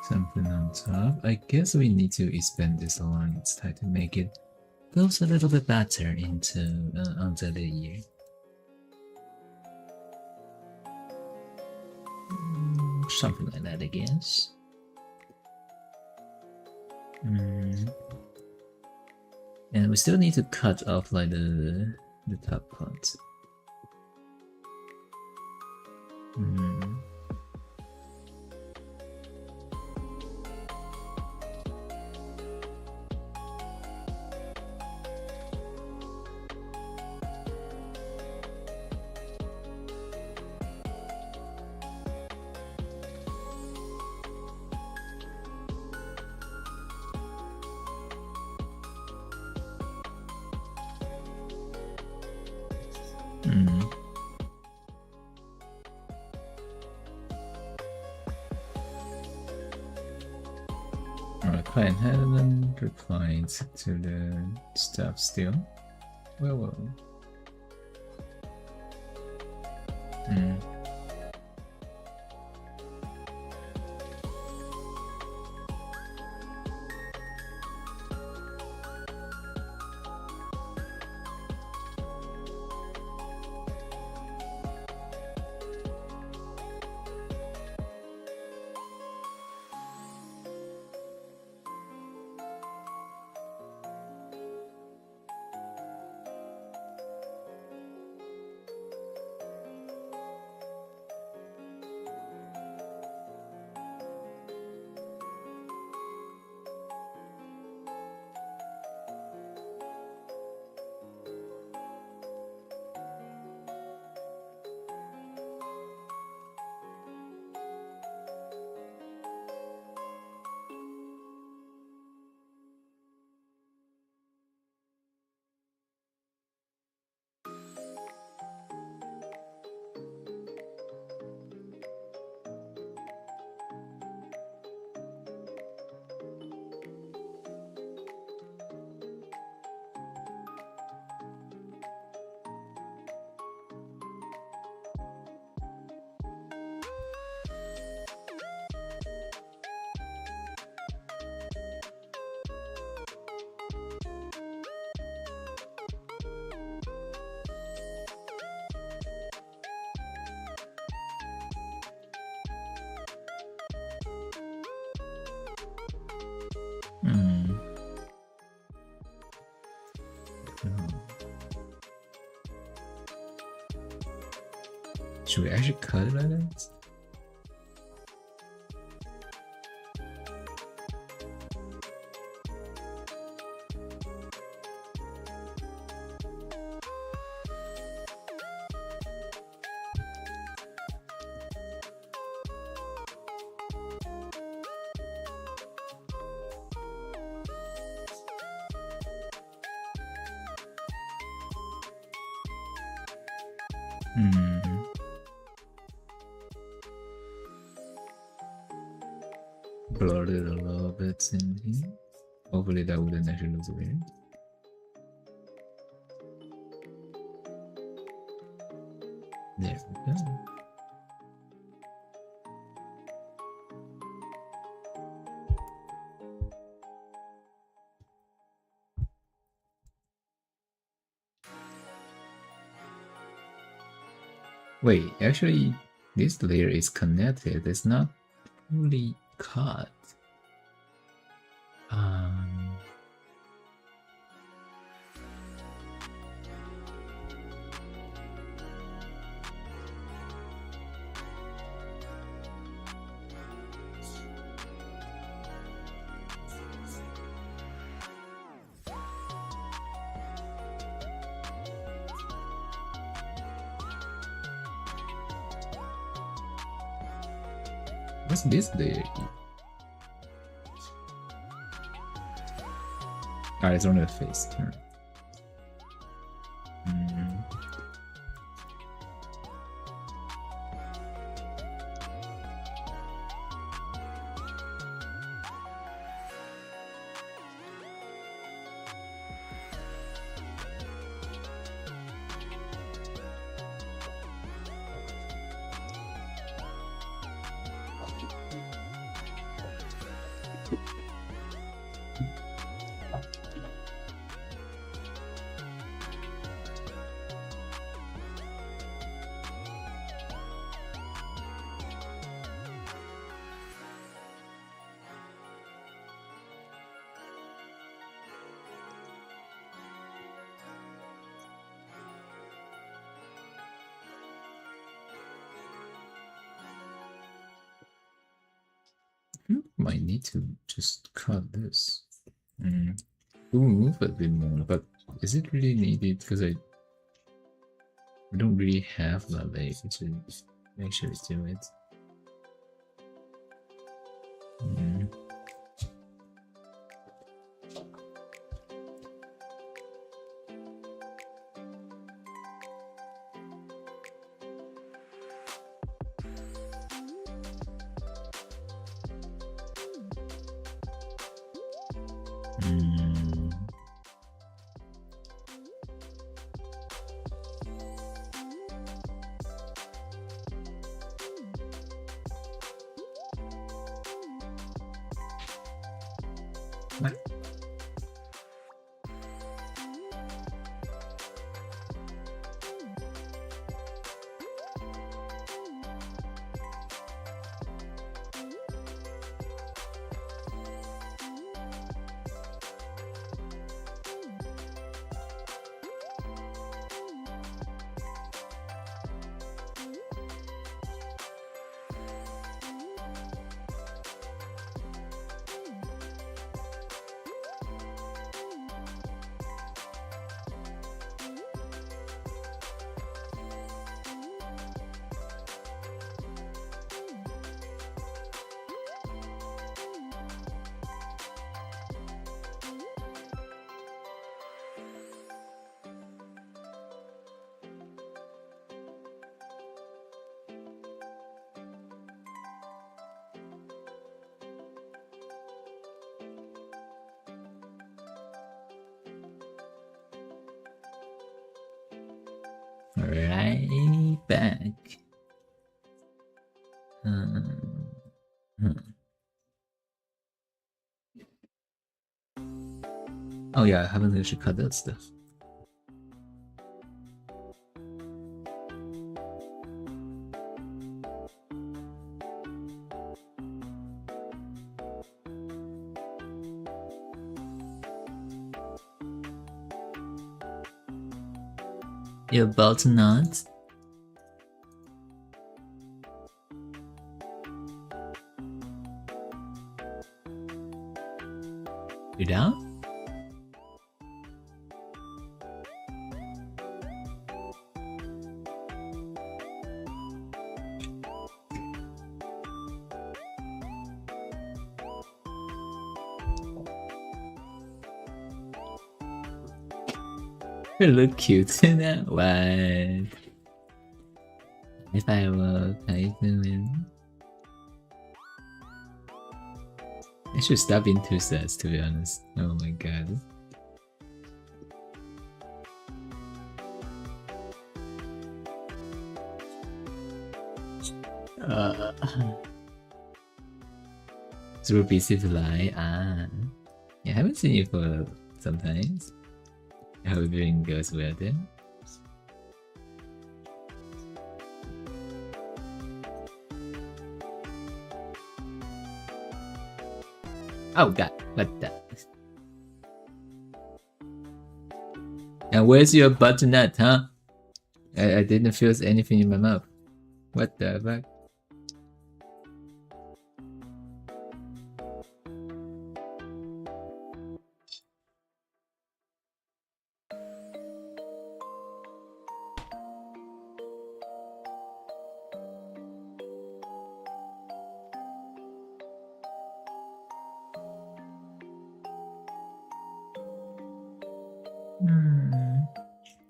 Something on top. I guess we need to expand this along its side to make it goes a little bit better into under the ear. Something like that, I guess. And we still need to cut off like the top part. Alright, client hasn't replied to the stuff still. Well. Should we actually cut it like that? Blur it a little bit in here. Hopefully that wouldn't actually look weird. There we go. Wait, actually, this layer is connected. It's not fully cut. What's this layer? Ah, it's only a face. Might need to just cut this. We'll move a bit more, but is it really needed? Because I don't really have that way to actually do it. What? Right back. Oh yeah, I haven't actually cut that stuff. You're about to not? You down? You look cute in that. What? If I were, how you doing? I should stop being too sad, to be honest. Oh my god. Through busy fly. Yeah, I haven't seen you for some times. I hope everything goes well then. Oh god, what the? And where's your butternut, huh? I didn't feel anything in my mouth. What the fuck?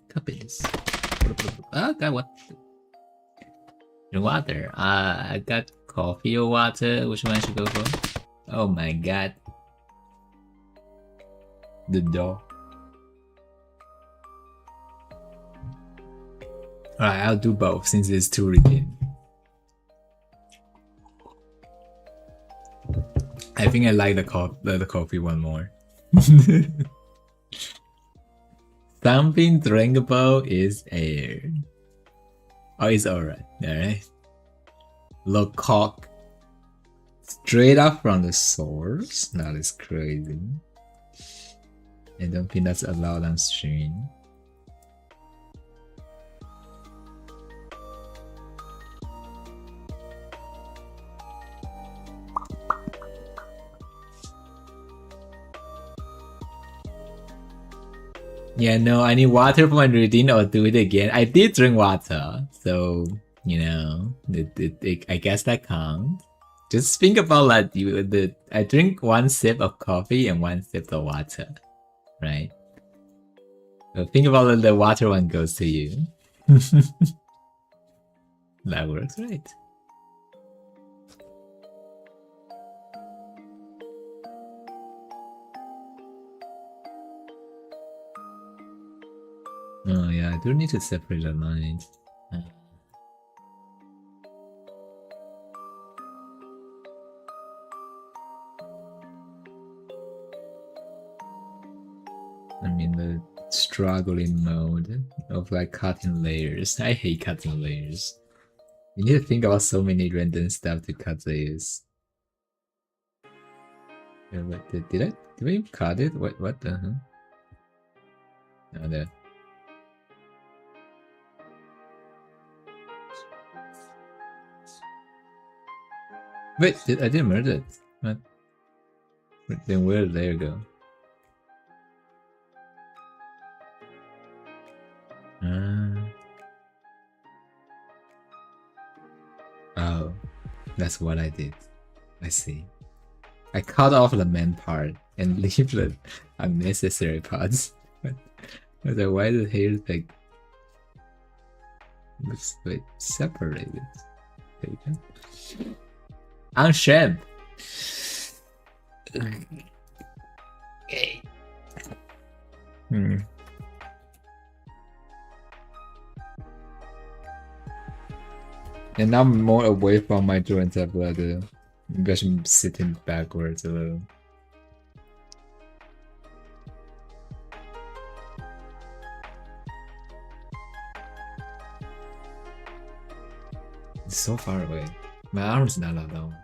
Copy this. Oh god, what? Water. I got coffee or water. Which one I should go for? Oh my god. The door. Alright, I'll do both since it's two redeemed. I think I like the coffee one more. Something drinkable is air. Oh, it's alright. Alright. Lecoq. Straight up from the source? That is crazy. I don't think that's allowed on stream. Yeah, no, I need water for my routine or do it again. I did drink water, so, you know, I guess that counts. Just think about like I drink one sip of coffee and one sip of water, right? So think about the water one goes to you. That works, right? Oh yeah, I do need to separate the lines. I'm in the struggling mode of like cutting layers. I hate cutting layers. You need to think about so many random stuff to cut layers. Yeah, what, did we cut it? What the hell? Oh, there. Wait, I didn't merge it. What? Then where did there go? Oh, that's what I did. I see. I cut off the main part and leave the unnecessary parts. But why the hair like looks like separated? There you go. Unshamed. Okay. And I'm more away from my joints of leather. Maybe I should be sitting backwards a little. It's so far away. My arm's not alone.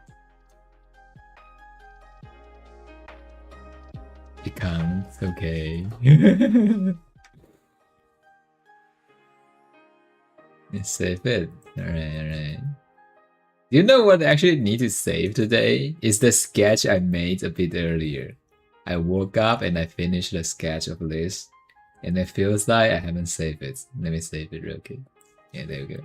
It counts, okay. Save it. Alright. You know what I actually need to save today? Is the sketch I made a bit earlier. I woke up and I finished the sketch of this, and it feels like I haven't saved it. Let me save it real quick. Yeah, there we go.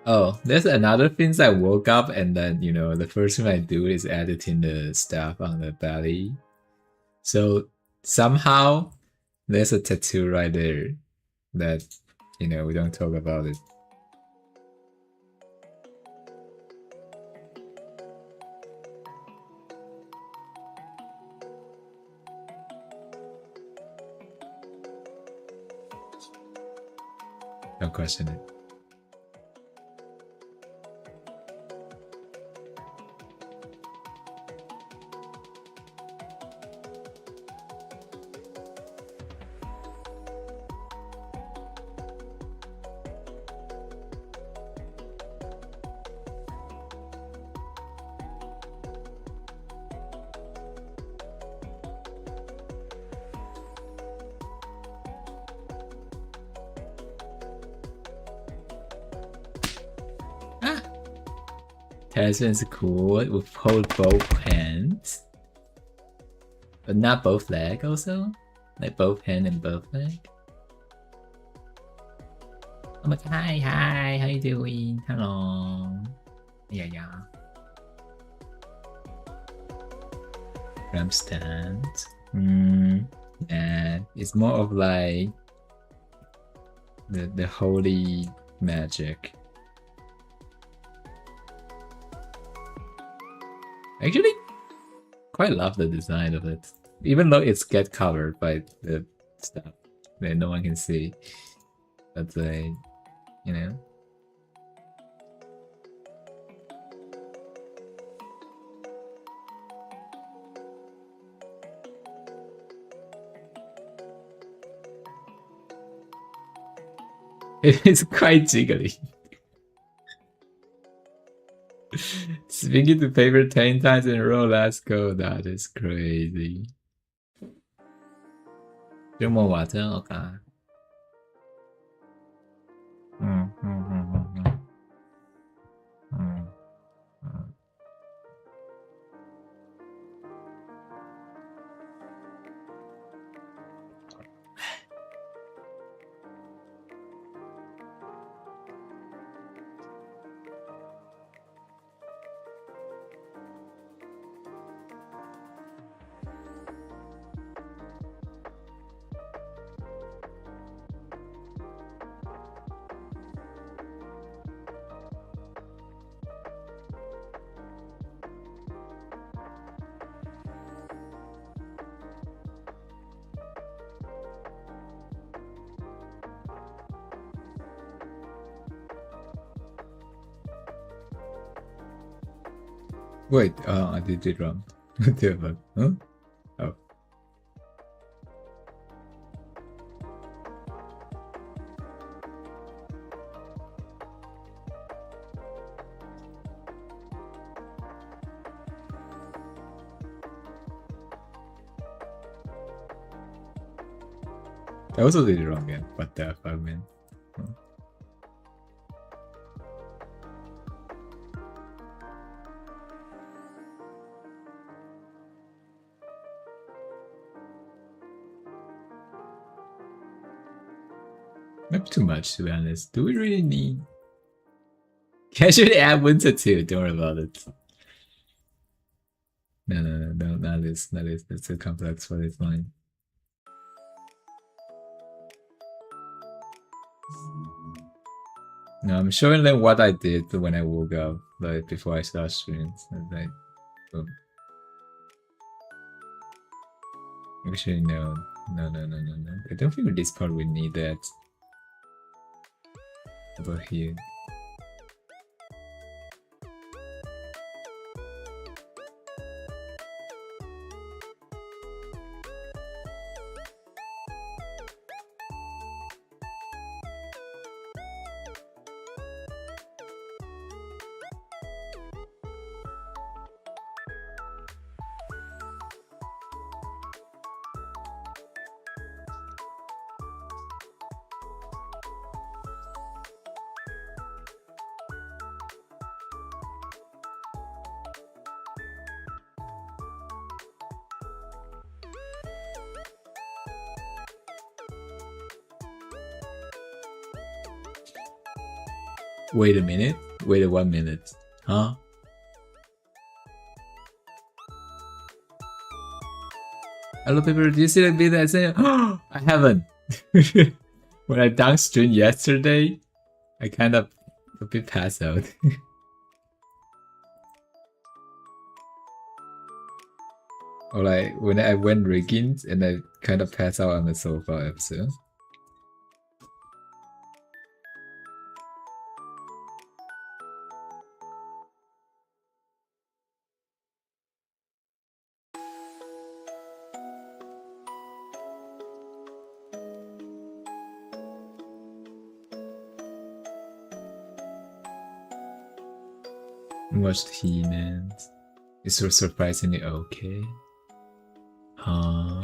Oh, there's another thing. I woke up and then, you know, the first thing I do is editing the stuff on the belly. So somehow there's a tattoo right there that, you know, we don't talk about it. Don't question it. Husband's cool with hold both hands. But not both leg also? Like both hand and both leg? Oh my god, hi, how you doing? Hello. Yeah. Ramp stand. And it's more of like the holy magic. Actually, quite love the design of it, even though it's get covered by the stuff that no one can see. But you know, It's quite jiggly. Speaking to paper 10 times in a row, let's go. That is crazy. 周末話真我㗎。Wait, I did it wrong. Huh? Oh. I also did it wrong again. What the fuck, man? Oh. Maybe too much, to be honest. Do we really need? Casually add winter too. Don't worry about it. No, not this. That's too complex for this line. No, I'm showing them what I did when I woke up, like before I start streaming. Like, boom. Actually, no. I don't think this part we need that. Over here. Wait a minute. Wait 1 minute. Huh? Hello, people. Do you see that video I said? Oh, I haven't. When I downstreamed yesterday, I kind of a bit passed out. Or like when I went rigging and I kind of passed out on the sofa episode. Watched He-Man. It's so surprisingly okay. Huh?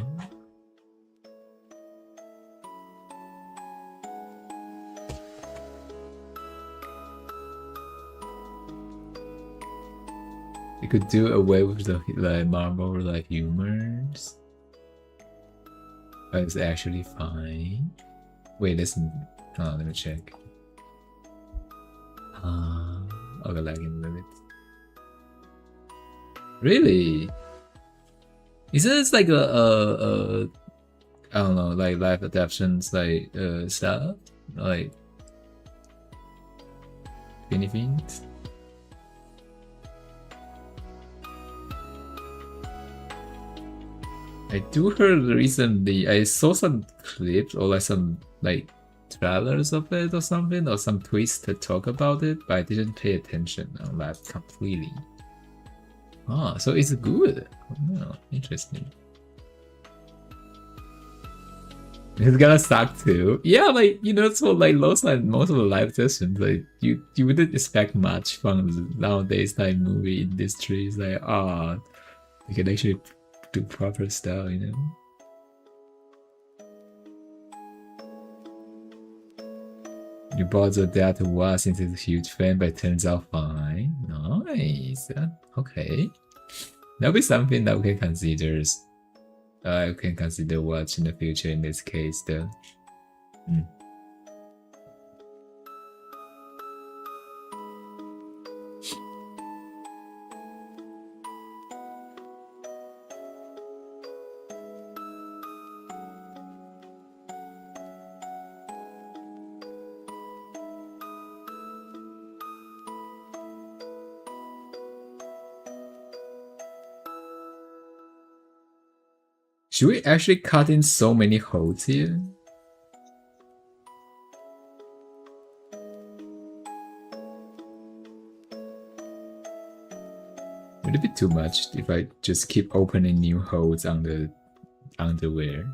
You could do away with the like Marvel like humors. But it's actually fine. Wait, listen. Oh, let me check. Okay, lagging a little bit. Really? Isn't this like a I don't know, like live adaptations like stuff? Like anything? I do heard recently I saw some clips or like some like trailers of it or something, or some tweets to talk about it, but I didn't pay attention on that completely. Ah, so it's good. Oh, interesting. It's gonna suck too. Yeah, like so like most of the live sessions, like you wouldn't expect much from nowadays like movie industry. It's like you can actually do proper stuff. You bought the dad to watch since he's a huge fan, but it turns out fine. Nice. Okay. That'll be something that we can consider. I can consider watch in the future in this case though. Should we actually cut in so many holes here? Would it be too much if I just keep opening new holes on the underwear?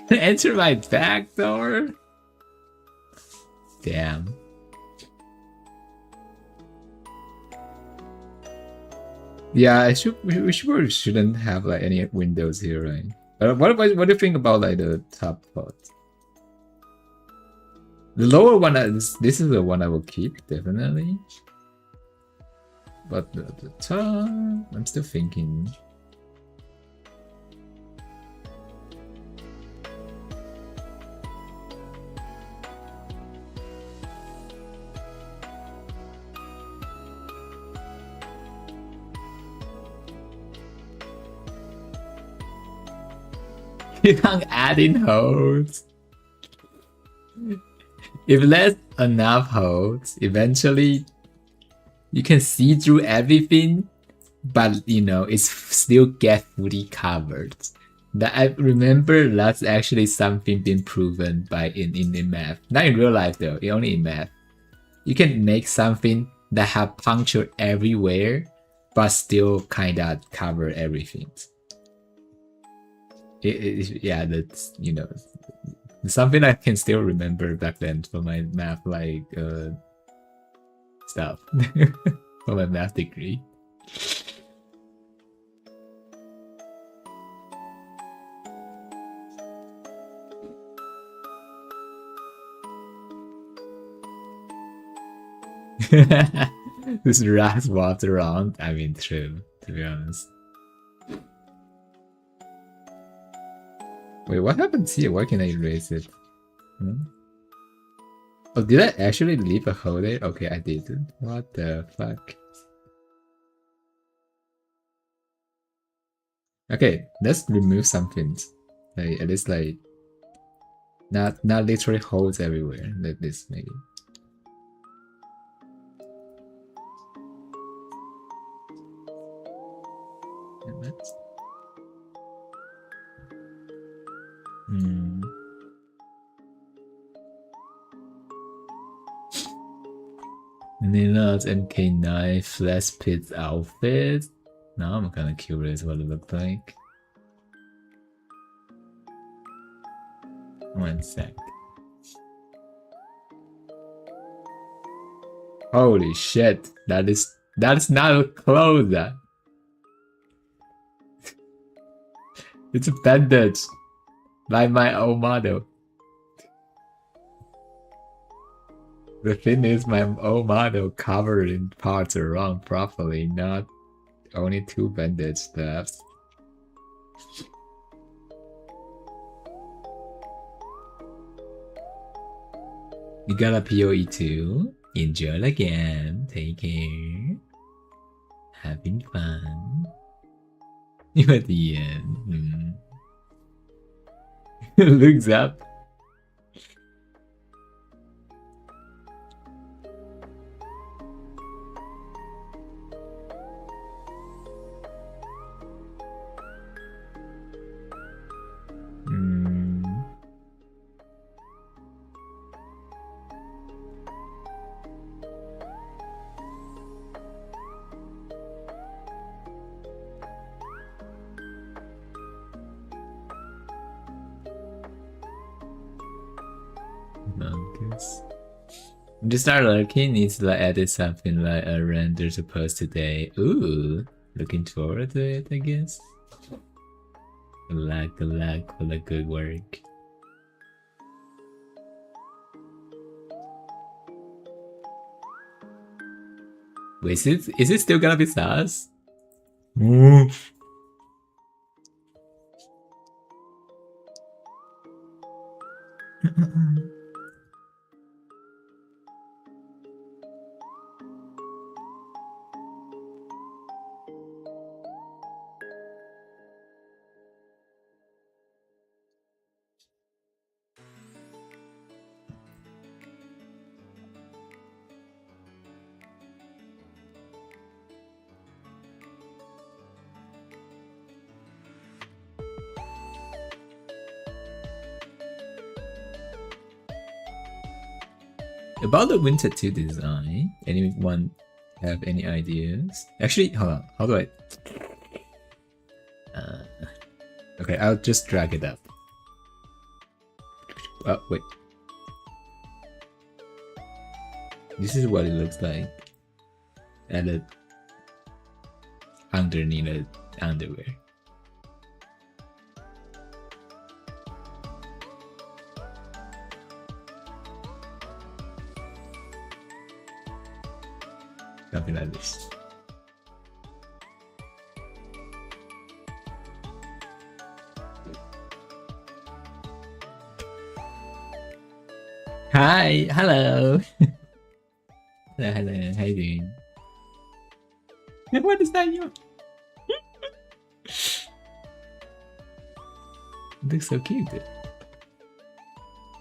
Enter my back door? Damn. Yeah, we shouldn't have like any windows here, right? What do you think about like the top part? The lower one, this is the one I will keep definitely. But the top, I'm still thinking. You can't add in holes. If there's enough holes, eventually you can see through everything, but it's still get fully covered. That I remember that's actually something been proven by in math. Not in real life though, only in math. You can make something that have puncture everywhere, but still kinda cover everything. Yeah, that's something I can still remember back then for my math like stuff for my math degree. This rat walked around. I mean, true, to be honest. Wait, what happens here? Why can I erase it? Oh, did I actually leave a hole there? Okay, I didn't. What the fuck? Okay, let's remove some things. Like at least like not literally holes everywhere. Like this maybe. Nila's MK9 Flash Pit's outfit. Now I'm kinda curious what it looked like. One sec. Holy shit, that's not a clothes. It's a bandage. Like my old model. The thing is, my old model covered in parts around properly, not only 2 bandage left. You got a PoE too? Enjoy the game. Take care. Having fun. You at the end. Looks up. nice. Just start looking, needs to like edit something like a render to post today. Ooh, looking forward to it, I guess. Good luck for the good work. Wait, is it still gonna be SaaS? About the Winter 2 design, anyone have any ideas? Actually, hold on, how do I... okay, I'll just drag it up. Oh, wait. This is what it looks like. Added underneath the underwear. Something like this. Hi, hello. Hello, how you doing? What is that you? It looks so cute.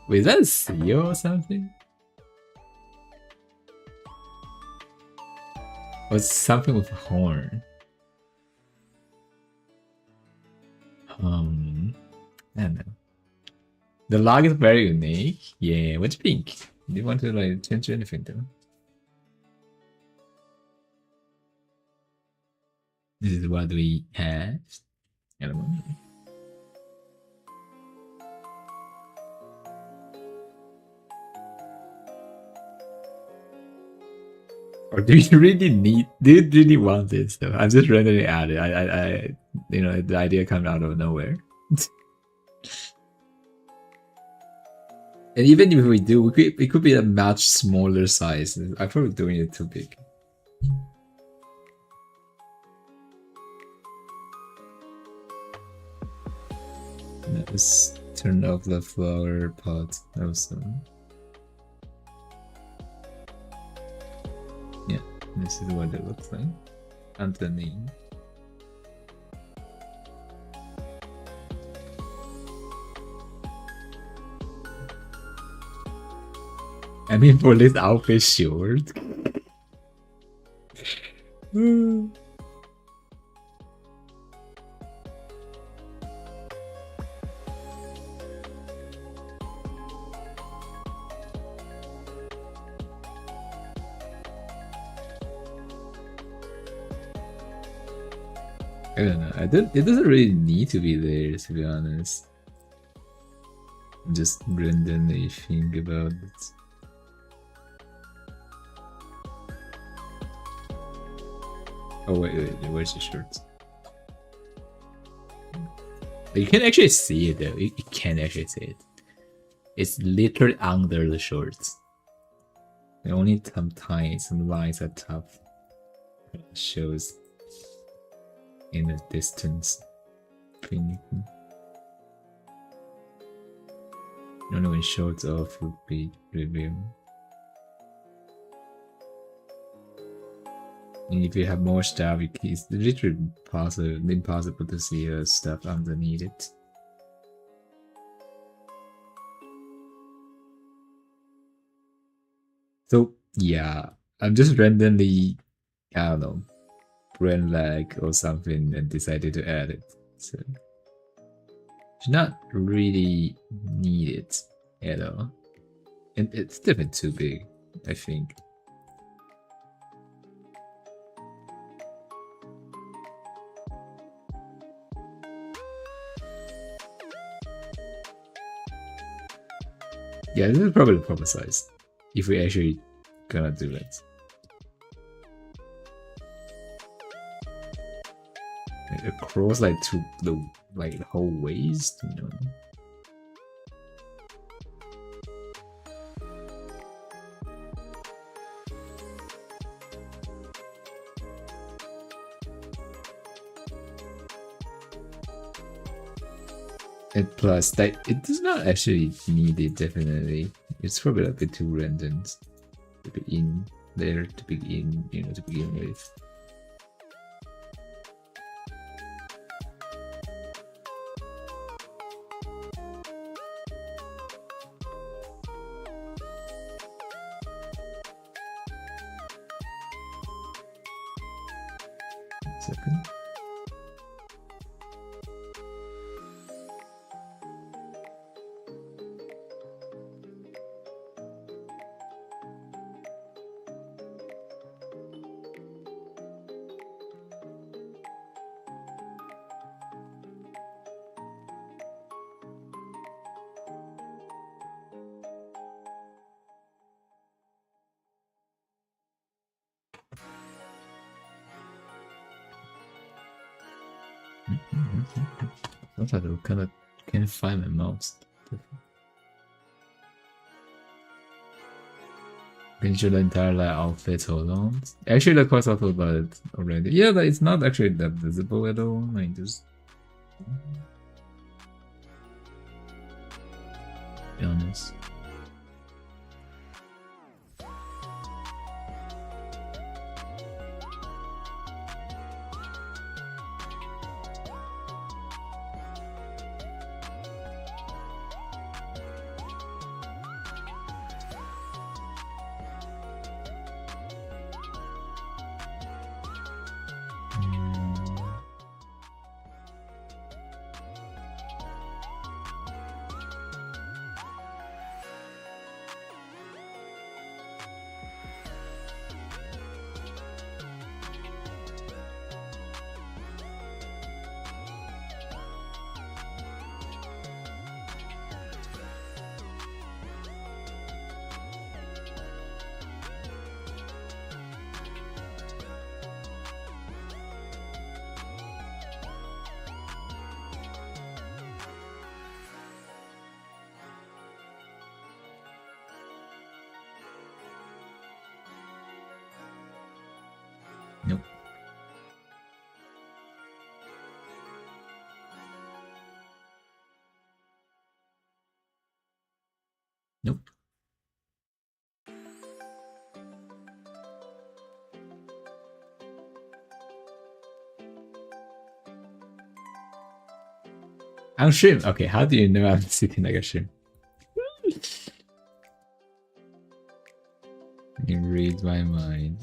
Wait, is that a seal or something? Or something with a horn? I don't know. The log is very unique. Yeah, what do you think? Do you want to like change anything though? This is what we have at the moment. Or do you really need? Do you really want this though? I'm just rendering at it. I, you know, the idea comes out of nowhere. And even if we do, it could be a much smaller size. I'm probably doing it too big. Let's turn off the flower pot also. Yeah, this is what it looks like underneath. I mean, for this outfit, short. I don't know. It doesn't really need to be there, to be honest. Just randomly think about it. Oh wait, where's the shirt? You can actually see it though. You can actually see it. It's literally under the shorts. The only sometimes some lines at top shows in the distance. Only when shorts off would be revealed. And if you have more stuff, it's literally impossible to see stuff underneath it. So yeah, I'm just randomly, I don't know, brand lag or something and decided to add it. So it's not really needed at all. And it's definitely too big, I think. Yeah, this is probably the proper size. If we actually gonna do it. Like, across like to the whole waist, you know. And plus, that it does not actually need it. Definitely, it's probably a bit too random to be in there to begin, to begin with. Second. Sometimes I kind of can't find my mouse. Finish the entire outfit, hold on. Actually, the course auto about it already. Yeah, but it's not actually that visible at all. I just be honest. Nope. Nope. I'm shrimp. Okay, how do you know I'm sitting like a shrimp? You read my mind.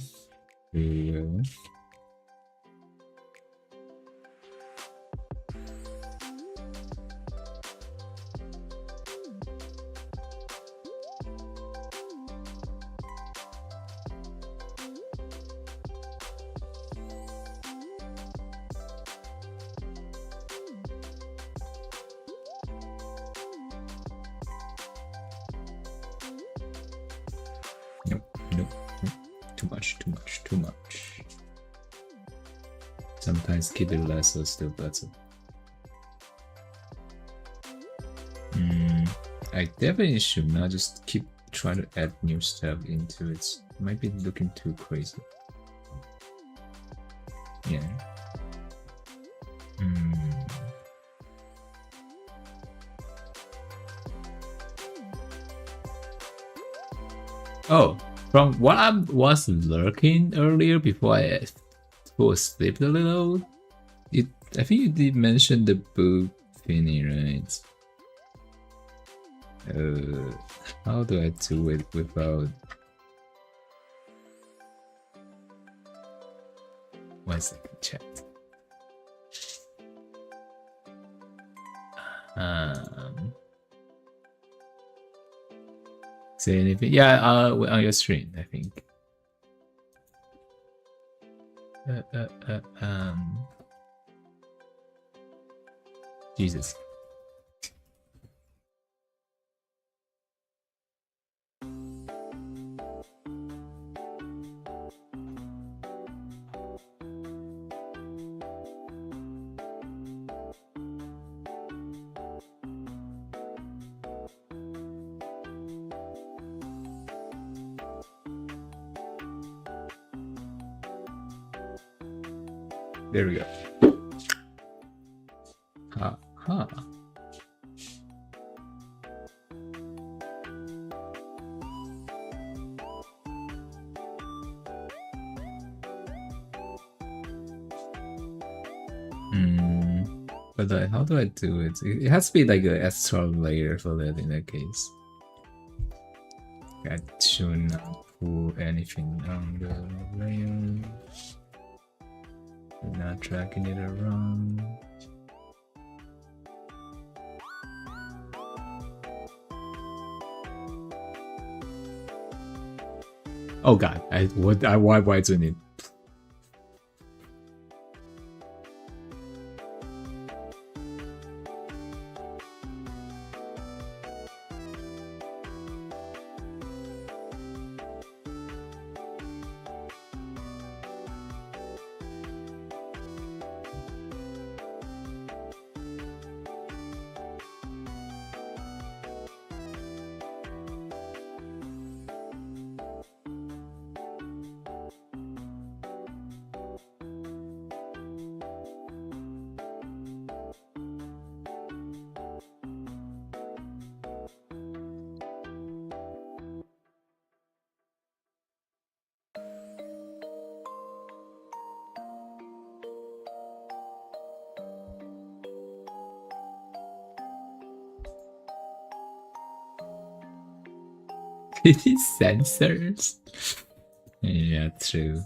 You will. Nope, nope, nope. Too much, too much, too much. Sometimes keep it less or still better. I definitely should not just keep trying to add new stuff into it. Might be looking too crazy. Yeah. Oh, from what I was lurking earlier before I fall asleep a little, I think you did mention the book thingy, right? How do I do it without? 1 second, chat. Say anything? Yeah, on your screen, I think. Jesus. There we go. Ha ha. But how do I do it? It has to be like a S12 layer for that in that case. I should not pull anything on the layer. Not tracking it around. Oh god, why doing it? These sensors? Yeah, true.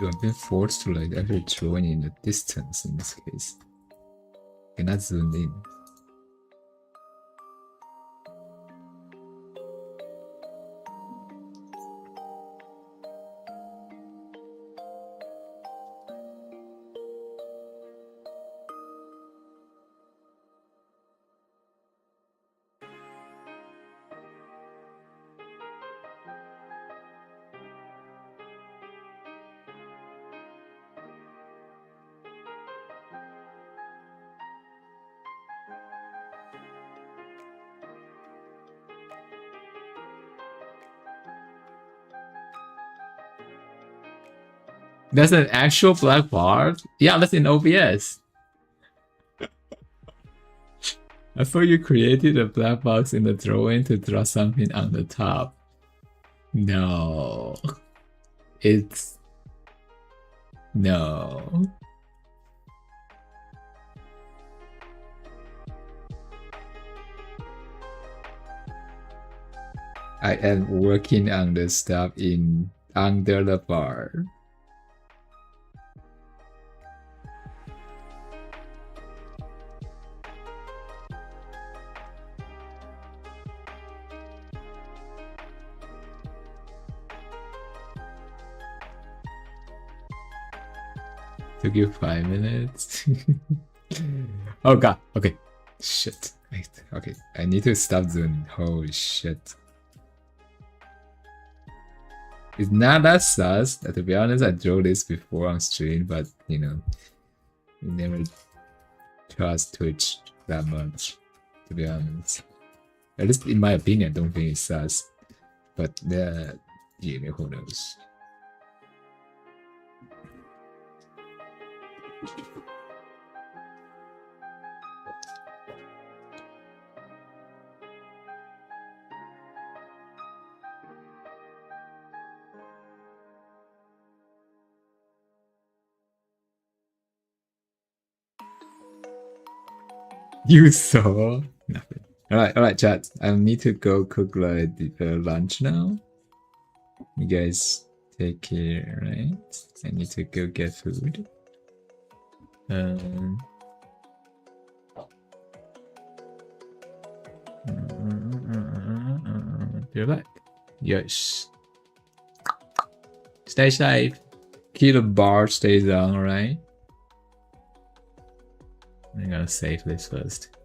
You have been forced to like actually drawing in the distance in this case. Cannot zoom in. That's an actual black bar? Yeah, that's in OBS. I thought you created a black box in the drawing to draw something on the top. No. It's... No. I am working on the stuff in under the bar. Took you 5 minutes. Oh god, okay. Shit. Okay, I need to stop zooming. Holy shit. It's not that sus. To be honest, I drew this before on stream, but you know, we never trust Twitch that much, to be honest. At least in my opinion, I don't think it's sus. But you know, who knows? You saw nothing. All right, chat. I need to go cook like lunch now. You guys take care, right? I need to go get food. You're back. Yes. Stay safe. Keep the bar stays on, alright? I'm gonna save this first.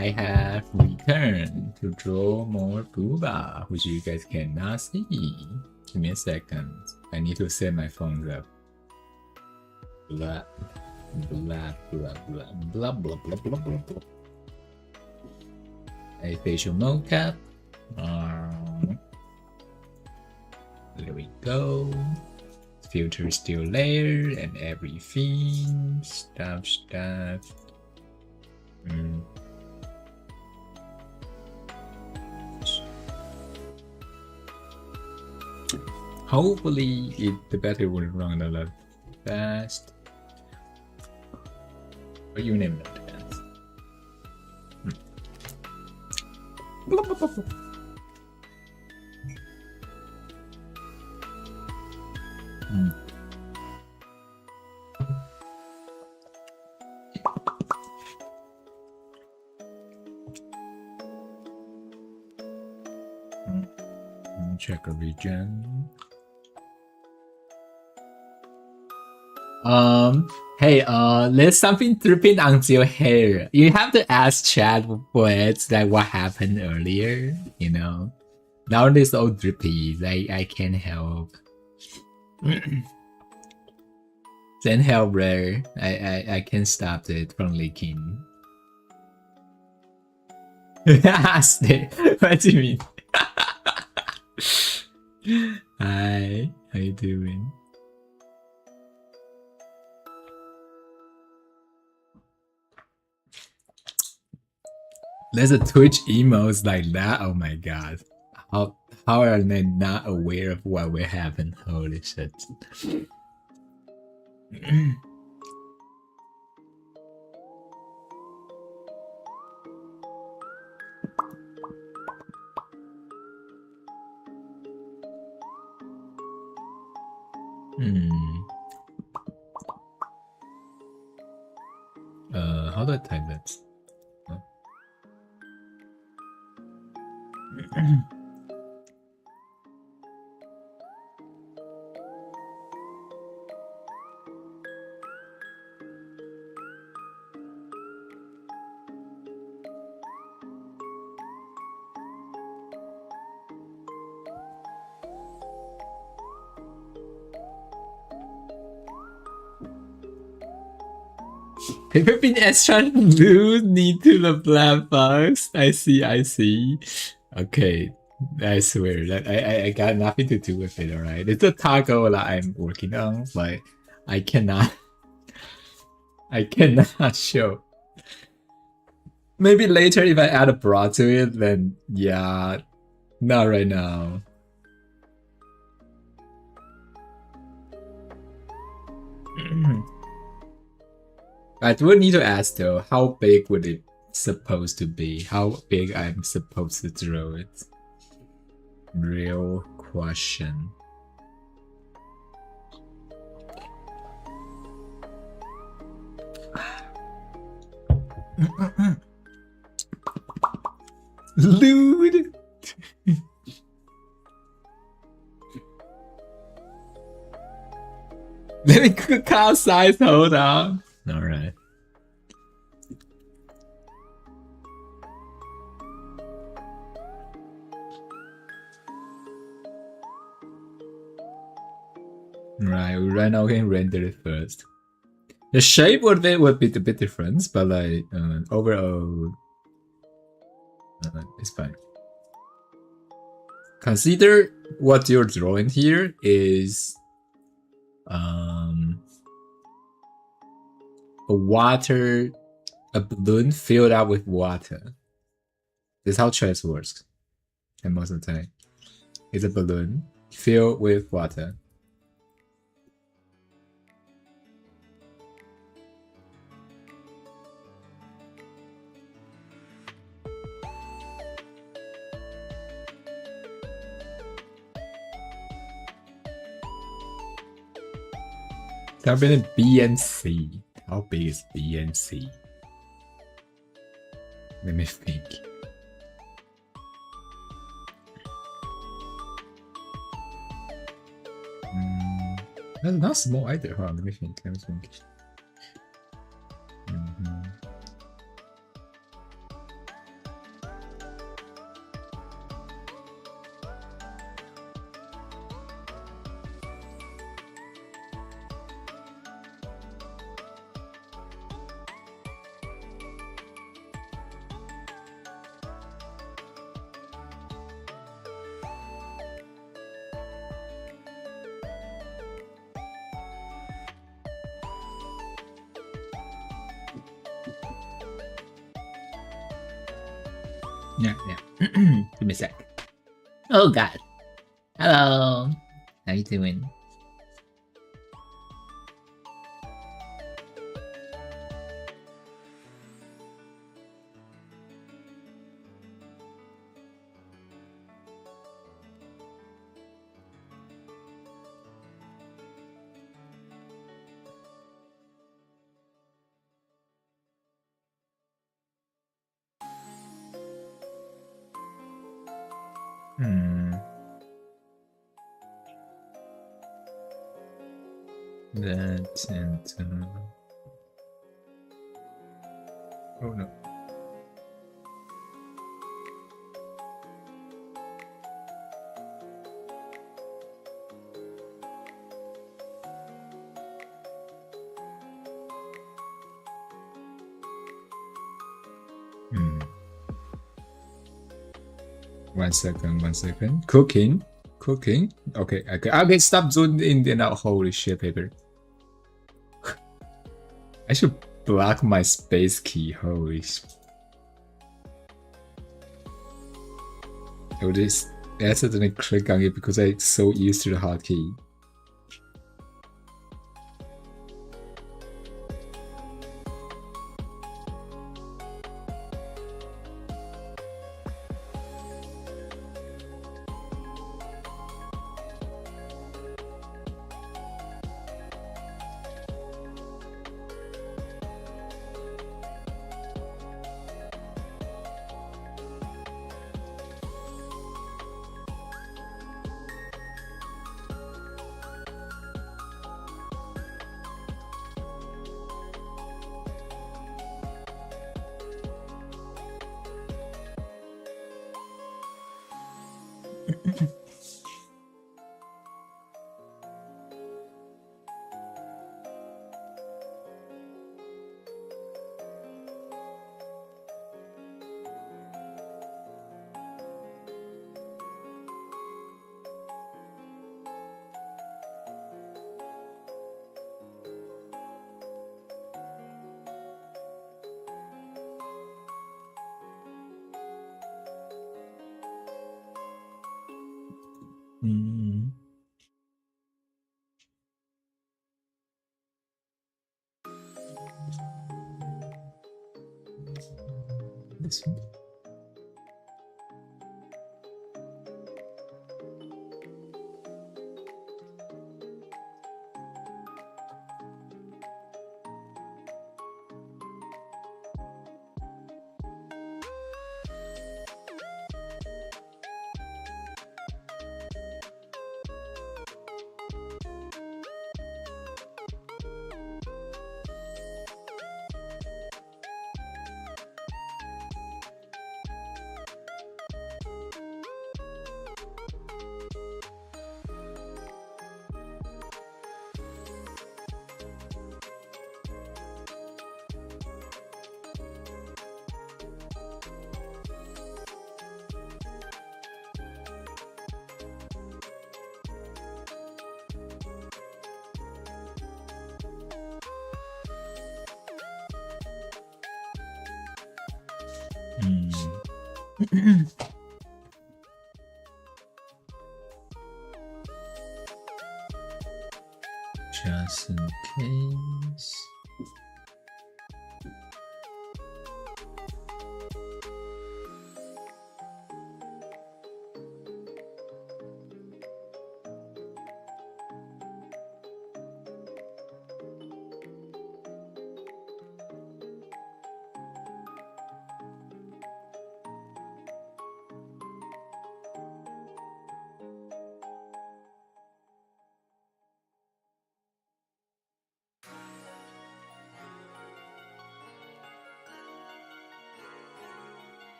I have returned to draw more booba, which you guys cannot see. Give me a second. I need to set my phones up. Blah, blah, blah, blah, blah, blah, blah, blah, blah, blah. A facial mocap. There we go. Filter still layer and everything. Stuff. Hopefully the battery will run a lot fast. What you name that? Check a region. Hey, there's something dripping onto your hair. You have to ask Chad for it, like what happened earlier, you know? Now it's all drippy, like I can't help. Then help rare. I can't stop it from leaking. What do you mean? Hi, how you doing? There's a Twitch emotes like that. Oh my god. How are they not aware of what will happen? Holy shit. How do I type that? Paper been extra blue need to the black box. I see. Okay, I swear that I got nothing to do with it, alright? It's a taco that I'm working on, but I cannot show. Maybe later if I add a bra to it, then yeah. Not right now. I do need to ask though, how big would it supposed to be? How big I'm supposed to draw it? Real question. Lewd! Let me cook outside, hold on. Alright. Right now we can render it first. The shape of it would be a bit different, but like overall, it's fine. Consider what you're drawing here is a balloon filled up with water. This is how chess works. And most of the time, it's a balloon filled with water. How big is B and C? How big is B and C? Let me think. That's not small either. Hold on, let me think. Yeah. Give me a sec. Oh god. Hello. How you doing? That and oh no. One second. Cooking. Okay, stop zooming in and out. Holy shit, paper. I should block my space key. Holy shit. I would just accidentally click on it because I'm so used to the hotkey. This one. Just in case.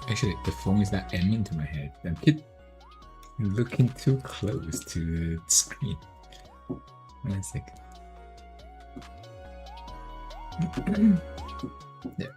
Actually, the phone is not aiming to my head. I'm looking too close to the screen. 1 second. There.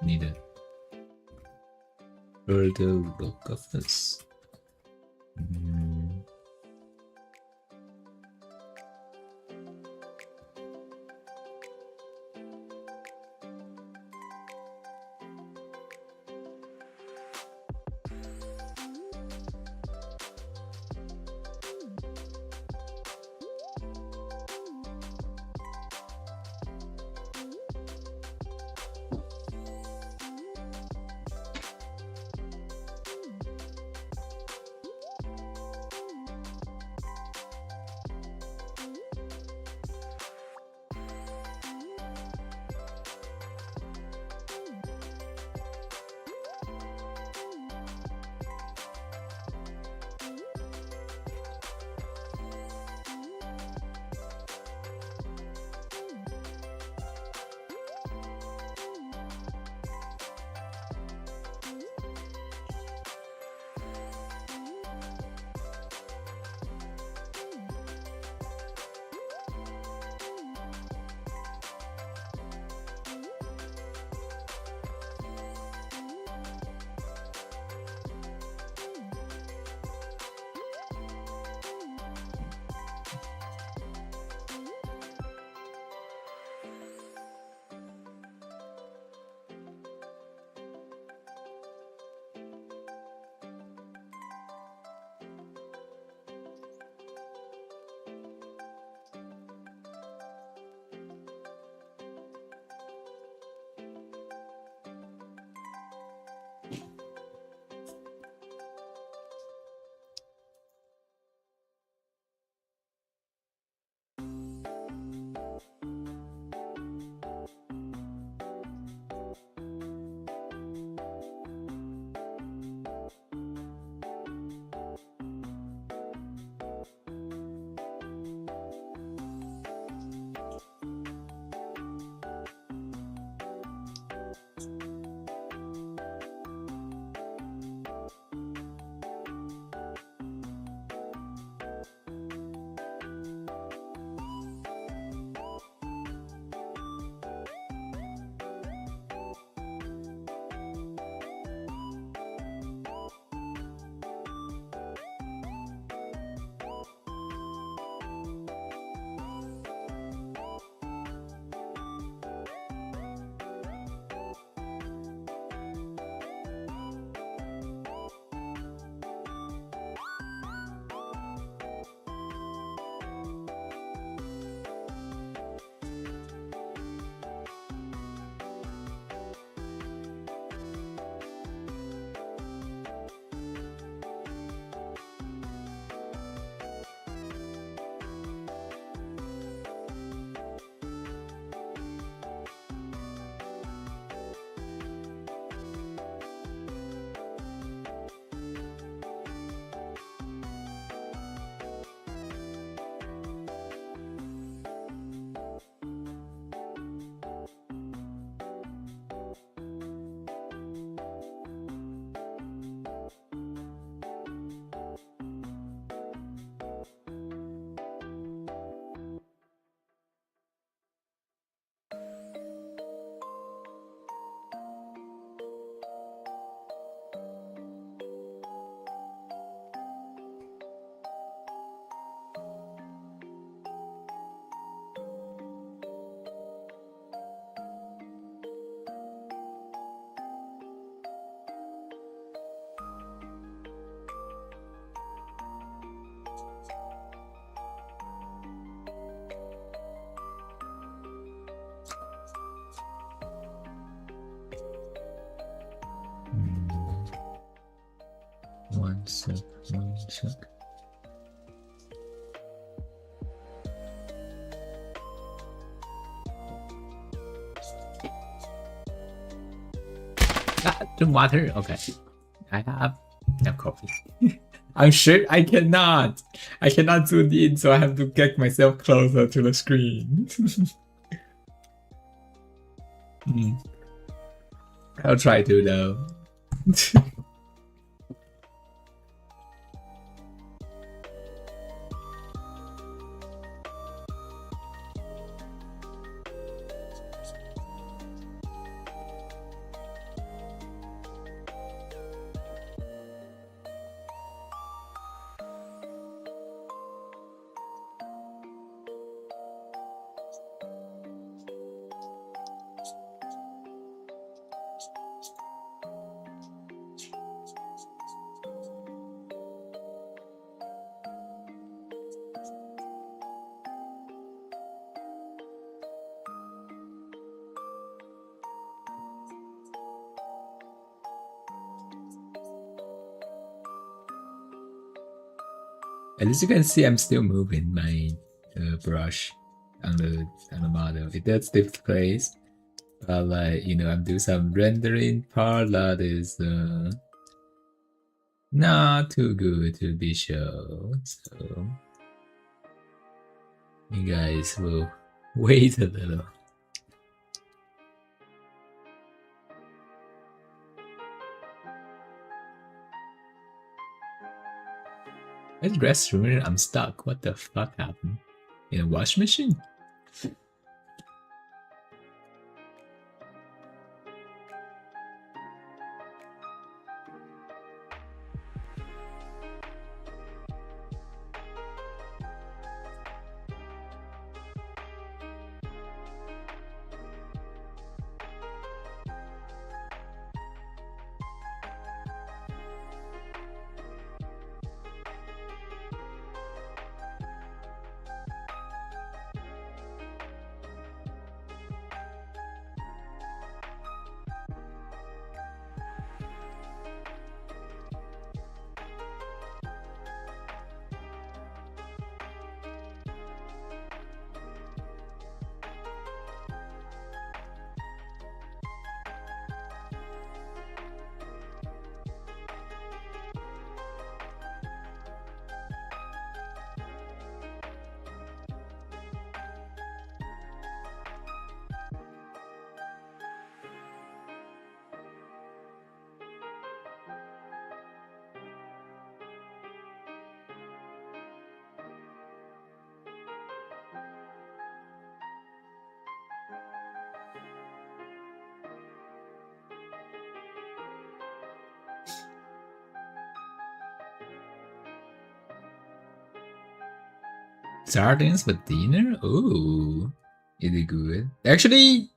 Need a further look of this. Moonsuck. Ah, drink water. Okay. I have coffee. I'm sure I cannot. I cannot zoom in, so I have to get myself closer to the screen. I'll try to though. At least you can see I'm still moving my brush on the model. It does displace, but like I'm doing some rendering part that is not too good to be shown. So you guys will wait a little. This restroom, I'm stuck. What the fuck happened? In a wash machine? Sardines for dinner? Ooh, is it good? Actually,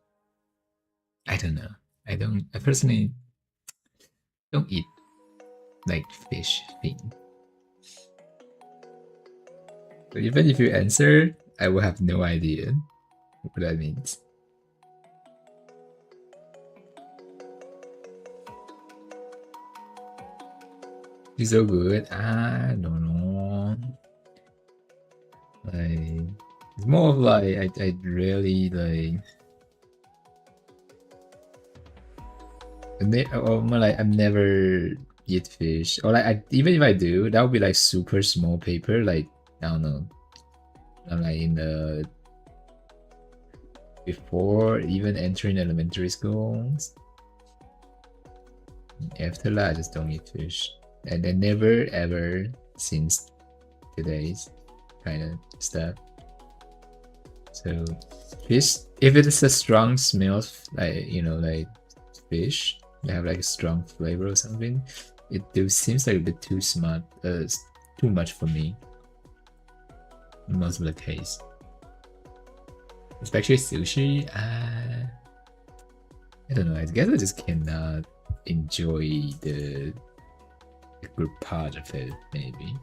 I don't know. I personally don't eat like fish thing. So even if you answer, I will have no idea what that means. It's so good. I don't know. Like it's more of like I really like. Or more like I've never eat fish, or like even if I do, that would be like super small paper. Like I don't know. I'm like in the before even entering elementary school. After that, I just don't eat fish, and I never ever since today's kind of stuff. So fish, if it is a strong smell, like like fish, they have like a strong flavor or something. It seems like a bit too smart, too much for me. In most of the case, especially sushi. I don't know. I guess I just cannot enjoy the good part of it. Maybe.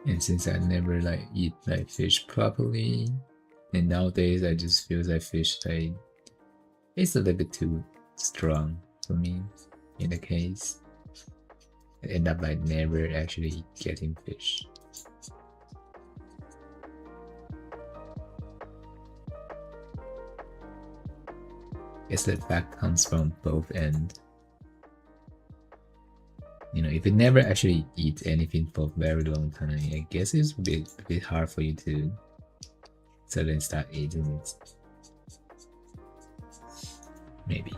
And since I never like eat like fish properly, and nowadays I just feel like fish like it's a little bit too strong for me in the case. I end up like never actually getting fish. Guess the fact comes from both ends. You know, if you never actually eat anything for a very long time, I guess it's a bit hard for you to suddenly start eating it. Maybe.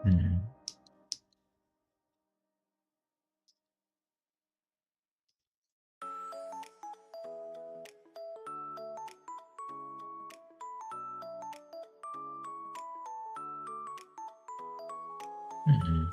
Hmm. Mm-mm.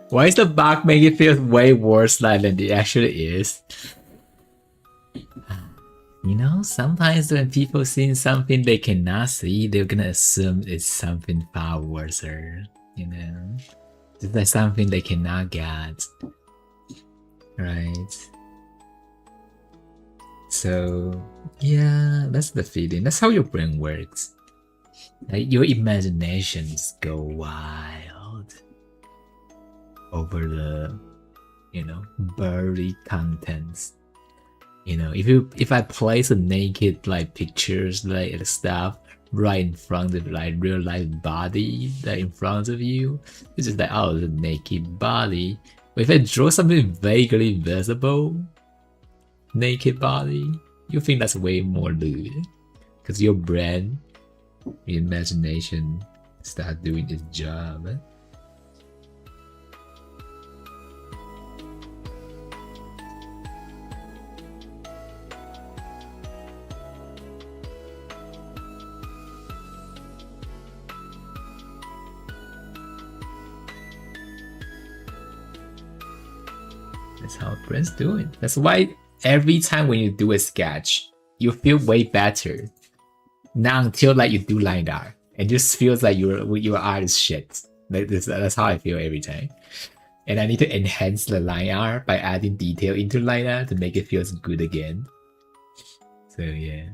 Why is the bug making it feel way worse than it actually is? You know, sometimes when people see something they cannot see, they're gonna assume it's something far worse. You know, it's like something they cannot get. Right? So, yeah, that's the feeling. That's how your brain works. Like, your imaginations go wild over the, you know, blurry contents. You know, if I place a naked like pictures like stuff right in front of like real life body like in front of you, it's just like, oh, the naked body. But if I draw something vaguely visible, naked body, you think that's way more lewd. Because your brain, your imagination start doing its job. That's how brains do it. That's why every time when you do a sketch, you feel way better. Not until like you do line art, it just feels like your art is shit. That's how I feel every time. And I need to enhance the line art by adding detail into line art to make it feel good again. So yeah.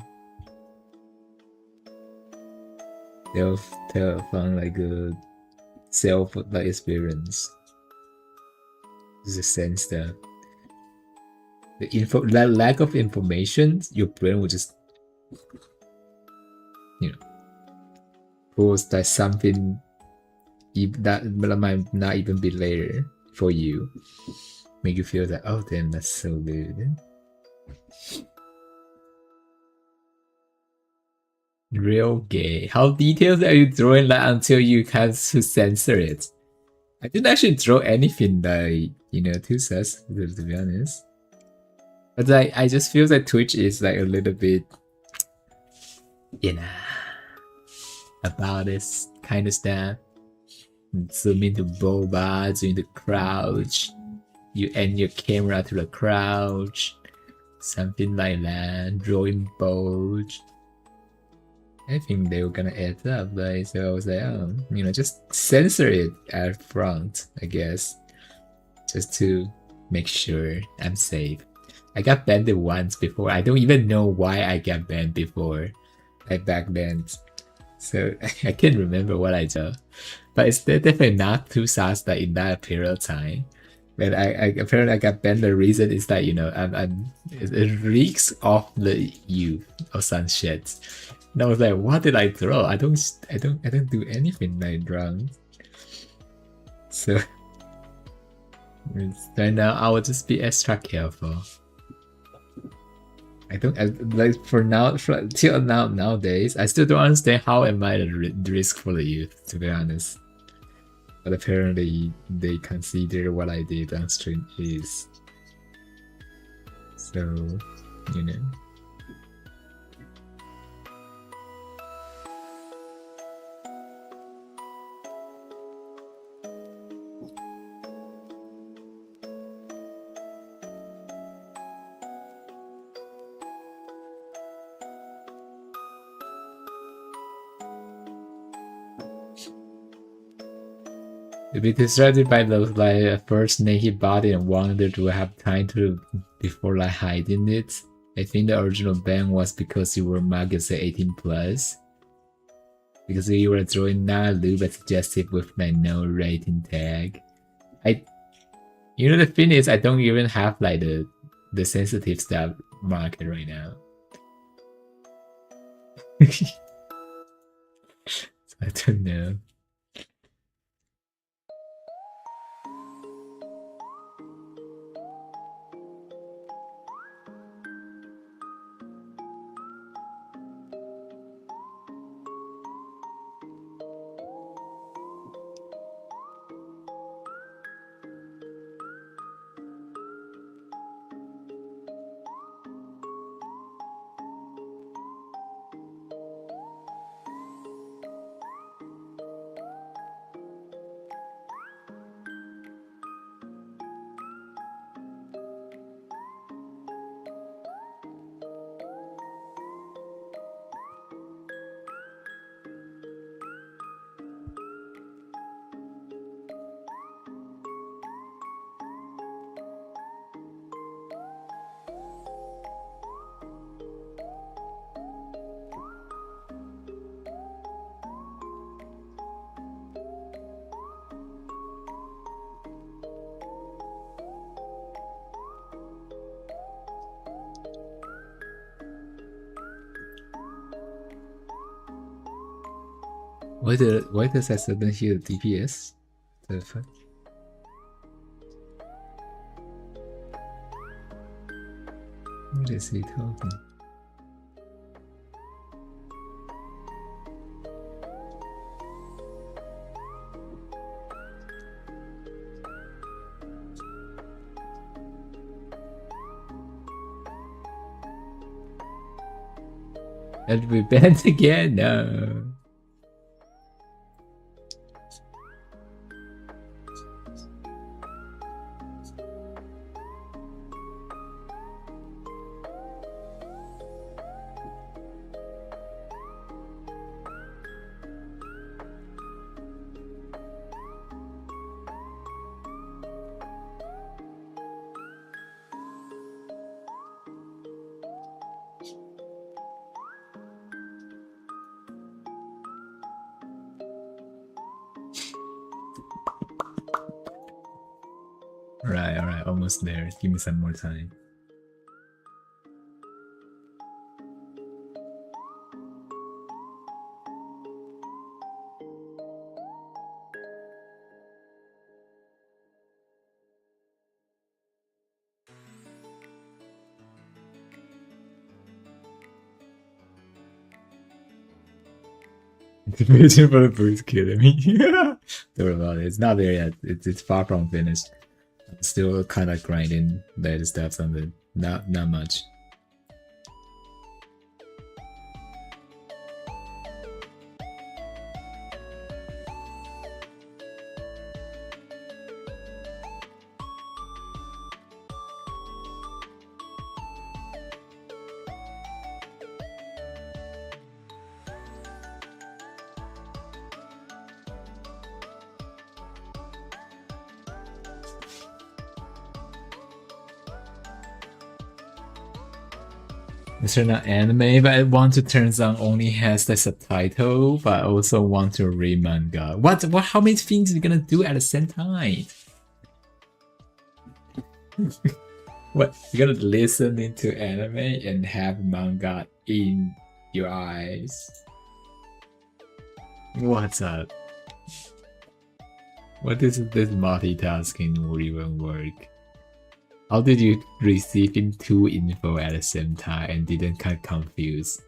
They'll found like a self like experience. The sense that the lack of information, your brain will just, pulls that something that might not even be later for you, make you feel that, oh damn, that's so good. Real gay. How detailed are you drawing that until you have to censor it? I didn't actually draw anything that, too sus, to be honest. But I just feel that Twitch is like a little bit, about this kind of stuff. Zoom into boba, zoom into crouch. You end your camera to the crouch. Something like that. Drawing bold. I think they were gonna add up, like, so I was like, oh, just censor it at front, I guess. Just to make sure I'm safe. I got banned once before. I don't even know why I got banned before. Like back then. So I can't remember what I did. But it's definitely not too sus that in that period of time. But I apparently I got banned. The reason is that it reeks of the youth or some shit. And I was like, what did I draw? I don't do anything like drunk. So right now I will just be extra careful. Till nowadays, I still don't understand how am I the risk for the youth, to be honest. But apparently they consider what I did on stream is. So, be distracted by the first naked body and wondered do I have time to before hiding it. I think the original ban was because you were marked as 18 plus. Because you were drawing not lewd but suggestive with my no rating tag. The thing is I don't even have the sensitive stuff marked right now. So I don't know. Why does I suddenly hear the DPS? The fuck? What is he talking? And we banned again? No. Alright, almost there. Give me some more time. The vision for the book's killing me. Don't worry about it. It's not there yet. It's far from finished. I'm still kind of grinding the steps on the not much. It's not anime, but I want to turn on only has the subtitle, but I also want to read manga. What? How many things are you gonna do at the same time? What? You're gonna listen into anime and have manga in your eyes? What's up? What does this multitasking even work? How did you receive two info at the same time and didn't get confused?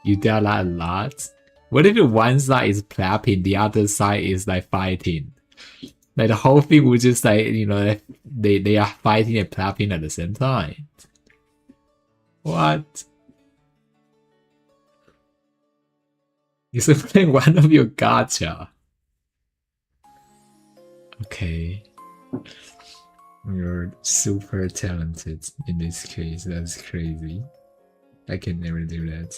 You did that a lot? What if one side is clapping, the other side is like fighting? Like the whole thing would just like, you know, they are fighting and clapping at the same time. What? You're playing one of your gacha. Okay. You're super talented in this case. That's crazy. I can never do that.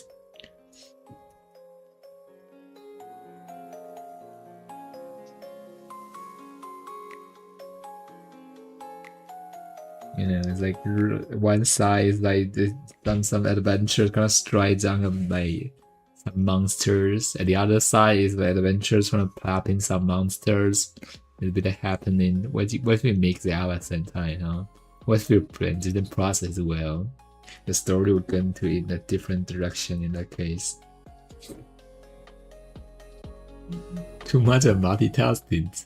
You know, it's like one side is like some adventures gonna strike down like some monsters, and the other side is the adventures gonna clapping some monsters. A bit of happening. What if we mix it out at the same time, huh? What if we didn't process well? The story would go into in a different direction in that case. Too much of multitasking.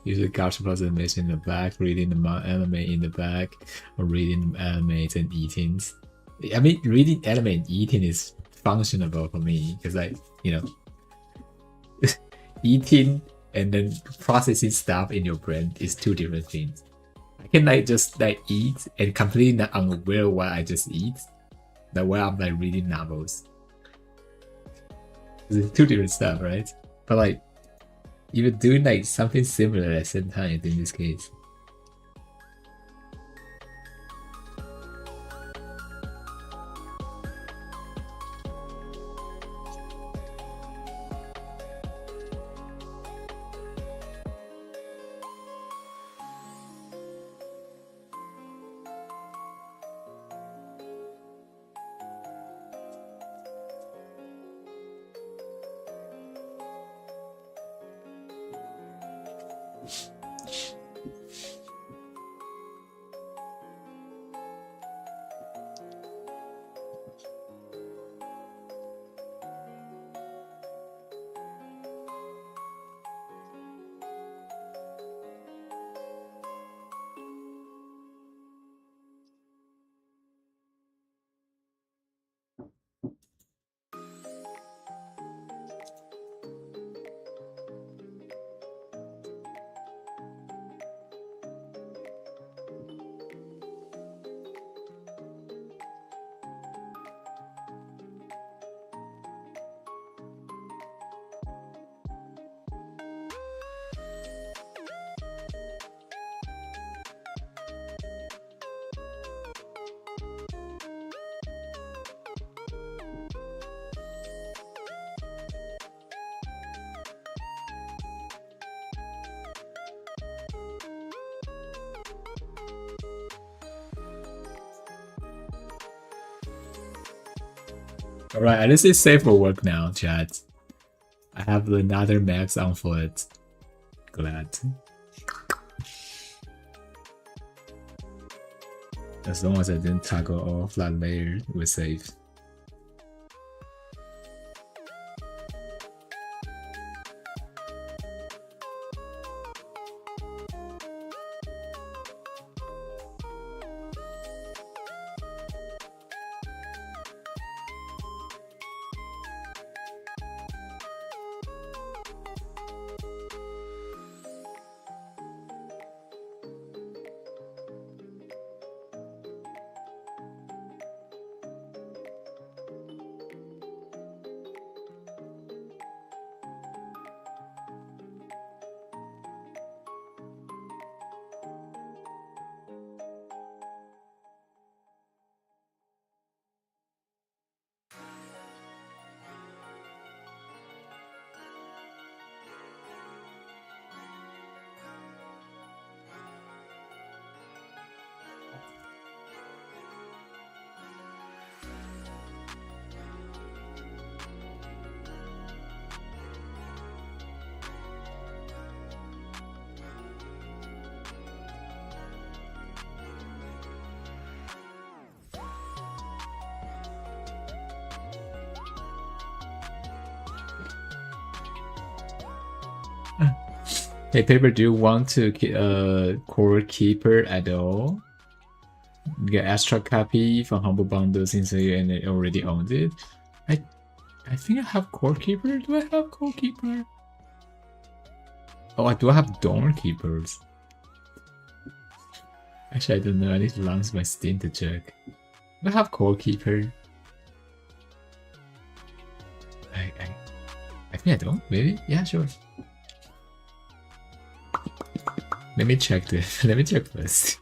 Usually gacha presentation in the back, reading the anime in the back, or reading animes and eating. I mean, reading anime and eating is functional for me because, like, you know, eating and then processing stuff in your brain is two different things. I can like just like eat and completely not unaware what I just eat. That while I'm like reading novels. It's two different stuff, right? But like even doing like something similar at the same time in this case. Alright, this is safe for work now, chat. I have another max on foot. Glad. As long as I didn't toggle off that layer, we're safe. Hey Paper, do you want to core keeper at all? Get extra copy from Humble Bundle since you already owned it. I think I have core keeper. Do I have core keeper? Oh, I do have door keepers. Actually, I don't know. I need to launch my Steam to check. Do I have core keeper? I think I don't. Maybe? Yeah, sure. Let me check this. Let me check first.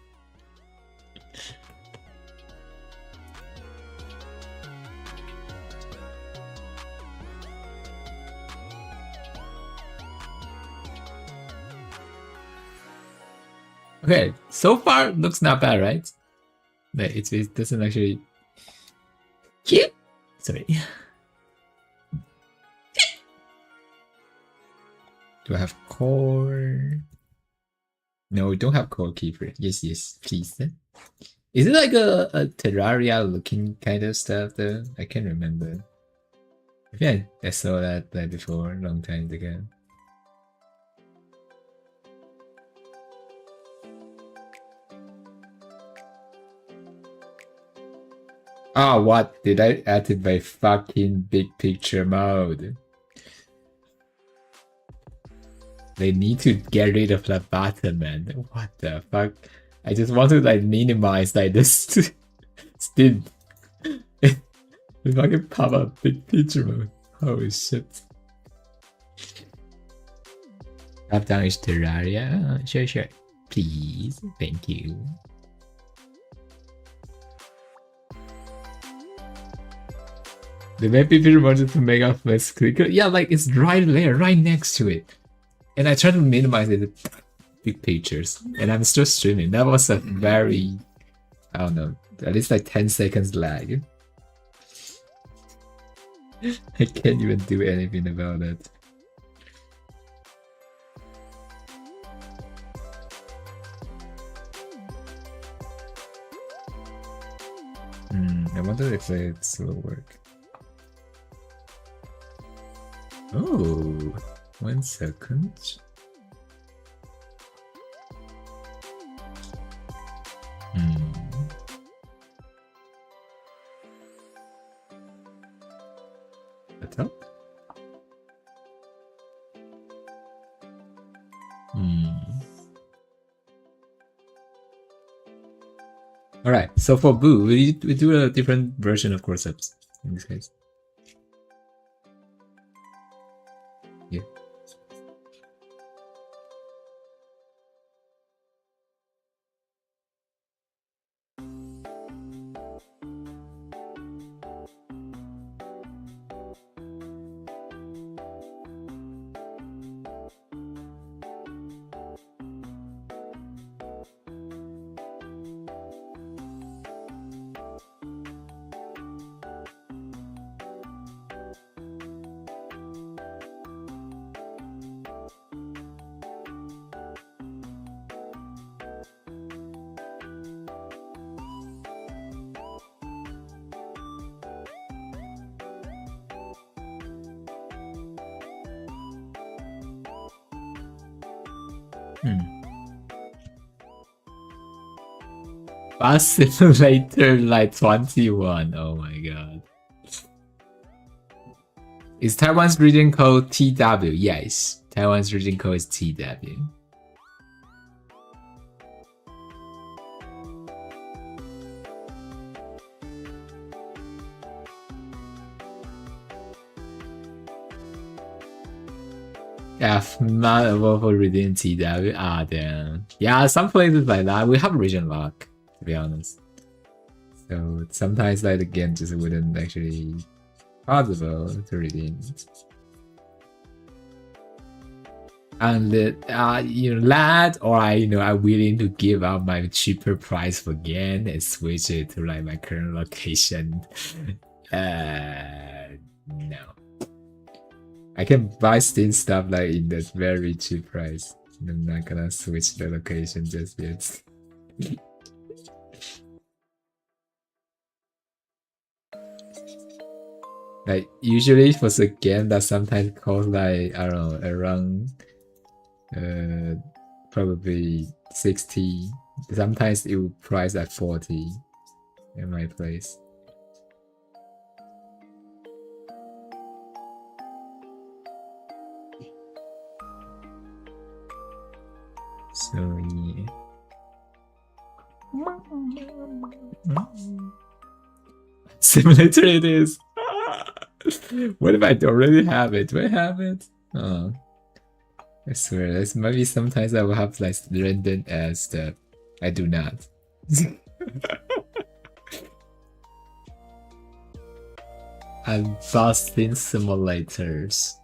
Okay, so far looks not bad, right? But it doesn't actually. Cute. Sorry. Do I have core? No, we don't have core keeper. Yes, yes, please. Is it like a Terraria looking kind of stuff though? I can't remember. I think I saw that before a long time ago. Ah, what? Did I activate fucking big picture mode? They need to get rid of that button, man. What the fuck? I just want to like minimize like this stint. If I can pop up big picture mode. Holy shit. Tap down is Terraria. Sure, sure. Please. Thank you. The map people wanted to make up my clicker. Yeah, like it's right there, right next to it. And I tried to minimize it with big pictures. And I'm still streaming. That was a very, I don't know, at least like 10 seconds lag. I can't even do anything about it. I wonder if it will work. Oh, 1 second. That's up. Alright, so for Boo, we do a different version of Cordyceps in this case. Yeah. Bus Simulator like 21. Oh my god. Is Taiwan's region code TW? Yes. Taiwan's region code is TW. F not available within TW. Ah, damn. Yeah, some places like that. We have region lock, to be honest. So sometimes like the game just wouldn't actually possible to redeem. And lad or I'm willing to give up my cheaper price for game and switch it to like my current location. No. I can buy Steam stuff like in that very cheap price. I'm not gonna switch the location just yet. Like usually for the game that sometimes costs like I don't know around probably 60. Sometimes it will price at 40 in my place. So yeah. Simulator it is. What if I don't really have it? Do I have it? Oh. I swear, this maybe sometimes I will have like rendered as stuff. I do not. I'm busting simulators.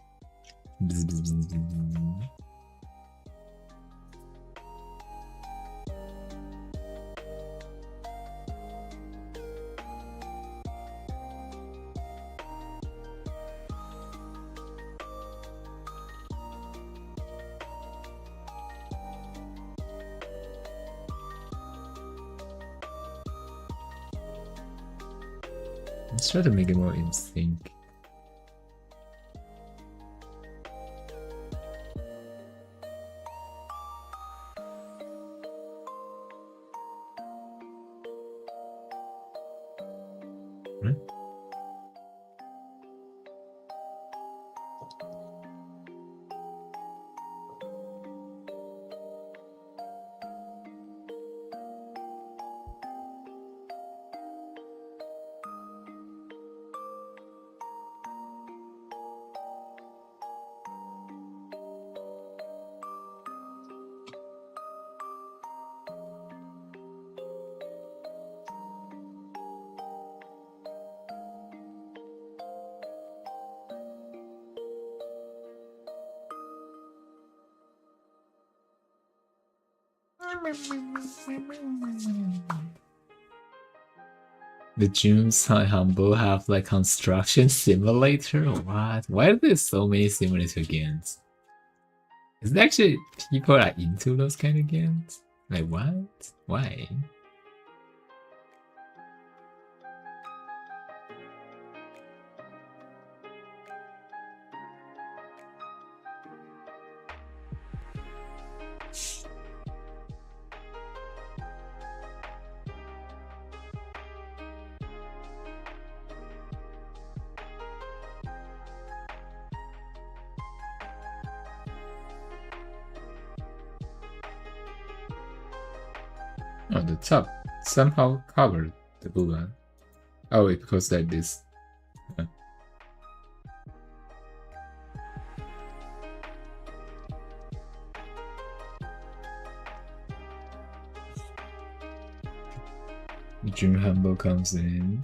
Let's try to make it more in sync. The gyms on Humble have like construction simulator? What? Why are there so many simulator games? Is it actually people are into those kind of games? Like what? Why? Oh, the top somehow covered the blue. Oh, wait, because like this. Dream Humble comes in.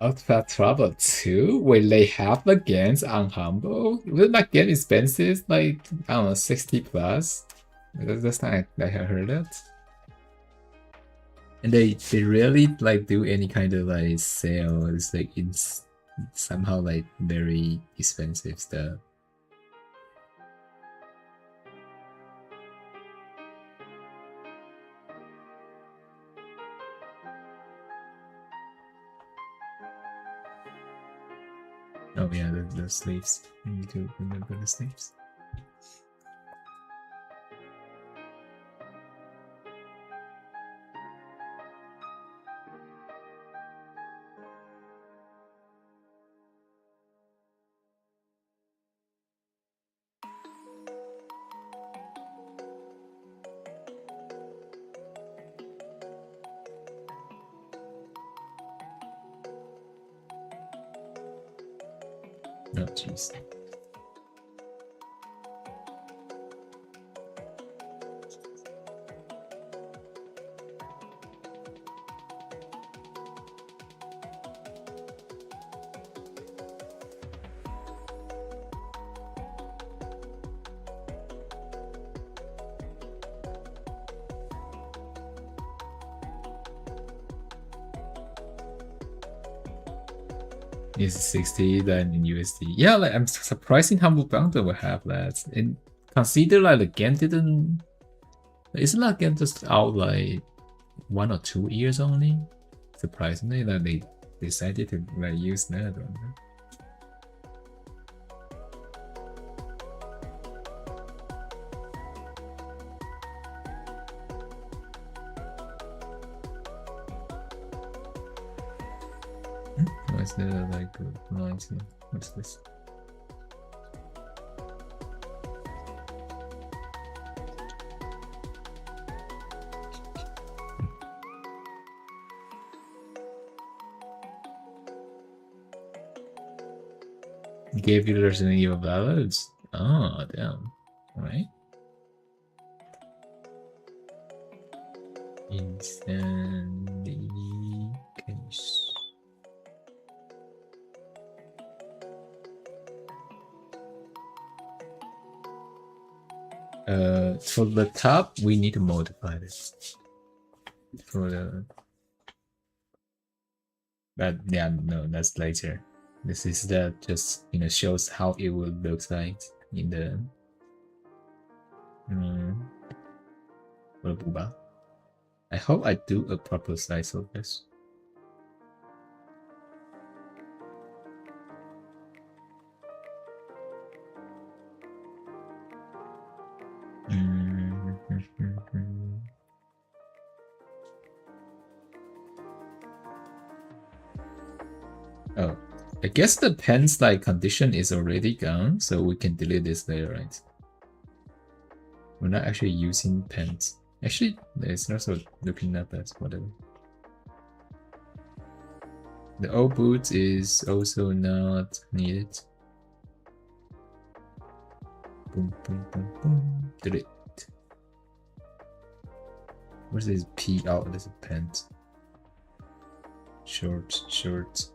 Outfit Trouble 2? Wait, they have the games on Humble? Would that get expensive? Like, I don't know, 60 plus? That's not like I heard it. And they really like do any kind of like sales, like it's somehow like very expensive stuff. Oh yeah, the sleeves. You need to remember the sleeves. Oh, jeez. Is 60 then in USD? Yeah, like I'm surprised in Humble Bundle will have that. And consider like the game didn't. Isn't that game just out like 1 or 2 years only? Surprisingly, that they decided to like use that one. What's the like lines here? What's this? Gave you Resident Evil ballads? Oh, damn. Alright. Insanity case. For the top, we need to modify this. For the... But yeah, no, that's later. This is that just, you know, shows how it will look like in the... Booba. I hope I do a proper size of this. Oh, I guess the pen's like condition is already gone, so we can delete this later, right? We're not actually using pens. Actually, it's not so looking that bad, whatever. The old boot is also not needed. Boom, boom, boom, boom. Delete. Where's this P? Oh, there's a pants. Shorts.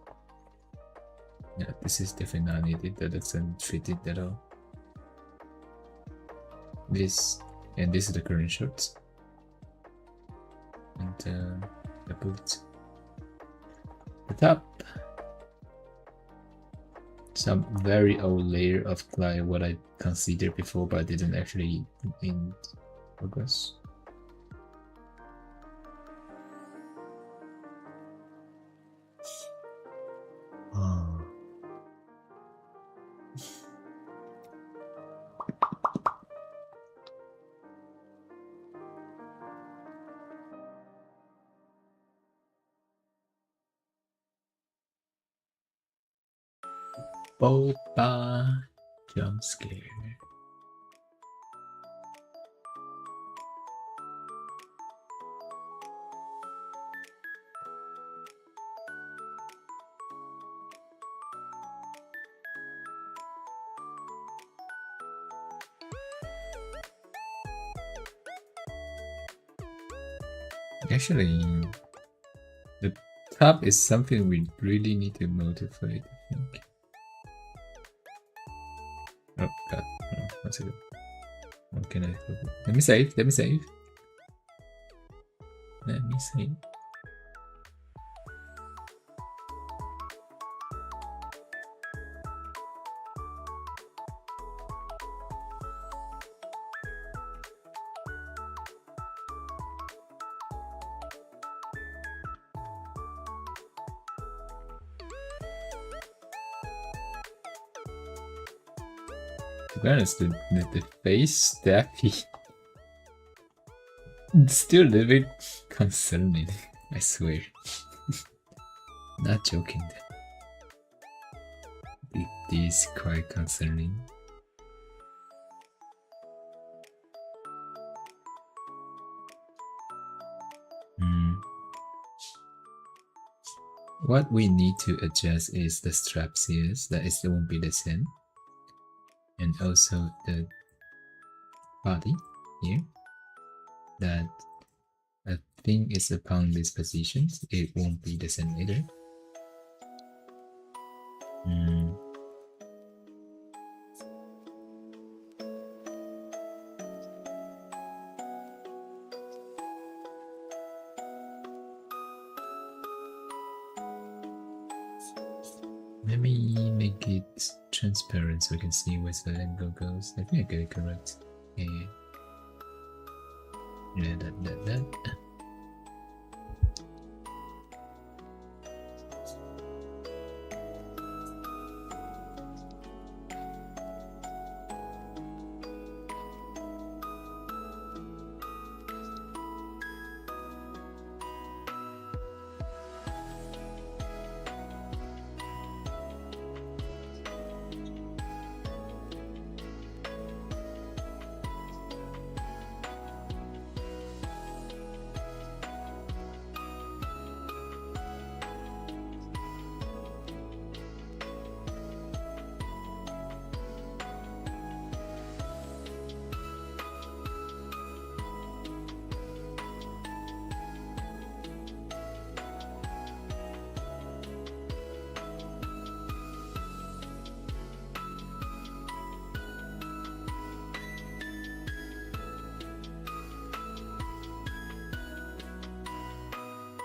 Yeah, this is definitely not needed. That doesn't fit it at all. This and this is the current shorts. And the boot. The top. Some very old layer of like what I considered before, but I didn't actually in progress. Oh. Boba jump scare. Actually, the top is something we really need to motivate, I think. Oh god, oh, one second. What can I do? Let me save. To be honest, the face Daffy still a little bit concerning, I swear. Not joking. It is quite concerning. What we need to adjust is the straps here, that it won't be the same. And also the body here, that I think it's upon these positions, it won't be the same either. Let me make it transparent so we can see where the angle goes. I think I got it correct. Yeah. Yeah, that.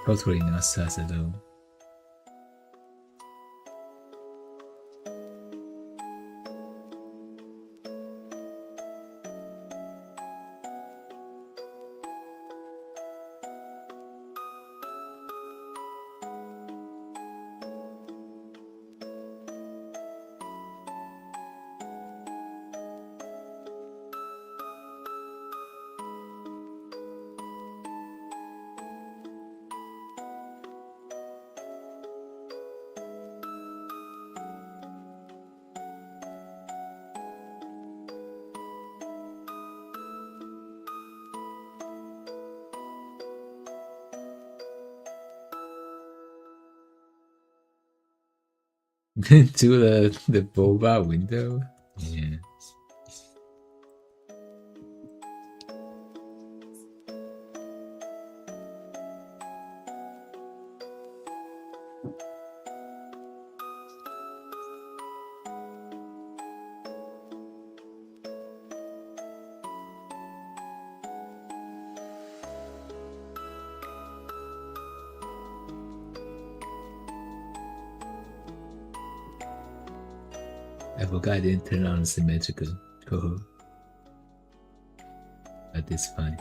Totally not sus at all. To the boba window. Yeah. I forgot I didn't turn on symmetrical. Oh, but it's fine.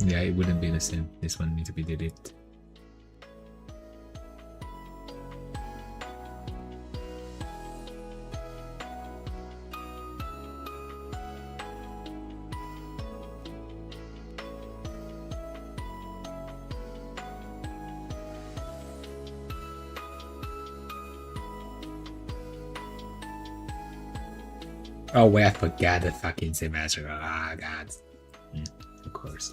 Yeah, it wouldn't be the same. This one needs to be deleted. Oh wait, I forgot the fucking symmetrical. Ah, god. Of course.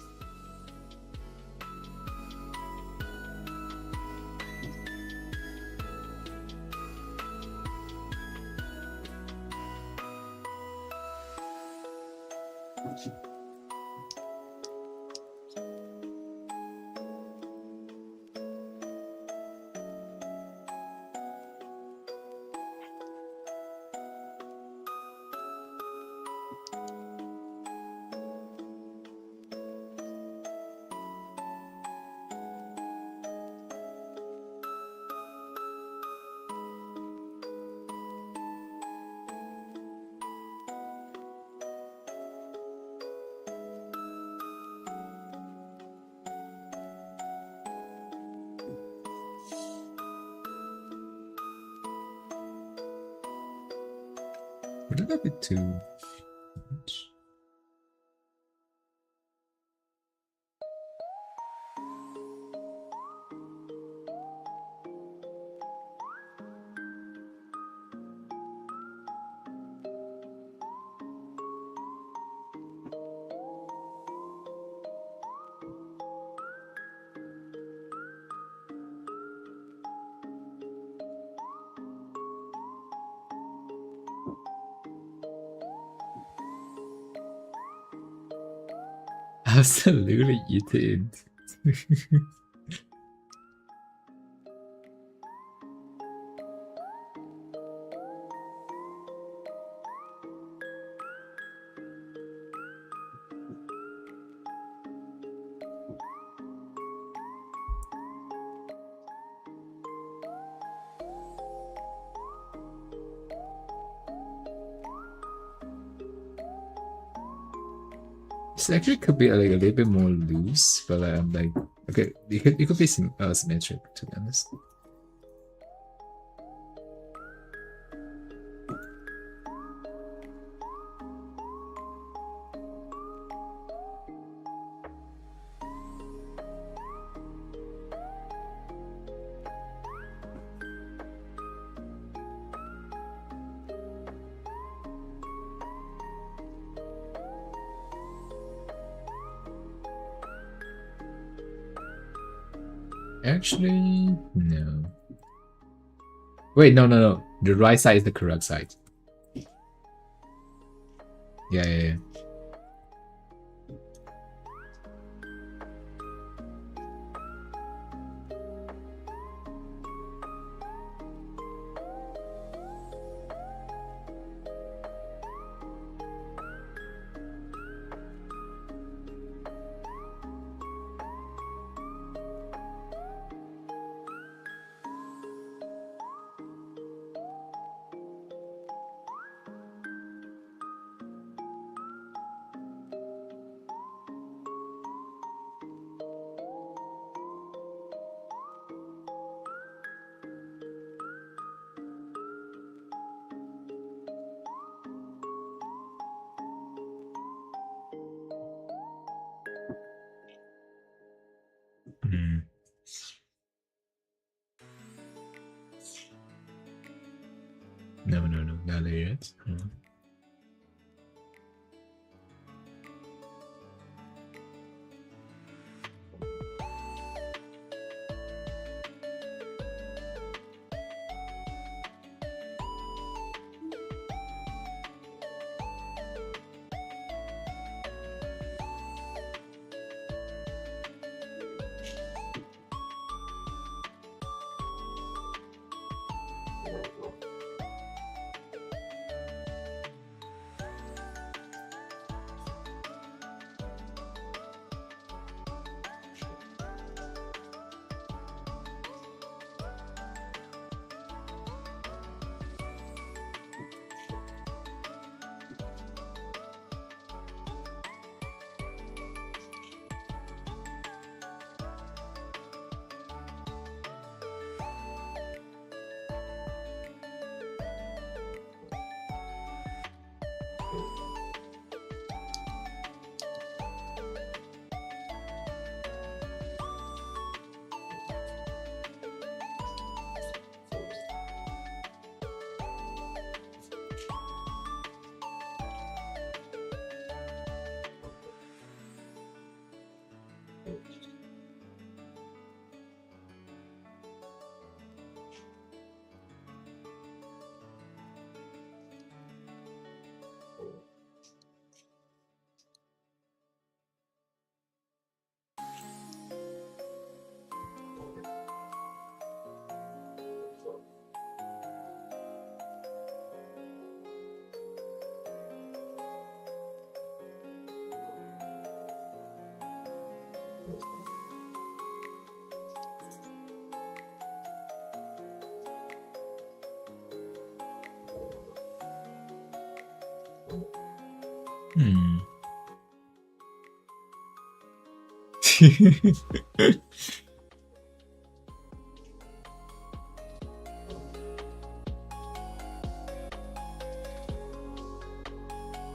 Would that be too much? Absolutely you did. This actually could be like a little bit more loose, but I'm like, okay, it could be symmetric, to be honest. Actually, no. Wait, no. The right side is the correct side. Yeah. Hmm. No, not there yet. Hmm.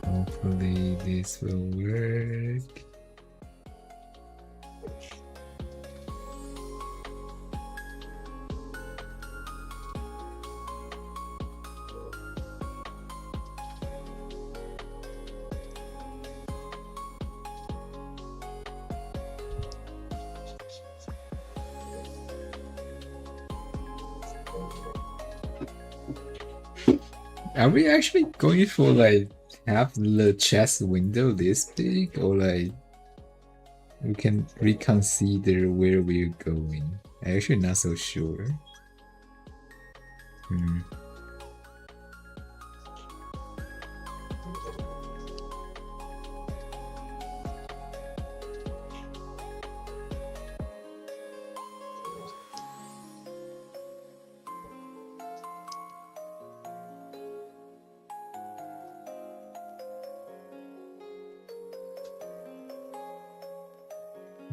Hopefully this will work. Are we actually going for like have the chest window this big or like we can reconsider where we're going. I'm actually not so sure.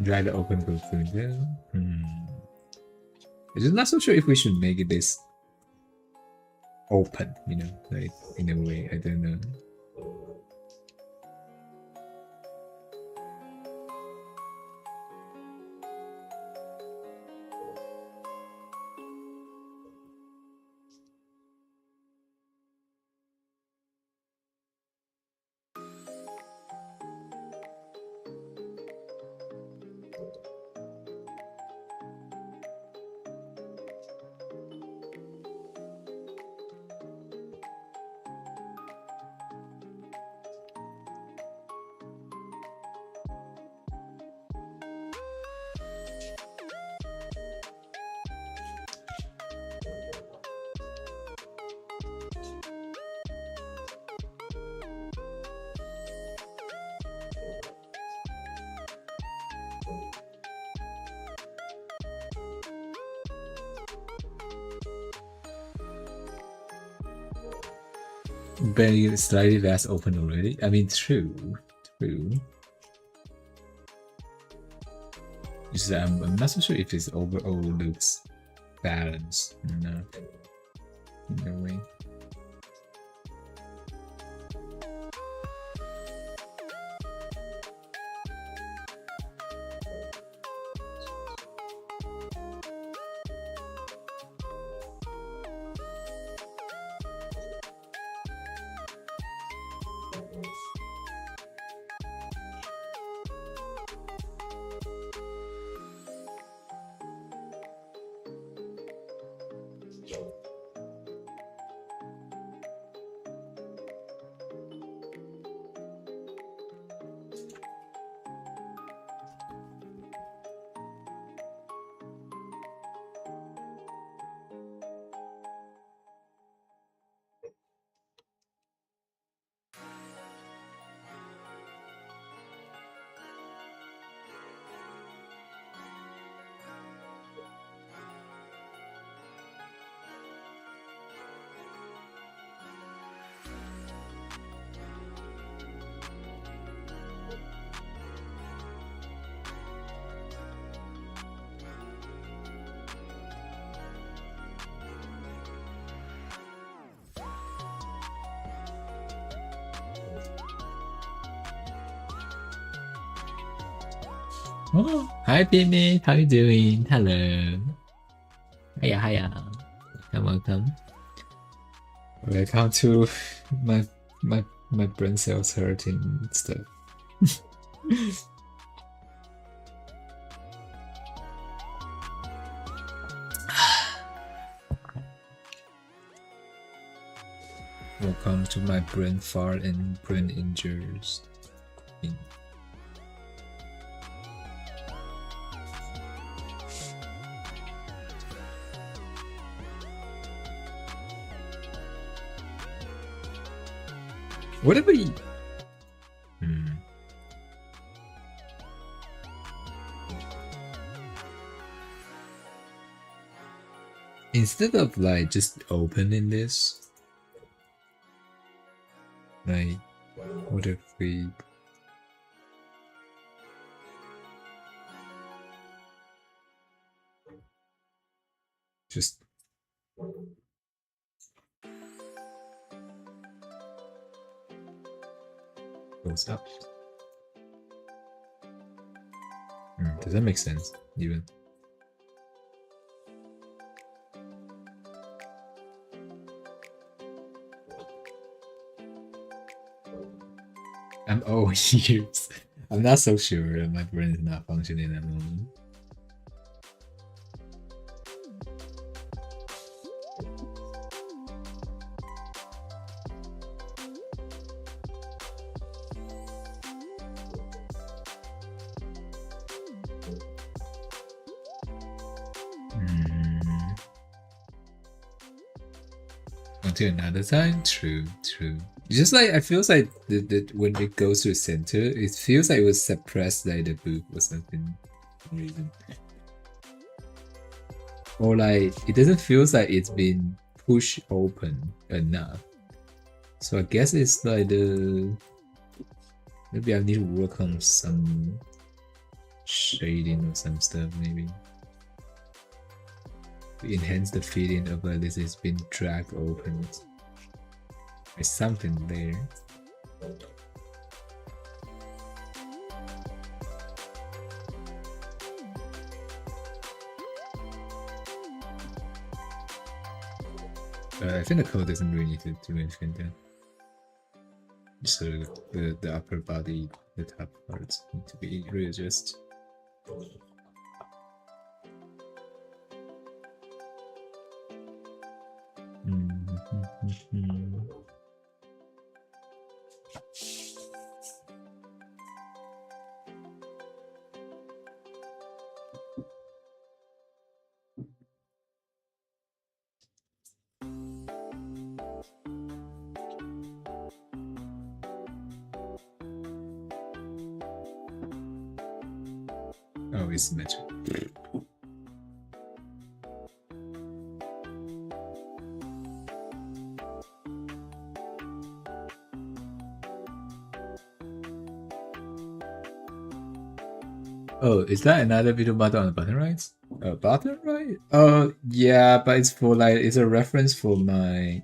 Try to open both window. I'm just not so sure if we should make this open, you know, like in a way. I don't know. Very slightly less open already. I mean, true. Just, I'm not so sure if this overall looks balanced enough in a way. Oh, hi Pimmy, how you doing? Hello. Hiya. Welcome. Welcome to my brain cells hurting stuff. Welcome to my brain fart and brain injuries. Whatever you... Instead of like just opening this, like, what if we... just... goes up. Does that make sense, even? I'm all ears. I'm not so sure. My brain is not functioning at the moment. until another time. True. It's just like I feels like when it goes to the center, it feels like it was suppressed like the book or something for some reason. Or like it doesn't feel like it's been pushed open enough. So I guess it's like maybe I need to work on some shading or some stuff maybe. To enhance the feeling of like this has been dragged open. There's something there. I think the code doesn't really need to do anything there. So the upper body, the top parts need to be readjusted. Oh, it's magic. Oh, is that another video button on the bottom right? Bottom right? Yeah, but it's for like it's a reference for my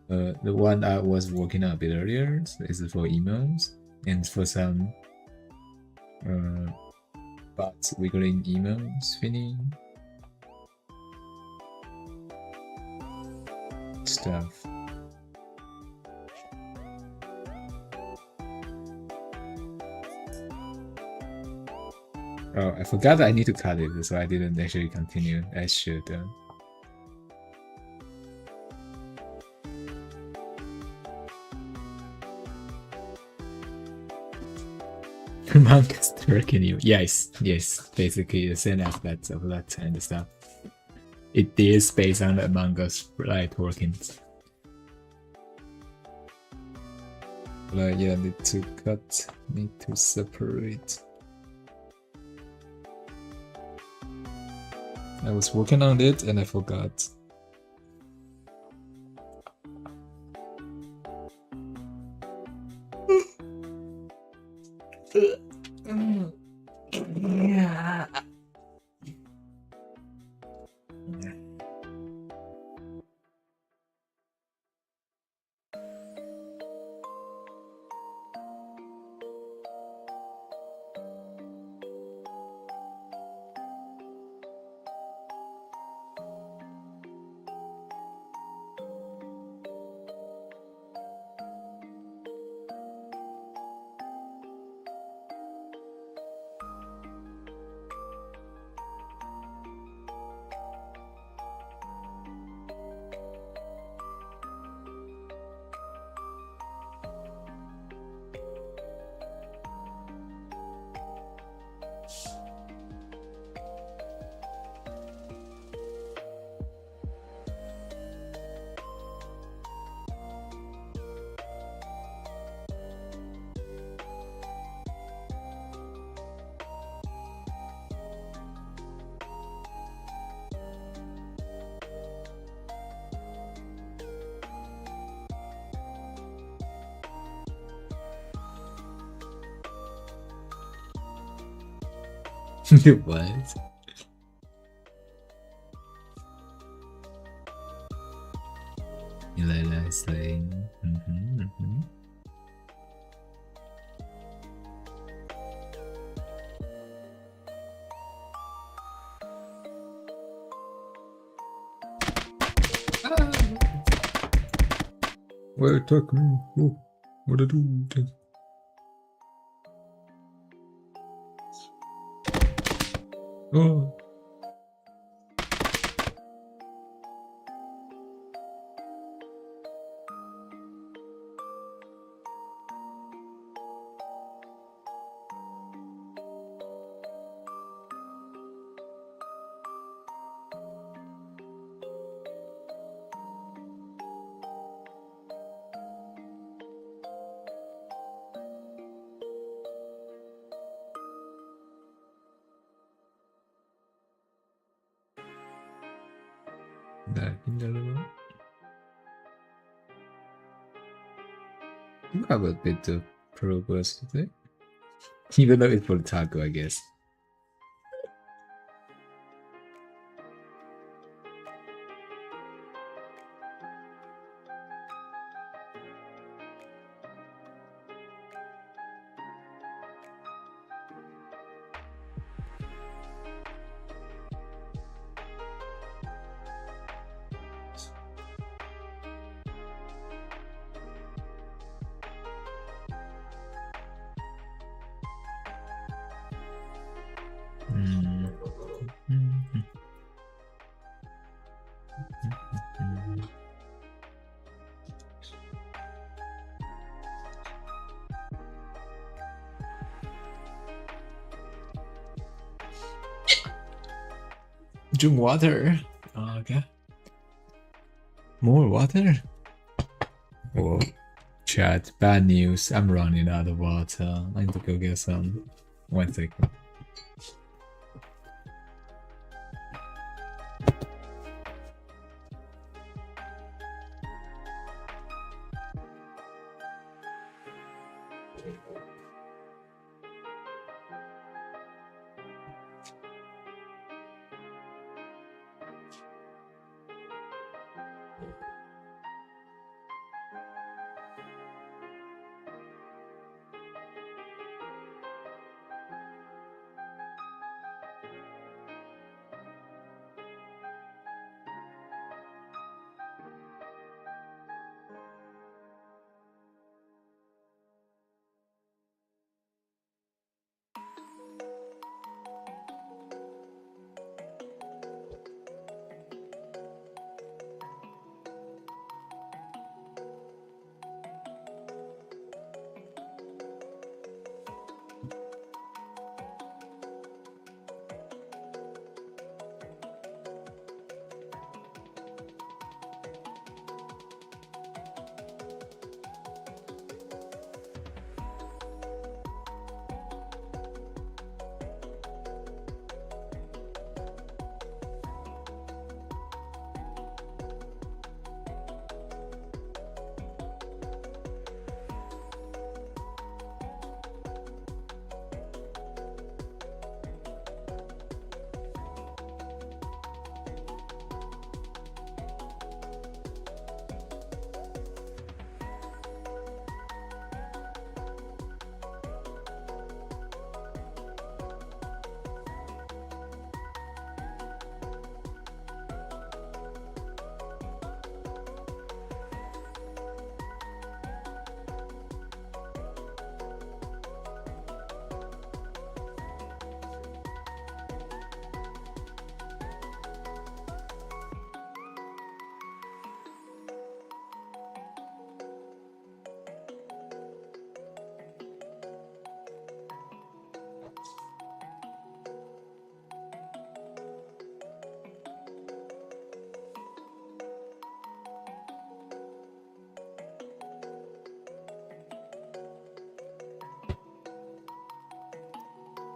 the one I was working on a bit earlier. So it's for emails and for some bots wiggling emails fitting stuff. Oh, I forgot that I need to cut it, so I didn't actually continue. I should. Manga's tricking you. Yes, basically the same aspects of that kind of stuff. It is based on the manga's like workings. Like yeah, need to cut, need to separate. I was working on it and I forgot. Yeah. What? Elena is saying. Well, attack me. Oh, what I do? Oh. Back in the room. You have a bit of progress today. Even though it's for the taco, I guess. Drink water. Okay. More water? Oh, chat. Bad news. I'm running out of water. I need to go get some. 1 second.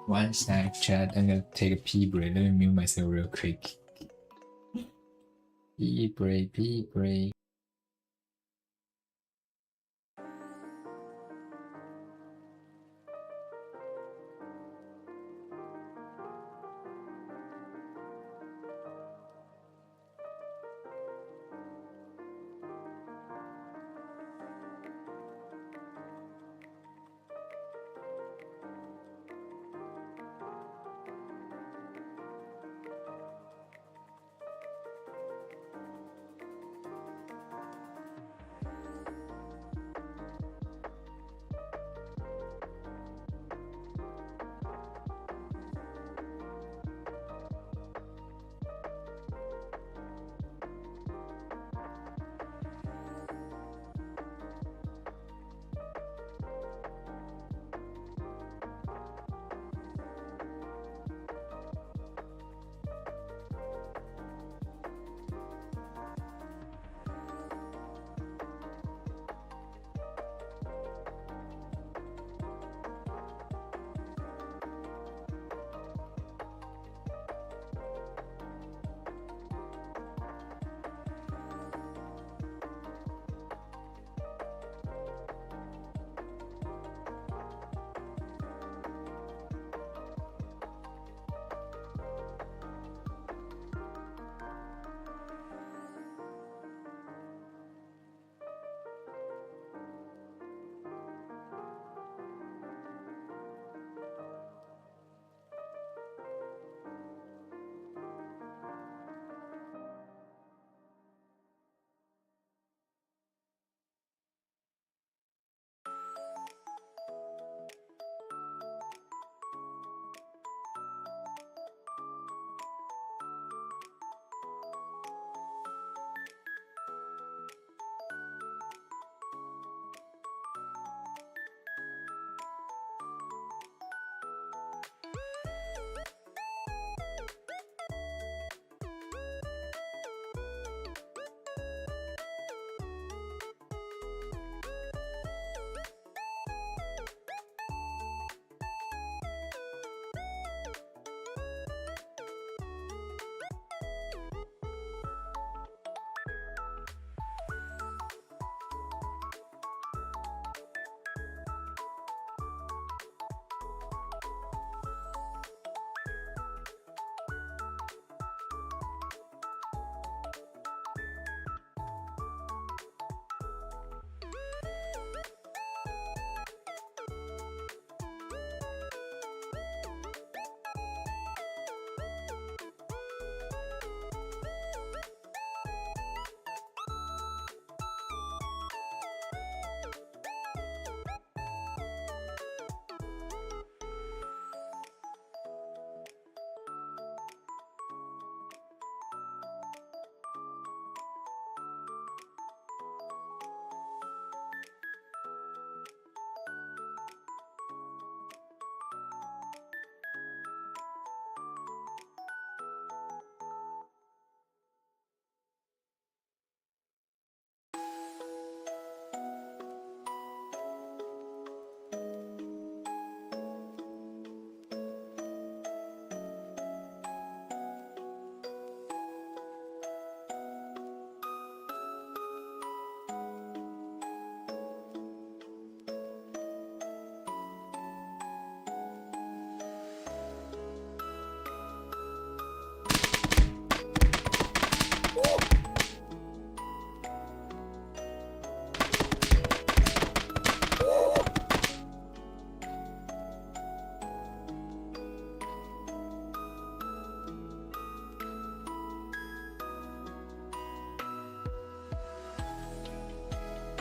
One sec, chat. I'm gonna take a pee break. Let me mute myself real quick. Pee break, pee break.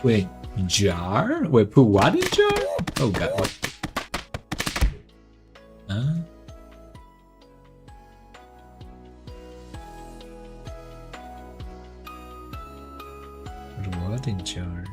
Wait, jar? Wait, put what in jar? Oh god, what? Huh? Put what in jar?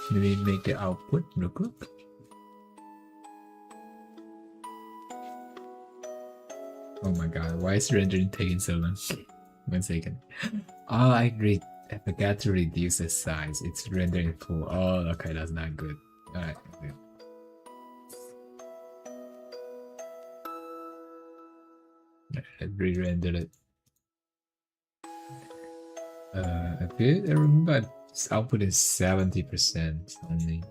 Maybe make the output look good. Oh my god, why is rendering taking so long? 1 second. Oh, I forgot to reduce the size. It's rendering full. Oh, okay, that's not good. Alright, okay. I re-rendered it. I remember its output is 70% only.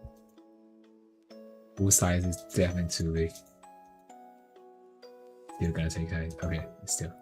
Full size is definitely too big. Still gonna take height. Okay, still.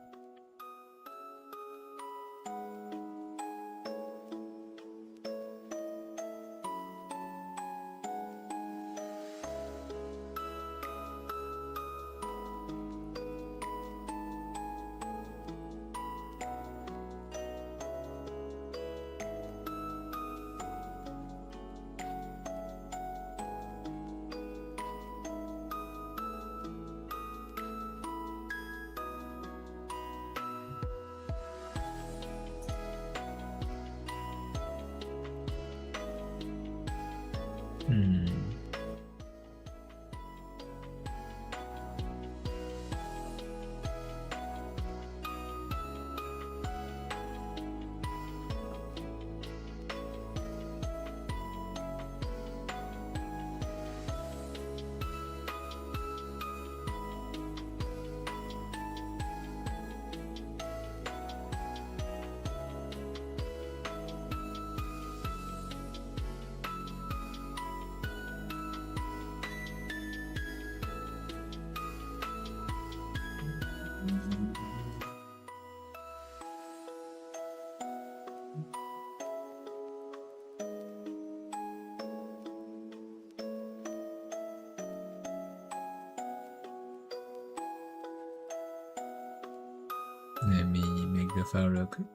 Let me make the file real quick.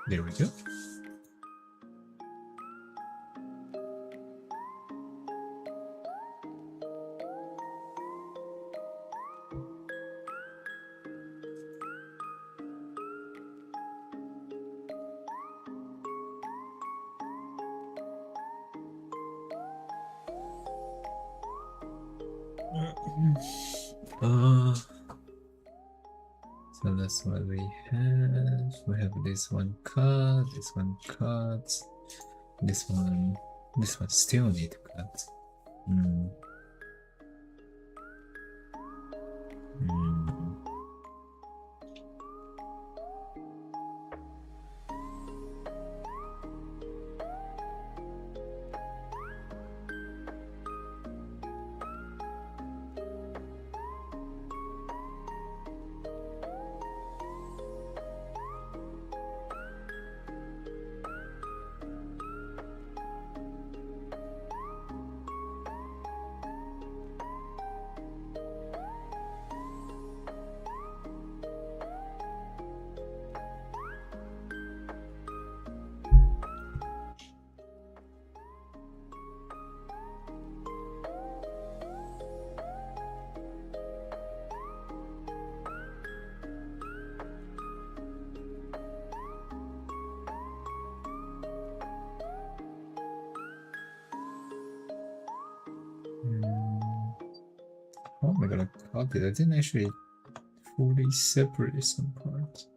There we go. So that's what we have. We have this one cut, this one cut, this one still need to cut. copied. I didn't actually fully separate some parts.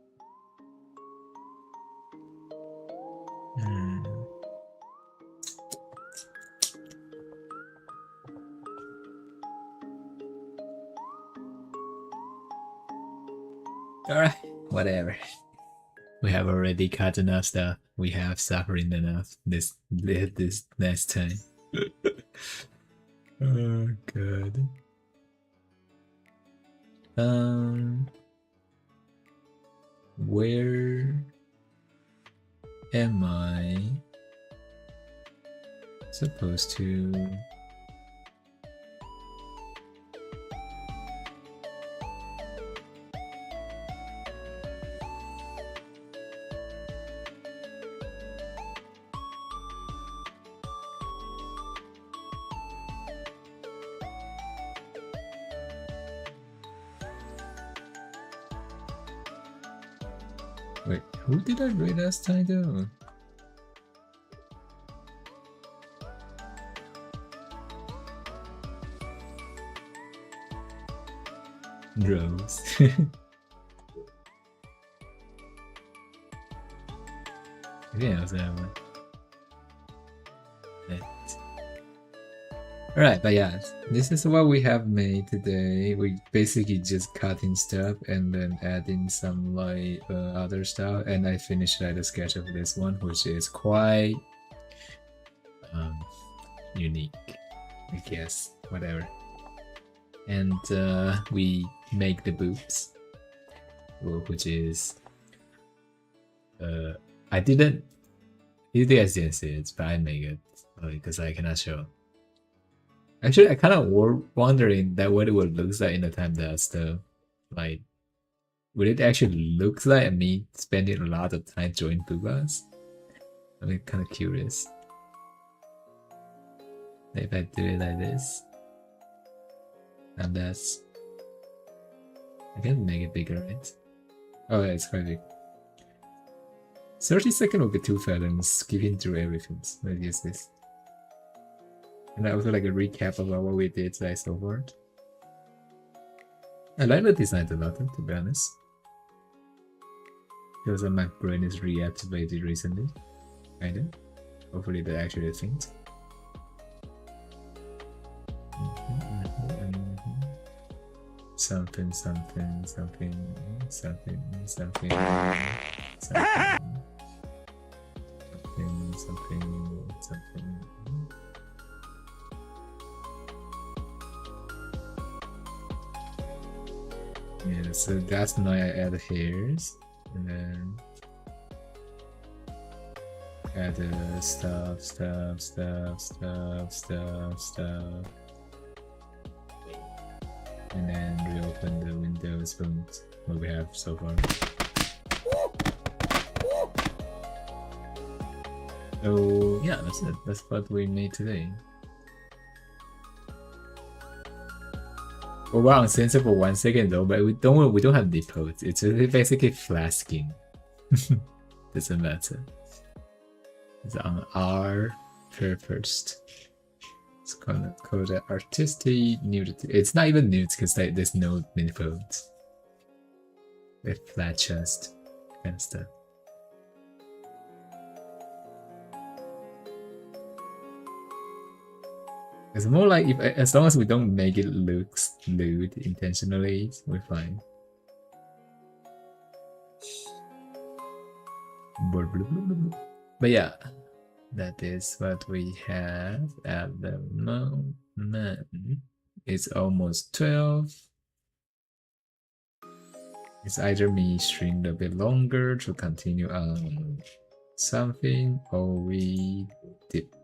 Alright, whatever. We have already cut enough stuff. We have suffering enough this next time. Oh god. Where am I supposed to? Wait, who did I read last time though? Rose. Yeah, I was that one. Alright, but yeah, this is what we have made today. We basically just cutting stuff and then adding some like other stuff, and I finished like the sketch of this one, which is quite unique, I guess, whatever. And we make the boots, which is I didn't, you guys didn't see it, but I make it because I cannot show. Actually, I kind of wondering that what it would look like in the time that stuff. Like, would it actually look like me spending a lot of time drawing boobas? I'm kind of curious. If I do it like this, and that's, I can make it bigger, right? Oh, yeah, it's quite big. 30 seconds will be too fast and skipping through everything. So let's use this. And also like a recap about what we did today so far. I like the design a lot, to be honest. Feels like my brain is reactivated recently. Kinda. Hopefully they actually think. Something, something, something, something, something, something, something, something. Yeah, so that's why I add hairs, and then add stuff, and then reopen the Windows fonts what we have so far. So yeah, that's it. That's what we made today. Well, we're uncensored for 1 second though, but we don't have depots. It's basically flat skin. Doesn't matter. It's on our purpose. It's gonna call that artistic nudity. It's not even nude because there's no midfold. With flat chest kind of stuff. It's more like if as long as we don't make it look lewd intentionally, we're fine. But yeah, that is what we have at the moment. It's almost 12. It's either me string a bit longer to continue on something, or we dip.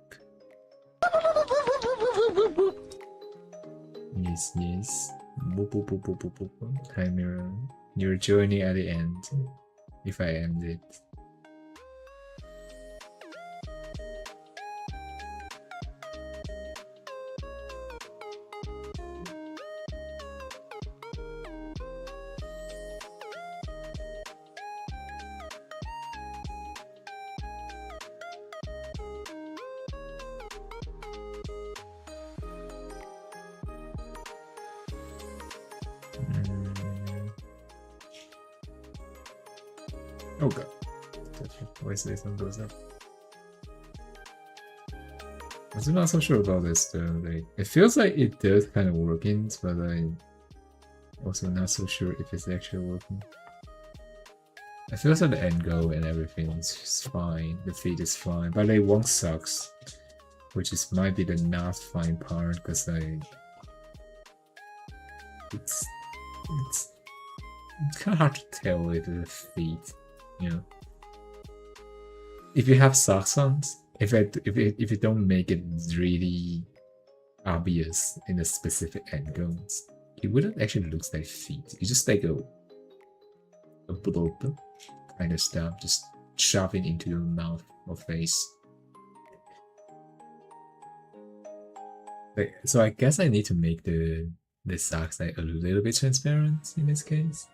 Yes, yes. Boop, boop, boop, boop, boop, boop, boop. Time your journey at the end. If I end it. Oh god. Why is this one goes up? I'm not so sure about this though. Like, it feels like it does kind of working, but I'm also not so sure if it's actually working. I feel like the end goal and everything is fine. The feed is fine, but like one sucks, which is might be the not fine part because like it's kind of hard to tell with the feed, you know. If you have socks on, if you don't make it really obvious in the specific angles, it wouldn't actually look like feet. It's just like a blob kind of stuff, just shoving into your mouth or face. So I guess I need to make the socks like a little bit transparent in this case,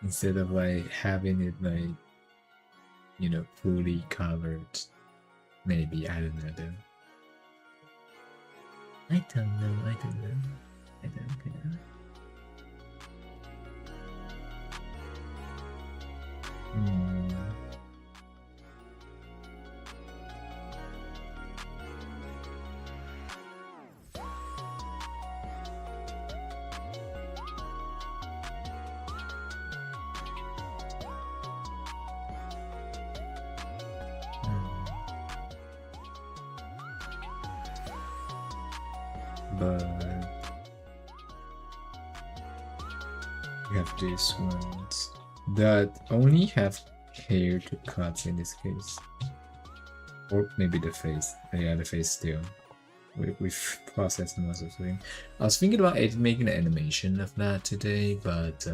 instead of like having it like, you know, fully covered. Maybe, I don't know though. I don't know. But we have these ones that only have hair to cut in this case, or maybe the face. Yeah, the face still. We've processed most of the thing. I was thinking about making an animation of that today, but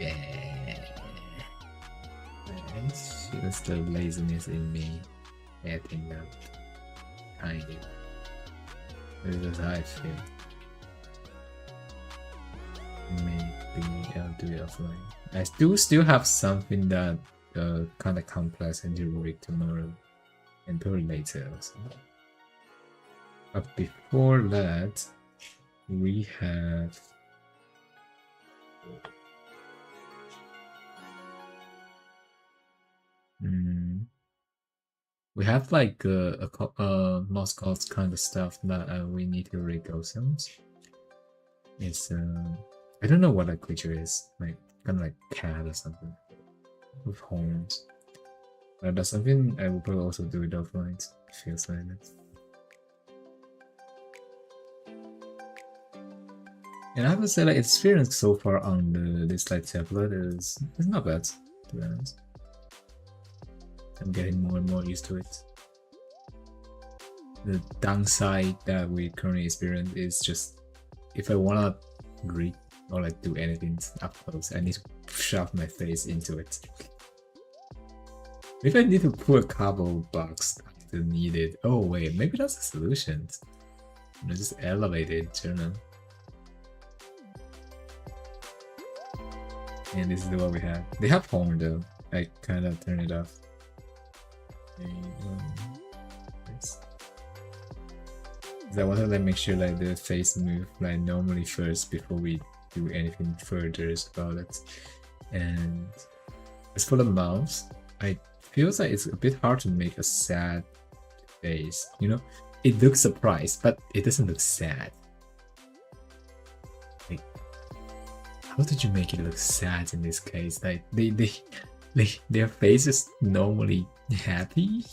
yeah, it's just the laziness in me adding up. Kind of. This is how I feel. Maybe I'll do it offline. I do still have something that kind of complex and to read tomorrow and probably later also. But before that, we have we have like Moscow's kind of stuff that we need to read also. It's I don't know what that creature is, like kind of like cat or something with horns. But that's something I will probably also do it offline. Feels like it. And I have to say, like, experience so far on this like tablet is not bad, to be honest. I'm getting more and more used to it. The downside that we currently experience is just if I wanna read or like do anything up close, I need to shove my face into it. If I need to put a cardboard box after needed, oh wait, maybe that's a solution. You know, just elevate it, you know. And this is what we have. They have horn though. I kind of turn it off. I wanted to make sure like the face move like normally first before we do anything further about it. And as for the mouth, I feels like it's a bit hard to make a sad face. You know, it looks surprised, but it doesn't look sad. Like, how did you make it look sad in this case? Like their face is normally happy.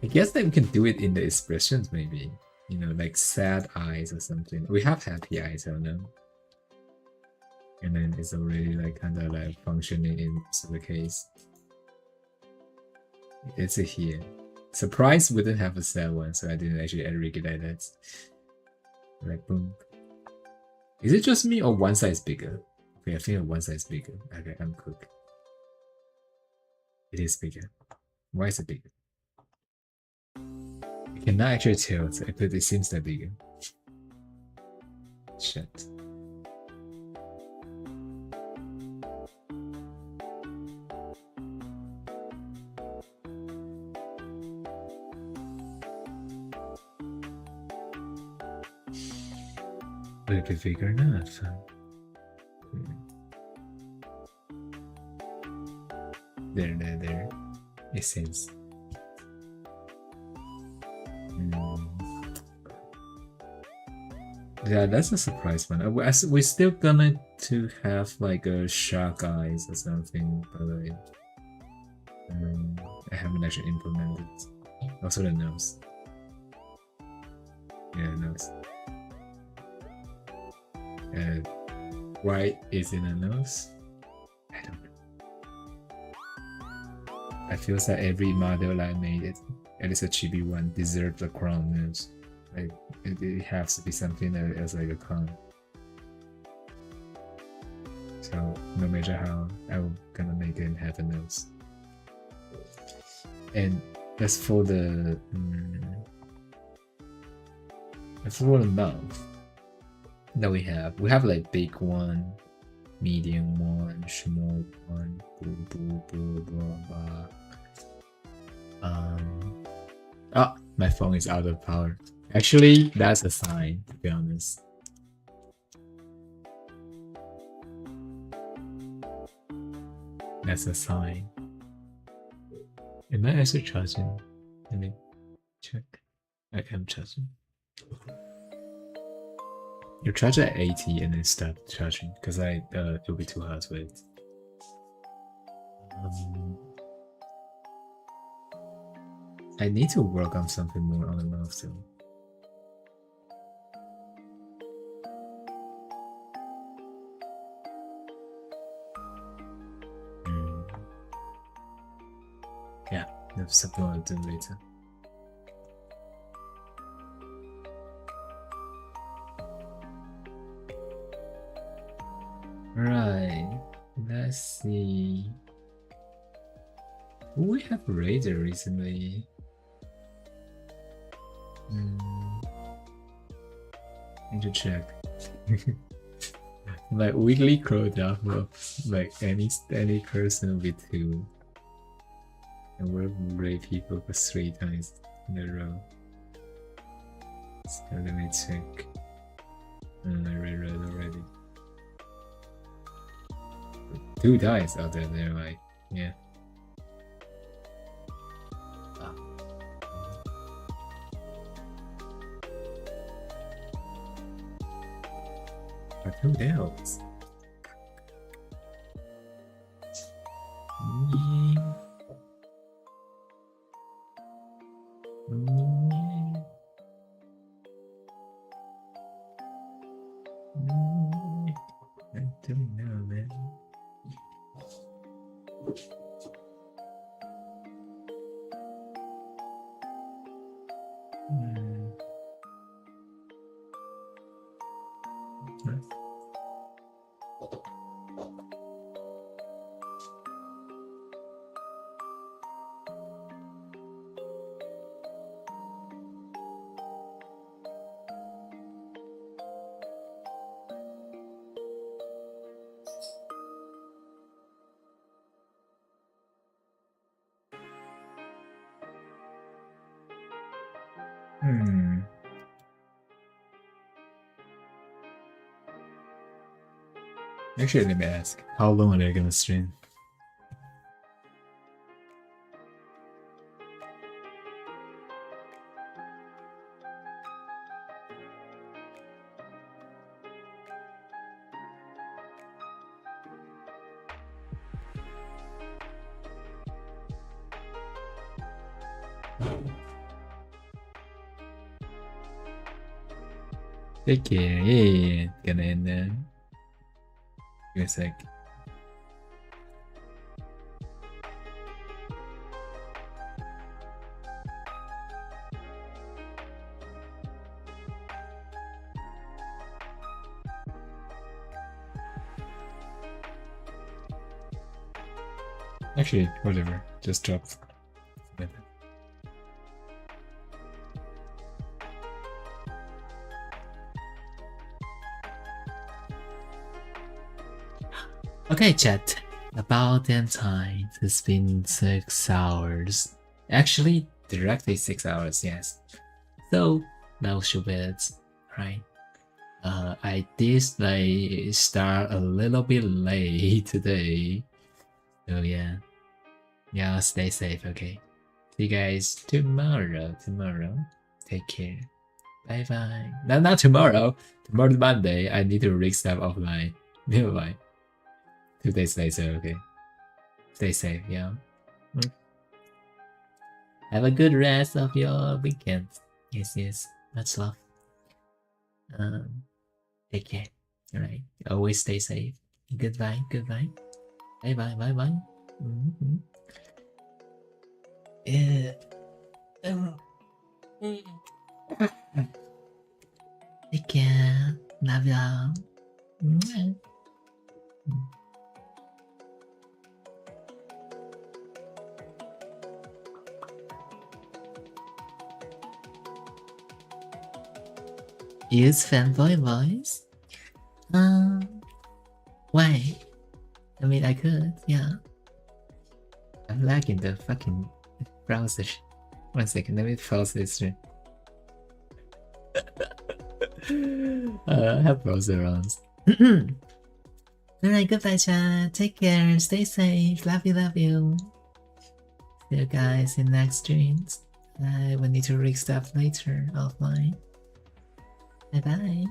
I guess that we can do it in the expressions, maybe. You know, like sad eyes or something. We have happy eyes, I don't know. And then it's already like kind of like functioning in the case. It's a here. Surprise wouldn't have a sad one, so I didn't actually regulate that. Like boom. Is it just me or one size bigger? Okay, I think one size bigger. Okay, I'm cooked. It is bigger. Why is it bigger? I cannot actually tell, but it seems that bigger. Shit. A little bit bigger enough. There. It seems. Yeah, that's a surprise one. We're still gonna to have like a shark eyes or something, but I haven't actually implemented. Also the nose. Yeah, nose. Why is in the nose? I don't know. I feel that every model I made it, at least a chibi one, deserves a crown nose. Like it has to be something that is like a crown. So no matter how, I'm gonna make it have a nose. And as for the mouth that we have like big one, medium one, small one, blah blah blah. My phone is out of power. Actually, that's a sign, to be honest. That's a sign. Am I actually charging? Let me check. I am charging. You charge at 80 and then stop charging because it'll be too hard to wait. I need to work on something more on the mouth too. Yeah, that's something I'll do later. Right, let's see. We have Razor recently. Need to check. Like weekly quota of like any person with 2. And we're brave people for 3 times in a row. So let me check. I read already. 2 dice out there, right? Yeah. But who else? I don't know, man. Actually, let me ask. How long are they gonna stream? Take care. Yeah. Gonna end then. Give me a sec. Actually, whatever. Just drop. Okay, chat. About damn time. It's been 6 hours. Actually, directly 6 hours, yes. So, that should be it, right? I did like start a little bit late today. So yeah. Yeah, stay safe, okay? See you guys tomorrow. Take care. Bye bye. No, not tomorrow. Tomorrow Monday. I need to rig stuff offline. Bye. 2 days later, okay? Stay safe, yeah? Have a good rest of your weekend. Yes. Much love. Take care. Alright. Always stay safe. Goodbye. Bye. Yeah. Take care. Love y'all. Use Femboi voice? Why? I mean, I could, yeah. I'm lagging the fucking browser. 1 second, let me pause this stream. I have browser runs. Alright, goodbye, chat. Take care. Stay safe. Love you. See you guys in next streams. I will need to rig stuff later offline. Bye bye.